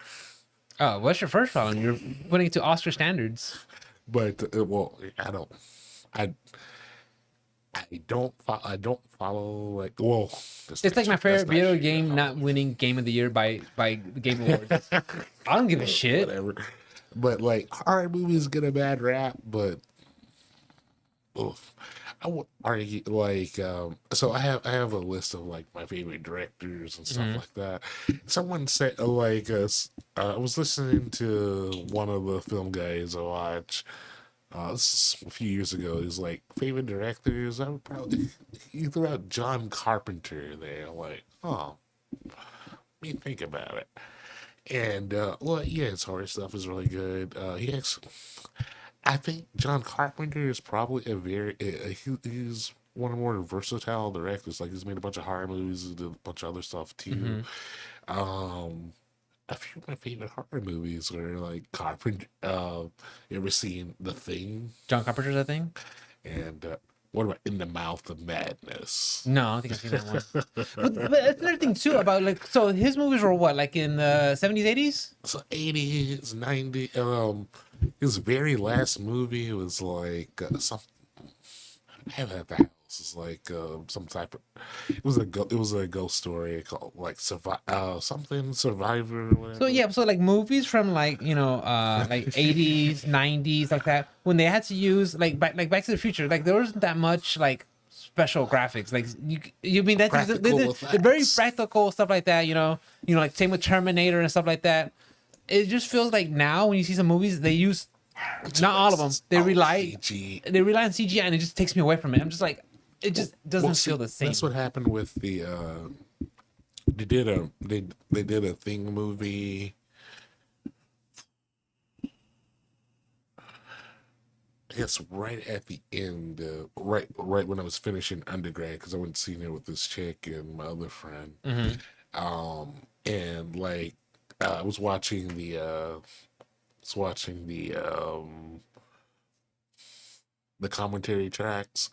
oh, what's your first problem? You're putting it to Oscar standards. But well, I I don't follow like well. It's like my That's favorite not video true. I game not follow winning Game of the Year by the Game Awards. I don't give a shit. whatever. But like horror movies get a bad rap, but oof. I would argue like so I have a list of like my favorite directors and stuff Hmm. like that. Someone said like I was listening to one of the film guys I watch this is a few years ago. He's like favorite directors. I would probably he threw out John Carpenter there. Like, oh, let me think about it. And well, yeah, his horror stuff is really good. I think John Carpenter is probably he's one of the more versatile directors. Like he's made a bunch of horror movies, he did a bunch of other stuff too. Hmm. Um, a few of my favorite horror movies were like Carpenter. You ever seen The Thing? John Carpenter's a thing. And What about In the Mouth of Madness? No, I don't think I've seen that one. But that's another thing too about like so his movies were what like in the 70s, 80s. So 80s, 90s. His very last movie was like some. I have it at the house. It's like some type of. It was a ghost story called like something Survivor or So whatever. yeah, so like movies from like like 80s, 90s like that when they had to use like Back to the Future like there wasn't that much like special graphics like you mean that's Practical they're very effects. practical stuff like that like same with Terminator and stuff like that. It just feels like now when you see some movies they use not all of them CG. they rely on CGI and it just takes me away from it. I'm just like it just doesn't See, feel the same. that's what happened with the. They did a Thing movie. I guess right at the end, right when I was finishing undergrad, because I went seeing it with this chick and my other friend. Hmm. And like I was watching the commentary tracks,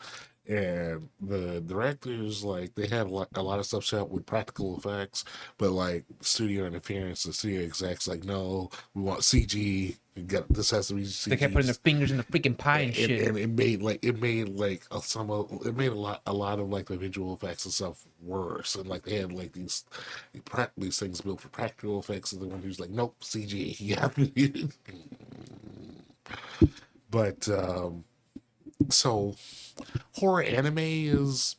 and the directors like they had like a lot of stuff shot with practical effects, but like studio interference, the studio execs like, no, we want CG. This has to be They kept putting their CG. fingers in the freaking pie and shit. And it made a lot of like the visual effects and stuff worse, and like they had like these things built for practical effects, and the one who's like, nope, CG. Yeah. But so horror anime is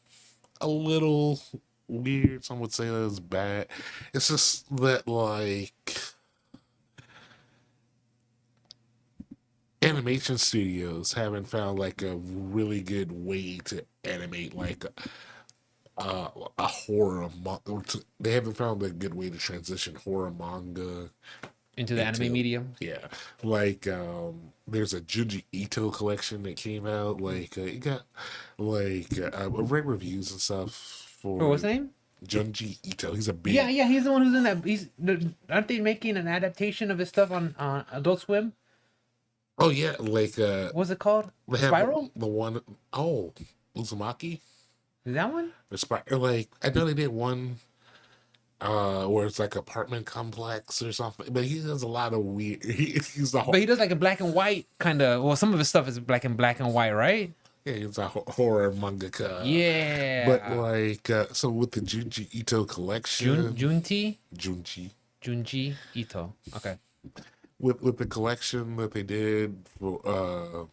a little weird. Some would say that it's bad. It's just that like animation studios haven't found like a really good way to animate like a horror they haven't found a good way to transition horror manga Into the anime into, medium. yeah, like there's a Junji Ito collection that came out, like it got like read reviews and stuff Oh, for what's the name? Junji Ito. He's a Yeah, big, yeah, he's the one who's in that. Aren't they making an adaptation of his stuff on Adult Swim? oh yeah, like What's it called? they have Spiral? the one, oh, Uzumaki. Is that one? Like I know they did one where it's like apartment complex or something, but he does a lot of weird. He's the But he does like a black and white kind of. Well, some of his stuff is black and white, right? yeah, he's a horror mangaka. But Yeah. like, so with the Junji Ito collection, Junti Junji, Junji Ito. Okay. with the collection that they did for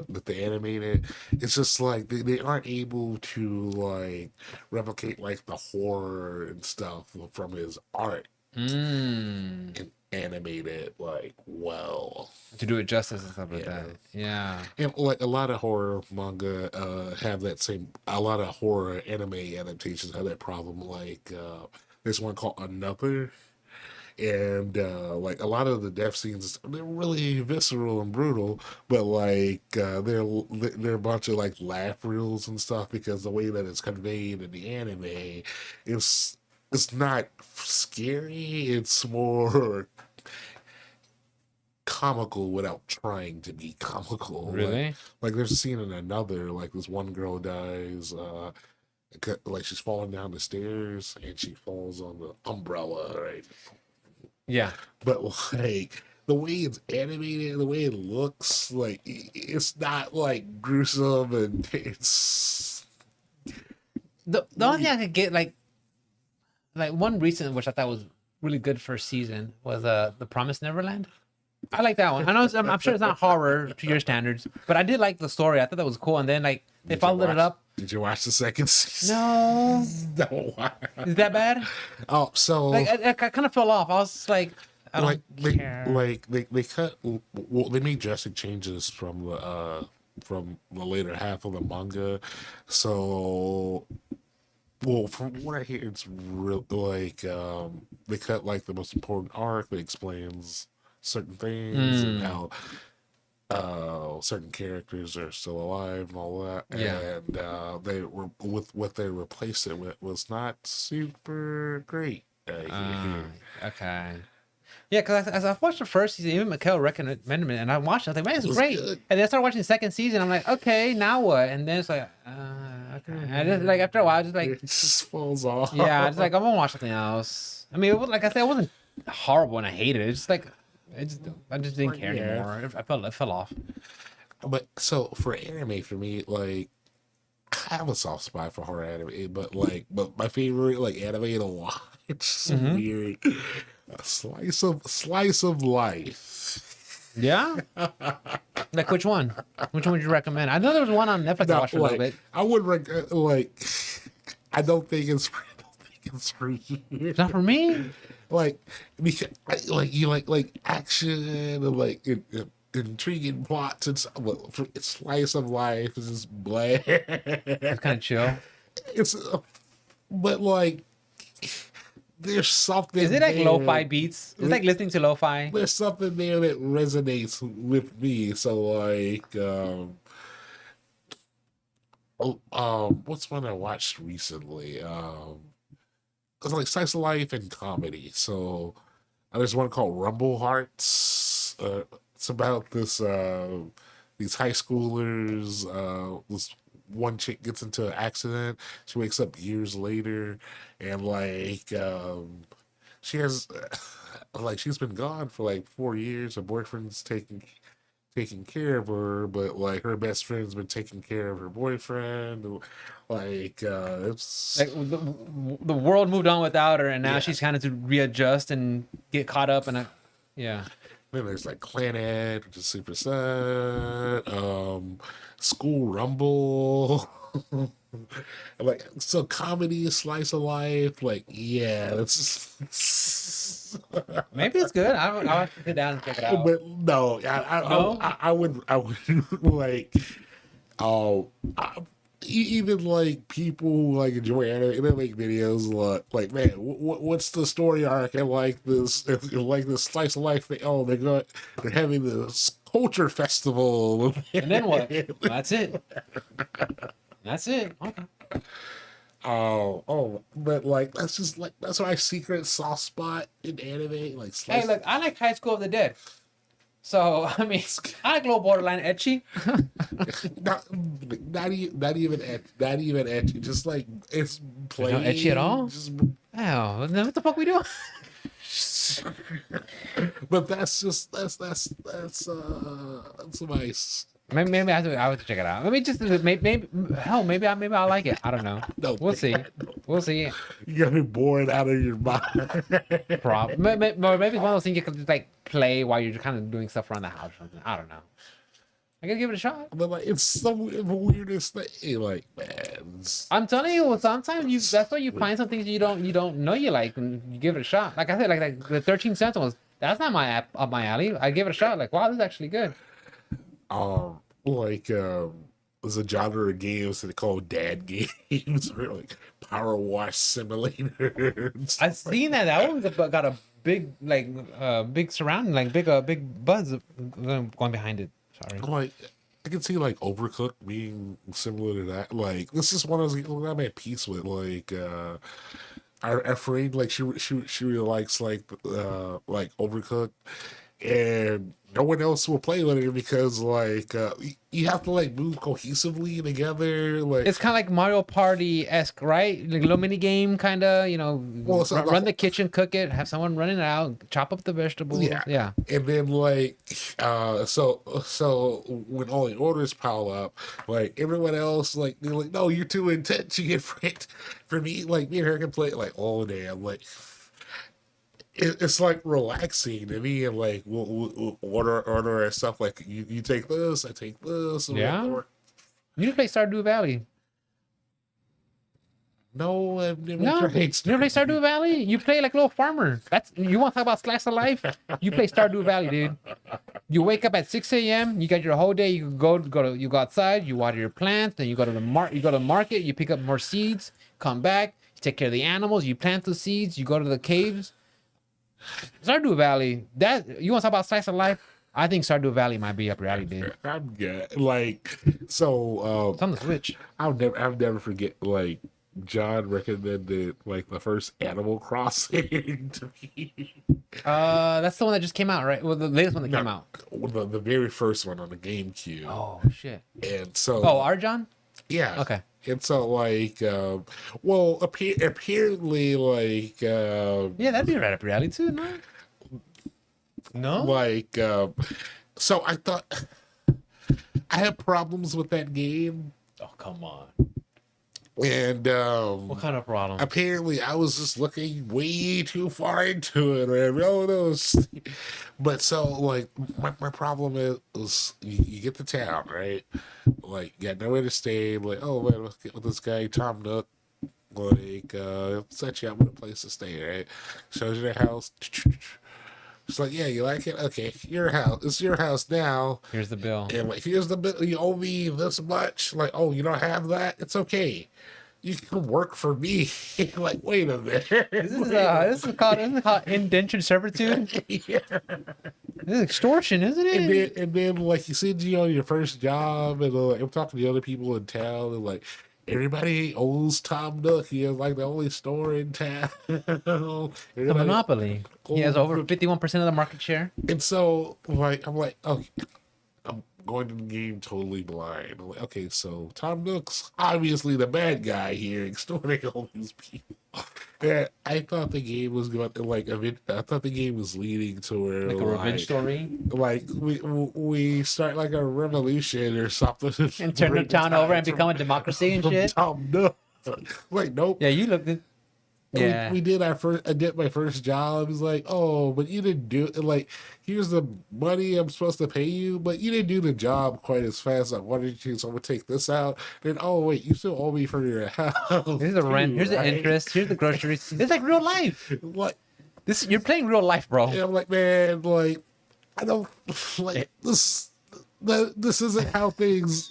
that they animated, it's just like they aren't able to like replicate like the horror and stuff from his art Mm. and animate it like well. To do it justice and stuff like Yeah. that. Yeah. And like a lot of horror manga have that same. A lot of horror anime adaptations have that problem. Like there's one called Another, and like a lot of the death scenes, they're really visceral and brutal. But like they're a bunch of like laugh reels and stuff because the way that it's conveyed in the anime, is it's not scary. It's more comical without trying to be comical. Really? Like there's a scene in Another, like this one girl dies, like she's falling down the stairs and she falls on the umbrella, right? Yeah. But like the way it's animated, the way it looks, like it's not like gruesome and it's The only thing I could get like one recent which I thought was really good first season was The Promised Neverland. I like that one. I know I'm sure it's not horror to your standards, but I did like the story. I thought that was cool. And then like they followed it up. Did you watch the second season? No, No. is that bad? Oh, so Like I kind of fell off. I was just like, I don't care. they cut well, they made drastic changes from the later half of the manga, so well, from what I hear, it's real like they cut like the most important arc that explains certain things and Mm, how certain characters are still alive and all that, yeah. and they were with what they replaced it with was not super great. I Uh, hear. okay. Yeah, because as I watched the first season, even Mikhail recommended it, and I watched it. I was like, man, it's It was great. good. And then I started watching the second season. I'm like, okay, now what? And then it's like, okay. I just like after a while, I just like, It just falls off. yeah, I just like I'm gonna watch something else. I mean, like I said, it wasn't horrible and I hated it. It's just like, I just didn't care Yeah. anymore. It fell off. But so for anime, for me, like I have a soft spot for horror anime, but my favorite like anime to watch, so weird, a slice of life. Yeah. Like which one? Which one would you recommend? I know there was one on Netflix I Not watched for a little like bit. I would like. I don't think it's. I don't think it's for you. It's not for me. Like, because, like you like action and like intriguing plots and stuff. But for slice of life is just bland. It's kind of chill. It's, but like, there's something. Is it like there. lo-fi beats? It's like listening to lo-fi. There's something there that resonates with me. So like, what's one I watched recently? It's like slice of life and comedy. So there's one called Rumble Hearts. It's about these high schoolers. This one chick gets into an accident. She wakes up years later, and like she has like she's been gone for like 4 years. Her boyfriend's taking care of her, but like her best friend's been taking care of her boyfriend. Like it's Like the world moved on without her, and now yeah. she's kind of to readjust and get caught up. And yeah, Then there's like Planet, which is super sad. School Rumble. Like so comedy, slice of life. Like yeah, it's maybe it's good. I'll have to sit down and check it out. but no, No? I would like even like people who like enjoy anime, they make videos like man, what's the story arc and like this like this slice of life thing? Oh, they're having this culture festival, And then what? That's it. That's it. Okay. but like that's my secret soft spot in anime, like Hey, slice. look, I like High School of the Dead. So I mean, I like a little borderline etchy. Not even etchy. Just like it's plain. no etchy at all? Just, Oh, then what the fuck we doing? but that's my. Maybe I have to check it out. Maybe just maybe hell, maybe I'll like it. I don't know. No, We'll see. We'll see. You gotta be bored out of your mind. Maybe it's one of those things you can just like play while you're kind of doing stuff around the house or something. I don't know. I gotta give it a shot. But like it's so the weirdest thing. Like man, I'm telling you, sometimes that's why you find some things you don't know you like and you give it a shot. Like I said, like the 13 Sentinels, that's not my app up my alley. I give it a shot. Like wow, this is actually good. like there's a genre of games that they call dad games or like power wash simulators. I've seen that. That one's got a big big surrounding, like big buzz going behind it. Sorry. Like I can see like Overcooked being similar to that. Like this is one of those games I'm at peace with. Like our friend, like she really likes like Overcooked, and no one else will play with her because like you have to like move cohesively together. Like It's kind of like Mario Party esque, right? Like a little mini game, kind of. You know, Well, so run the kitchen, cook it, have someone running it out, chop up the vegetables. Yeah. and then like so when all the orders pile up, like everyone else like they're like, no, you're too intense, you get fricked. For me, like me and her can play like all day. I'm like it's like relaxing to me, and like we'll order our stuff. Like you take this, I take this. Yeah. Or, You need to play Stardew Valley. no, I've never No, you tried. never play Stardew Valley. You play like a little farmer. You want to talk about slice of life? You play Stardew Valley, dude. You wake up at 6 a.m. You got your whole day. You you go outside. You water your plants. Then you go to the market. You pick up more seeds. Come back. You take care of the animals. You plant the seeds. You go to the caves. Stardew Valley. That you want to talk about slice of life? I think Stardew Valley might be up your alley, dude. I'm good. Like so. It's on the Switch. I'll never forget. Like John recommended like the first Animal Crossing to me. That's the one that just came out, right? Well, the latest one that No, came out. the very first one on the GameCube. Oh shit. And Oh, so, Arjan? yeah. Okay. And so, like, well, apparently, like, Yeah, that'd be right up your alley too, no? No? like, so I thought I had problems with that game, Oh, come on. and What kind of problem? apparently I was just looking way too far into it, or whatever. Oh no! But so, like, my problem is you get to town, right? Like, you got nowhere to stay. Like, oh man, let's get with this guy Tom Nook. Like, set you up with a place to stay, right? Shows you the house. It's like, yeah, you like it? Okay, your house. It's your house now. Here's the bill. And like, here's the bill. You owe me this much. Like, oh, you don't have that? It's okay. You can work for me. Like, wait a minute. This is called indentured servitude. Yeah. This is extortion, isn't it? And then like you send you on your first job, and like, I'm talking to the other people in town, and like everybody owes Tom Nook. He is like the only store in town. It's a Everybody monopoly. He has over 51% of the market share. And so, like, I'm like, okay, I'm going to the game totally blind. I'm like, okay, so Tom Nook's obviously the bad guy here, extorting all these people. And I thought the game was going to, like, I thought the game was leading to where, Like a revenge story. like, we start like a revolution or something. And turn the town over and become a democracy and from shit. Tom Nook. Like, nope. Yeah, you look good. Yeah. We did our first. I did my first job. He's like, oh, but you didn't do it. Like, here's the money I'm supposed to pay you, but you didn't do the job quite as fast as I wanted you. So I'm gonna take this out. Then, oh wait, you still owe me for your house. Here's the rent. too, Here's the right? interest. Here's the groceries. It's like real life. What? You're playing real life, bro. And I'm like, man, like, I don't like this. This isn't how things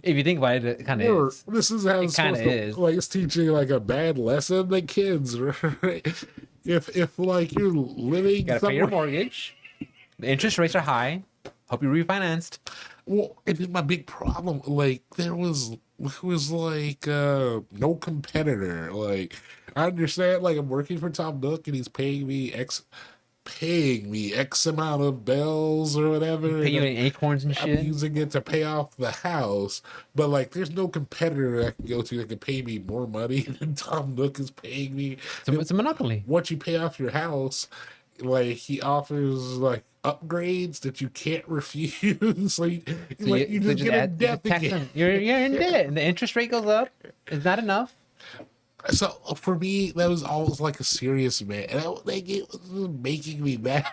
If you think about it, it kind of work. is. This is how It it's kinda supposed is. to. Like, it's teaching like a bad lesson to kids, right? If like you're living You gotta pay your somewhere. mortgage. The interest rates are high. Hope you refinanced. Well, and then my big problem, like, there was like no competitor. Like, I understand, like, I'm working for Tom Nook and he's paying me X amount of bells or whatever. Pay you and in acorns and I'm shit. using it to pay off the house. But like, there's no competitor I can go to that can pay me more money than Tom Nook is paying me. It's a monopoly. Once you pay off your house, like, he offers like upgrades that you can't refuse. Like, you just get in debt tax again. them. You're in debt, and the interest rate goes up. It's not enough. So for me, that was always like a serious man, and that game was making me mad.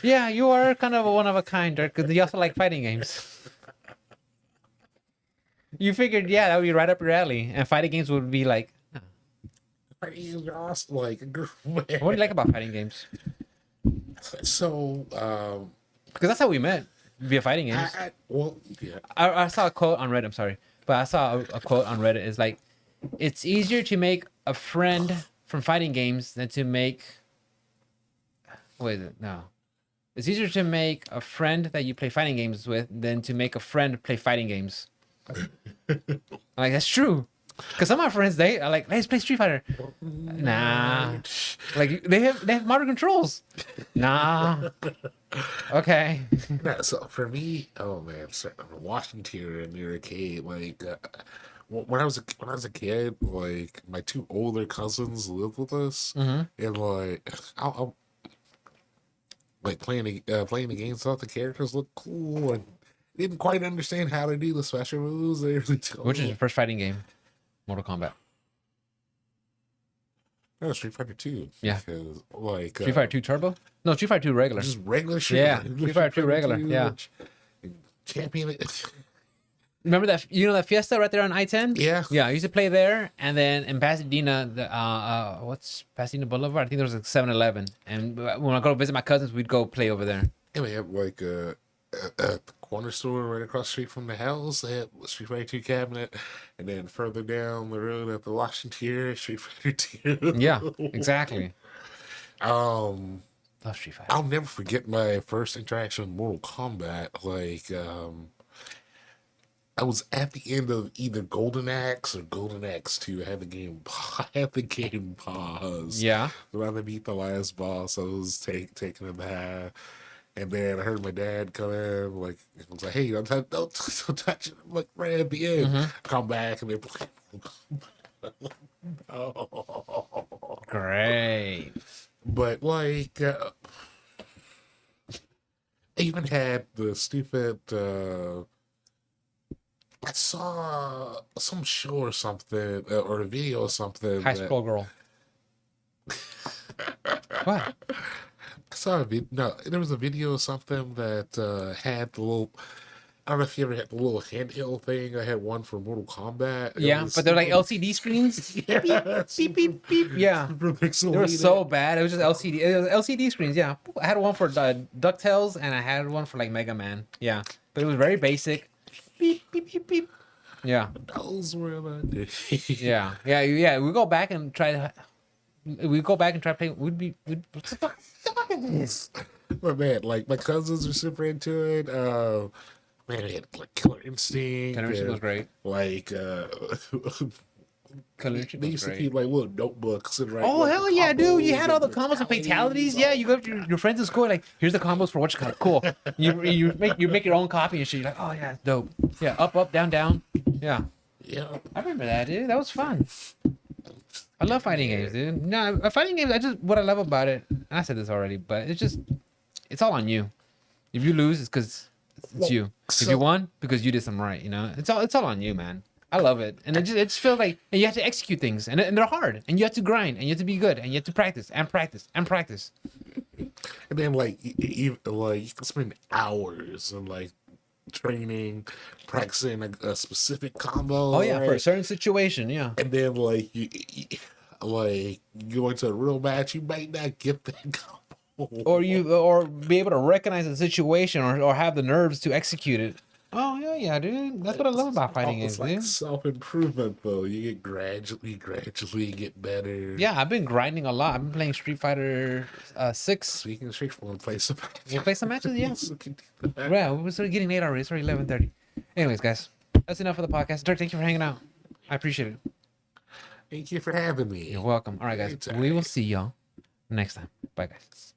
Yeah, you are kind of a one of a kind, Dirk, because you also like fighting games. You figured, yeah, that would be right up your alley, and fighting games would be like, He's awesome, like, what do you like about fighting games? so Because that's how we met via fighting games. well, yeah. I saw a quote on Reddit. I'm sorry, but I saw a quote on Reddit. It's like, it's easier to make a friend from fighting games than to make. Wait, no. It's easier to make a friend that you play fighting games with than to make a friend play fighting games. I'm like, that's true. Because some of my friends, they are like, let's play Street Fighter. Nah. Like, they have modern controls. Nah. Okay. Yeah, so for me, oh man, so Washington in the arcade, like, when I was a kid, like, my two older cousins lived with us, and like, I'll like playing the games, thought the characters looked cool, and didn't quite understand how to do the special moves. They really told Which is me. your first fighting game? Mortal Kombat. No, Street Fighter 2. Yeah. Because, like, Street Fighter 2 Turbo? No, Street Fighter 2 regular. just regular Street Yeah, Fighter. Street Fighter 2 regular, yeah. Champion. Remember that? You know that Fiesta right there on I-10? Yeah. Yeah, I used to play there, and then in Pasadena, what's Pasadena Boulevard? I think there was a 7-Eleven, and when I go to visit my cousins, we'd go play over there. And we have like a corner store right across the street from the house. They had a Street Fighter 2 cabinet, and then further down the road at the Washington Street Fighter 2. Yeah, exactly. Um, Love Street Fighter. I'll never forget my first interaction with Mortal Kombat. Like, I was at the end of either Golden Axe or Golden Axe 2. I had the game. I had the game paused. Yeah. When I beat the last boss, I was taking a bath, and then I heard my dad come in. Like, he was like, "Hey, don't touch it!" I'm like, right at the end, Mm-hmm. come back and they're playing. Oh. Great. But like, I even had the stupid. I saw some show or something, or a video or something High that school girl. What? I saw a video. No, there was a video or something that had the little. I don't know if you ever had the little handheld thing. I had one for Mortal Kombat. It Yeah, was but they're like super- LCD screens. yeah, Beep, beep, beep. Yeah. super They were pixelated. so bad. It was just LCD. It was LCD screens. Yeah. I had one for DuckTales and I had one for like Mega Man. Yeah. But it was very basic. Beep, beep, beep, beep. Yeah. Those were the days. Yeah. Yeah. Yeah. We go back and try. We go back and try playing. What the fuck is this? But man, like my cousins are super into it. Man, they had like Killer Instinct. Killer Instinct was and, great. Like Killer Instinct they was used to great. keep like little notebooks and write. Oh like, hell the yeah, dude! You combos had all the and combos and fatalities. Yeah, you go up to your friends in school like, here's the combos for what you got. Cool. You make your own copy and shit. You're like, oh yeah, it's dope. Yeah, up, down, down. Yeah, Yeah. I remember that, dude. That was fun. I love fighting games, dude. No, fighting games. What I love about it. And I said this already, but it's all on you. If you lose, it's because it's you. If you won, because you did something right. You know, it's all on you, man. I love it, and it just feels like, and you have to execute things, and they're hard, and you have to grind, and you have to be good, and you have to practice and practice and practice. And then like like you can spend hours and like training, practicing a specific combo. Oh yeah, for a right? certain situation, yeah. And then like like you go into a real match, you might not get that combo. Or be able to recognize the situation, or have the nerves to execute it. Oh yeah, dude. That's what I love about fighting games, It's like dude. self-improvement though. You get gradually get better. Yeah, I've been grinding a lot. I've been playing Street Fighter 6. So you can straight from play some matches. We'll play some matches, yeah. So you can do that. Yeah, we're sort of getting late already. It's already 11:30. Anyways, guys, that's enough for the podcast. Dirk, thank you for hanging out. I appreciate it. Thank you for having me. You're welcome. All right, guys. Anytime. We will see y'all next time. Bye, guys.